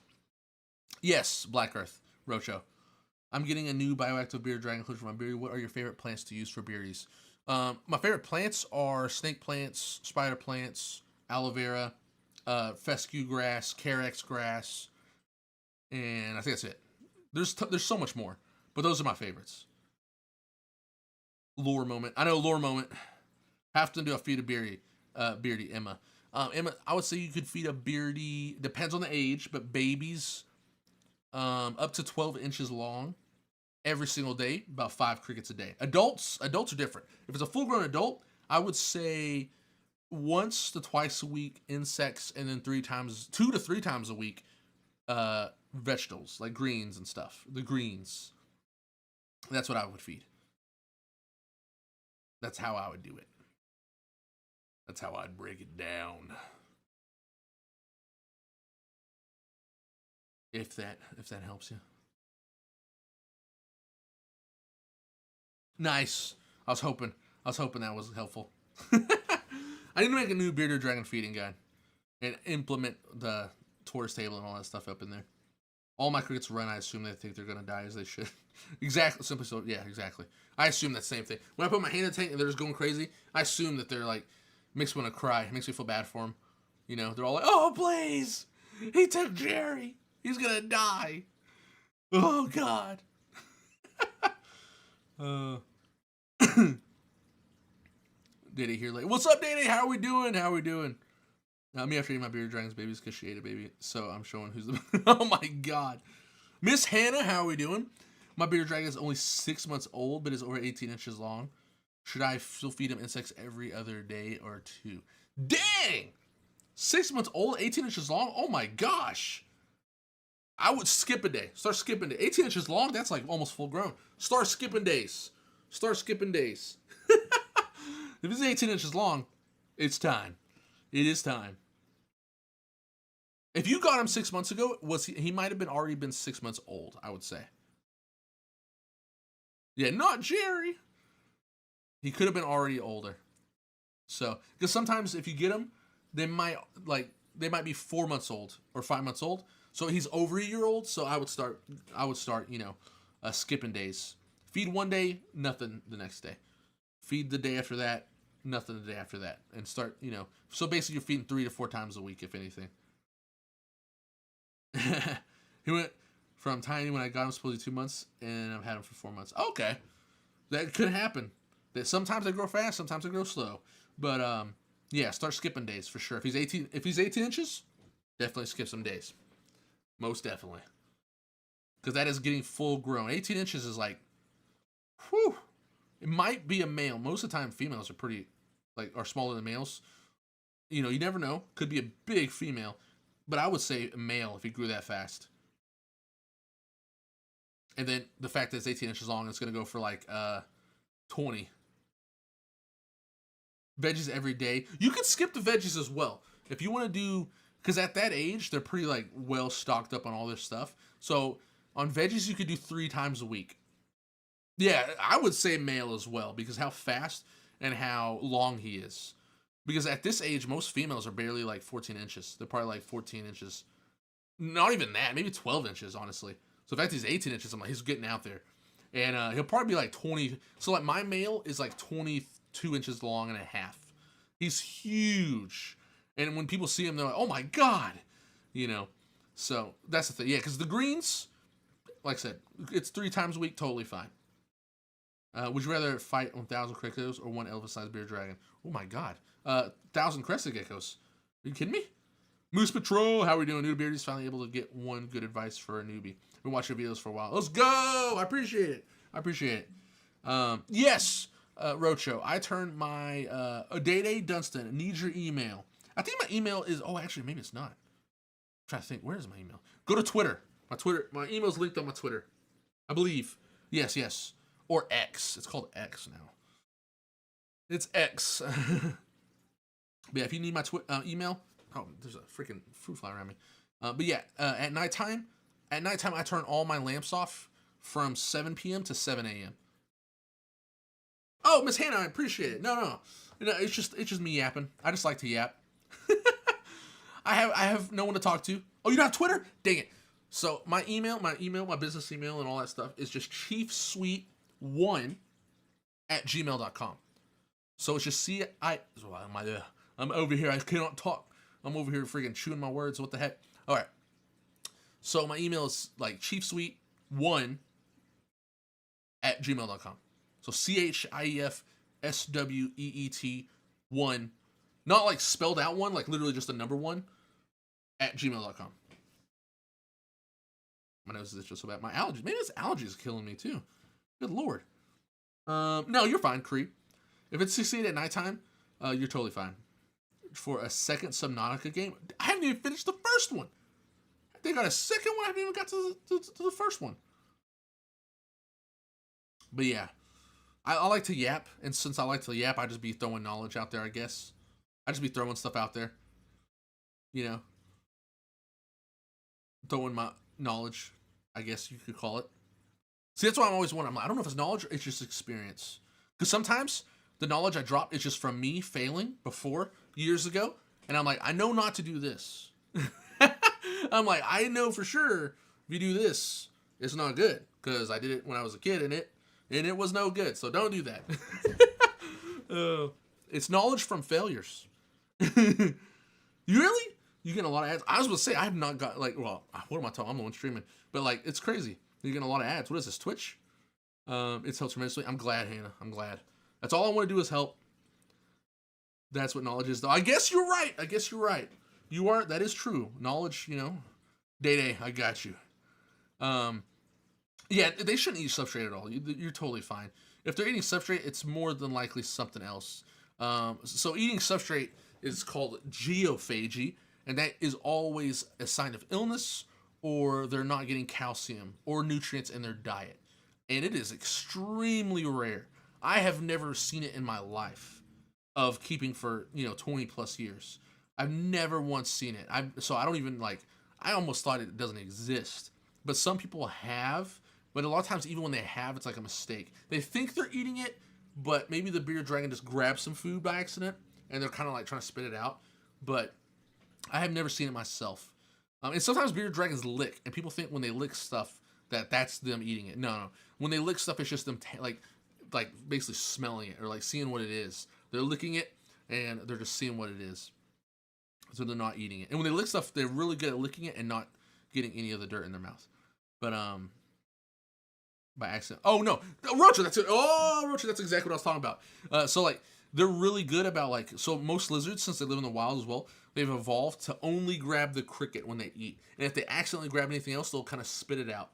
Yes, Black Earth, Rocho. I'm getting a new bioactive beard dragon included for my beard. What are your favorite plants to use for beardies? My favorite plants are snake plants, spider plants, aloe vera, fescue grass, carex grass, and I think that's it. There's so much more, but those are my favorites. Lore moment. I know lore moment. Have to do a feed a beardy, Emma. Emma, I would say you could feed a beardy. Depends on the age, but babies up to 12 inches long every single day, about 5 crickets a day. Adults are different. If it's a full-grown adult, I would say once to twice a week insects, and then 2 to 3 times a week vegetables like greens and stuff. The greens. That's what I would feed. That's how I would do it. That's how I'd break it down. If that helps you. Nice. I was hoping that was helpful. I need to make a new bearded dragon feeding guide and implement the tortoise table and all that stuff up in there. All my crickets run. I assume they think they're gonna die, as they should. Exactly. Simply so. Yeah. Exactly. I assume that same thing. When I put my hand in the tank and they're just going crazy, I assume that they're like, makes me want to cry. It makes me feel bad for them. You know, they're all like, "Oh, please, he took Jerry. He's gonna die. Oh God." Diddy here like, "What's up, Diddy? How are we doing? How are we doing?" Me after eating my bearded dragon's babies because she ate a baby, so I'm showing who's the. Oh my God, Miss Hannah, how are we doing? My bearded dragon is only 6 months old, but is over 18 inches long. Should I still feed him insects every other day or 2? Dang, 6 months old, 18 inches long. Oh my gosh, I would skip a day. Start skipping days. 18 inches long. That's like almost full grown. Start skipping days. Start skipping days. If it's 18 inches long, it's time. It is time. If you got him 6 months ago, he might have already been 6 months old, I would say. Yeah, not Jerry. He could have been already older. So, because sometimes if you get them, they might be 4 months old or 5 months old. So he's over a year old. So I would start, skipping days. Feed one day, nothing the next day. Feed the day after that, nothing the day after that, and start, So basically, you're feeding 3 to 4 times a week, if anything. He went from tiny when I got him supposedly 2 months, and I've had him for 4 months. Okay, that could happen. That sometimes they grow fast, sometimes they grow slow. But yeah, start skipping days for sure. If he's 18 inches, definitely skip some days. Most definitely, because that is getting full grown. 18 inches is like, whew. It might be a male. Most of the time, females are smaller than males. You never know. Could be a big female. But I would say a male if he grew that fast. And then the fact that it's 18 inches long, it's going to go for like 20. Veggies every day. You could skip the veggies as well. If you want to do, because at that age, they're pretty like well stocked up on all this stuff. So on veggies, you could do 3 times a week. Yeah, I would say male as well, because how fast and how long he is. Because at this age, most females are barely like 14 inches. They're probably like 14 inches. Not even that, maybe 12 inches, honestly. So in fact, he's 18 inches. I'm like, he's getting out there. And he'll probably be like 20. So like my male is like 22 inches long and a half. He's huge. And when people see him, they're like, "Oh my God." So that's the thing. Yeah, because the greens, like I said, it's 3 times a week, totally fine. Would you rather fight 1,000 crickets or 1 elephant-sized bearded dragon? Oh my God, 1,000 crested geckos. Are you kidding me? Moose Patrol, how are we doing? New to Beardy's finally able to get one good advice for a newbie. Been watching your videos for a while. Let's go! I appreciate it. Yes, Roadshow. I turned my Day Dunstan needs your email. I think my email is. Oh, actually, maybe it's not. I'm trying to think. Where is my email? Go to Twitter. My email's linked on my Twitter, I believe. Yes. Or X. It's called X now. It's X. But yeah, if you need my email, there's a freaking fruit fly around me. But yeah, at nighttime, I turn all my lamps off from 7 p.m. to 7 a.m. Oh, Miss Hannah, I appreciate it. No, it's just me yapping. I just like to yap. I have no one to talk to. Oh, you don't have Twitter? Dang it. So my business email and all that stuff is just chiefsweet1@gmail.com. So it's just I'm over here. I cannot talk. I'm over here freaking chewing my words. What the heck? All right. So my email is like chiefsweet1@gmail.com. So CHIEFSWEET1, not like spelled out 1, like literally just the number 1 @gmail.com. My nose is just so bad. My allergies. Maybe this allergy is killing me too. Good lord. No, you're fine, Cree. If it's 68 at nighttime, you're totally fine. For a second Subnautica game, I haven't even finished the first one. They got a second one. I haven't even got to the first one. But yeah, I like to yap, and since I like to yap, I just be throwing knowledge out there, I guess. I just be throwing stuff out there. You know, throwing my knowledge, I guess you could call it. See, that's why I'm always wondering. I don't know if it's knowledge or it's just experience. Because sometimes the knowledge I drop is just from me failing before years ago, and I'm like, I know not to do this. I'm like, I know for sure if you do this, it's not good because I did it when I was a kid, and it was no good. So don't do that. It's knowledge from failures. You really? You get a lot of ads. I was going to say I have not got what am I talking? I'm the one streaming, but it's crazy. You're getting a lot of ads. What is this, Twitch? It's helped tremendously. I'm glad, Hannah. I'm glad. That's all I want to do is help. That's what knowledge is, though. I guess you're right. You are. That is true. Knowledge, Day, I got you. Yeah, they shouldn't eat substrate at all. You're totally fine. If they're eating substrate, it's more than likely something else. So eating substrate is called geophagy, and that is always a sign of illness, or they're not getting calcium or nutrients in their diet. And it is extremely rare. I have never seen it in my life of keeping for, 20 plus years. I've never once seen it. So I don't even I almost thought it doesn't exist. But some people have, but a lot of times even when they have, it's like a mistake. They think they're eating it, but maybe the bearded dragon just grabbed some food by accident and they're kind of trying to spit it out. But I have never seen it myself. And sometimes bearded dragons lick, and people think when they lick stuff that's them eating it. No. When they lick stuff, it's just them basically smelling it or seeing what it is. They're licking it and they're just seeing what it is. So they're not eating it. And when they lick stuff, they're really good at licking it and not getting any of the dirt in their mouth. But by accident. Oh no, roaches. That's it. Oh, roaches. That's exactly what I was talking about. So they're really good about so most lizards, since they live in the wild as well, they've evolved to only grab the cricket when they eat. And if they accidentally grab anything else, they'll kind of spit it out.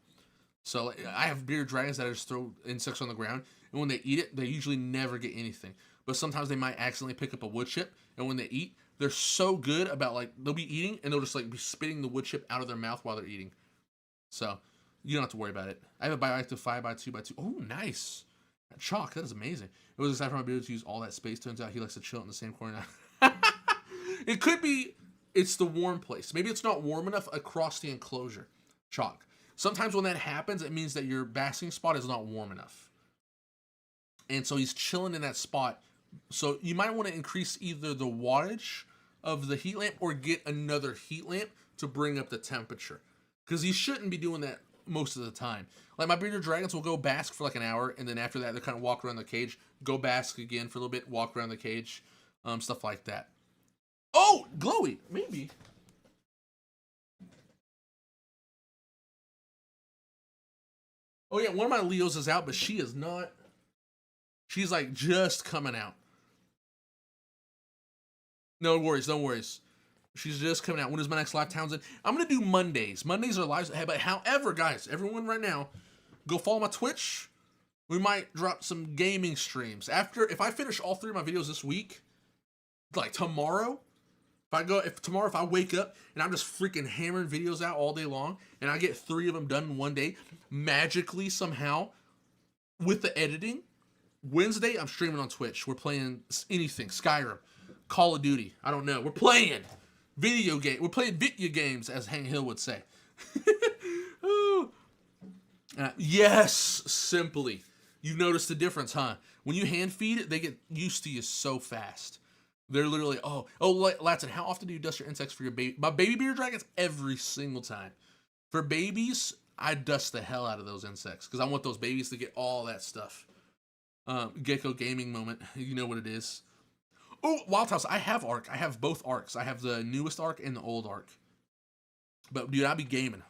So I have bearded dragons that just throw insects on the ground, and when they eat it, they usually never get anything. But sometimes they might accidentally pick up a wood chip, and when they eat, they're so good about they'll be eating and they'll just be spitting the wood chip out of their mouth while they're eating. So you don't have to worry about it. I have a bioactive 5x2x2. Oh, nice. Chalk, that is amazing. It was excited for my ability to use all that space. Turns out he likes to chill in the same corner now. It could be it's the warm place. Maybe it's not warm enough across the enclosure. Chalk. Sometimes when that happens, it means that your basking spot is not warm enough. And so he's chilling in that spot. So you might want to increase either the wattage of the heat lamp or get another heat lamp to bring up the temperature. Because he shouldn't be doing that most of the time. My bearded dragons will go bask for an hour, and then after that, they kind of walk around the cage, go bask again for a little bit, walk around the cage, stuff like that. Oh, glowy, maybe. Oh yeah, one of my Leos is out, but she is not. She's just coming out. No worries. She's just coming out. When is my next live, Townsend? I'm going to do Mondays. Mondays are lives. But however, guys, everyone right now, go follow my Twitch. We might drop some gaming streams. If I finish all 3 of my videos this week, tomorrow, if I wake up and I'm just freaking hammering videos out all day long, and I get 3 of them done in one day, magically somehow, with the editing, Wednesday, I'm streaming on Twitch. We're playing anything. Skyrim, Call of Duty. I don't know. We're playing video games, as Hank Hill would say. Yes, simply. You notice the difference, huh? When you hand feed it, they get used to you so fast. They're literally, Latson, how often do you dust your insects for your baby? My baby bearded dragons, every single time. For babies, I dust the hell out of those insects because I want those babies to get all that stuff. Gecko gaming moment. You know what it is. Oh, Wild House. I have Arc. I have both Arcs. I have the newest Arc and the old Arc. But, dude, I'll be gaming.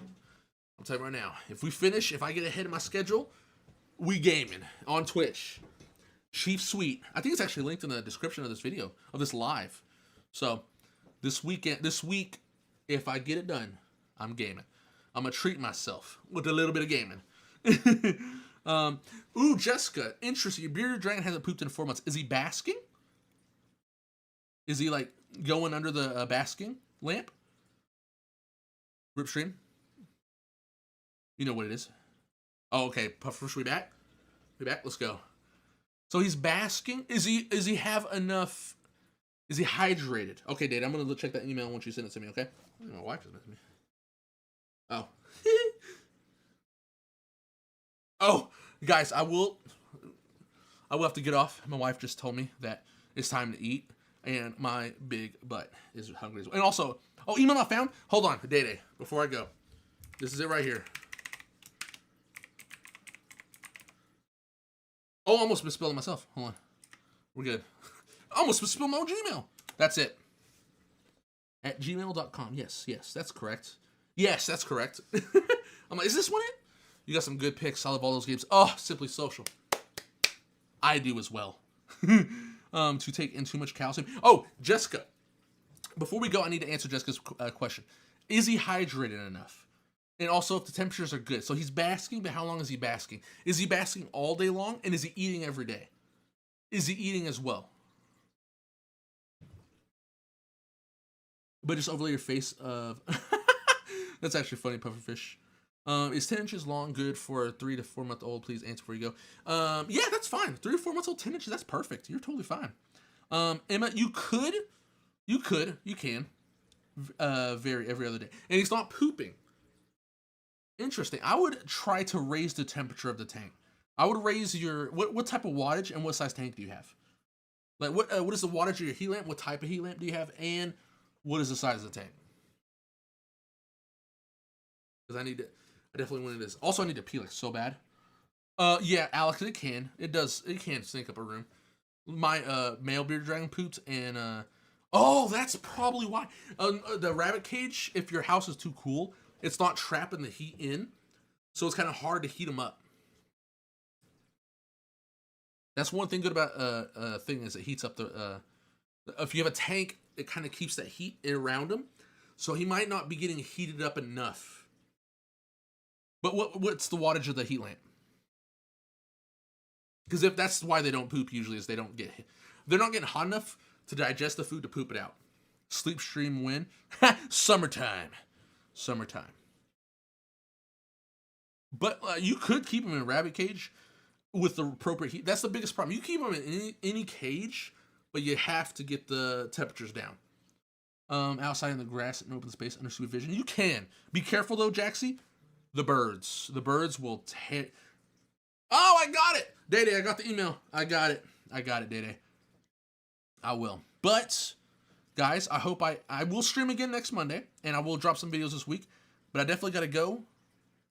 I'll tell you right now. If I get ahead of my schedule, we gaming on Twitch. Chief Suite. I think it's actually linked in the description of this video, of this live. So, this week, if I get it done, I'm gaming. I'm gonna treat myself with a little bit of gaming. Ooh, Jessica, interesting. Your bearded dragon hasn't pooped in 4 months. Is he basking? Is he like going under the basking lamp? Ripstream? You know what it is. Oh, okay. Pufferfish, we back? We back? Let's go. So he's basking. Is he have enough? Is he hydrated? Okay, Dave, I'm gonna check that email once you send it to me, okay? My wife just messaged me. Oh. Oh, guys, I will have to get off. My wife just told me that it's time to eat, and my big butt is hungry as well. And also, oh, email not found? Hold on, Day, before I go. This is it right here. Oh, almost misspelled it myself. Hold on. We're good. Almost misspelled my own Gmail. That's it. At gmail.com. Yes, that's correct. Yes, that's correct. I'm like, is this one it? You got some good picks. I love all those games. Oh, Simply Social. I do as well. To take in too much calcium. Oh, Jessica. Before we go, I need to answer Jessica's question. Is he hydrated enough? And also, if the temperatures are good. So he's basking, but how long is he basking? Is he basking all day long? And is he eating every day? Is he eating as well? But just overlay your face of... That's actually funny, Pufferfish. Is 10 inches long good for a 3 to 4 month old? Please answer before you go. Yeah, that's fine. 3 to 4 months old, 10 inches, that's perfect. You're totally fine. Emma, you can vary every other day. And he's not pooping. Interesting. I would try to raise the temperature of the tank. I would raise your... What type of wattage and what size tank do you have? Like, what is the wattage of your heat lamp? What type of heat lamp do you have? And what is the size of the tank? Because I definitely wanted this. Also, I need to pee like so bad. Yeah, Alex, it can. It can stink up a room. My male bearded dragon pooped and oh, that's probably why. The rabbit cage, if your house is too cool, it's not trapping the heat in, so it's kind of hard to heat them up. That's one thing good about thing is it heats up the if you have a tank, it kind of keeps that heat around him, so he might not be getting heated up enough. But what's the wattage of the heat lamp? Because if that's why they don't poop usually is they're not getting hot enough to digest the food to poop it out. Sleep stream win. Summertime. But you could keep them in a rabbit cage with the appropriate heat. That's the biggest problem. You keep them in any cage, but you have to get the temperatures down. Outside in the grass in open space under supervision. You can. Be careful though, Jaxie. The birds will take... Oh, I got it! Day, I got the email. I got it, Day. I will. But, guys, I hope I will stream again next Monday, and I will drop some videos this week, but I definitely got to go,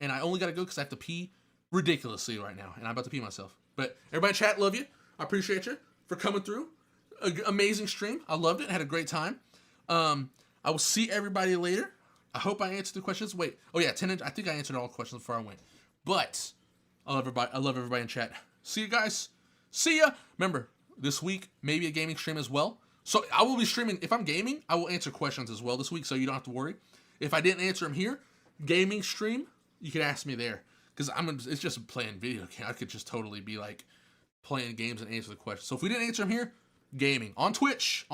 and I only got to go because I have to pee ridiculously right now, and I'm about to pee myself. But, everybody in chat, love you. I appreciate you for coming through. Amazing stream. I loved it. Had a great time. I will see everybody later. I hope I answered the questions. Wait. Oh, yeah, 10 inch. I think I answered all the questions before I went. But, I love everybody in chat. See you guys. See ya. Remember, this week, maybe a gaming stream as well. So I will be streaming. If I'm gaming, I will answer questions as well this week, so you don't have to worry. If I didn't answer them here, gaming stream, you can ask me there. Because it's just playing video game. I could just totally be like playing games and answer the questions. So if we didn't answer them here, gaming. On Twitch.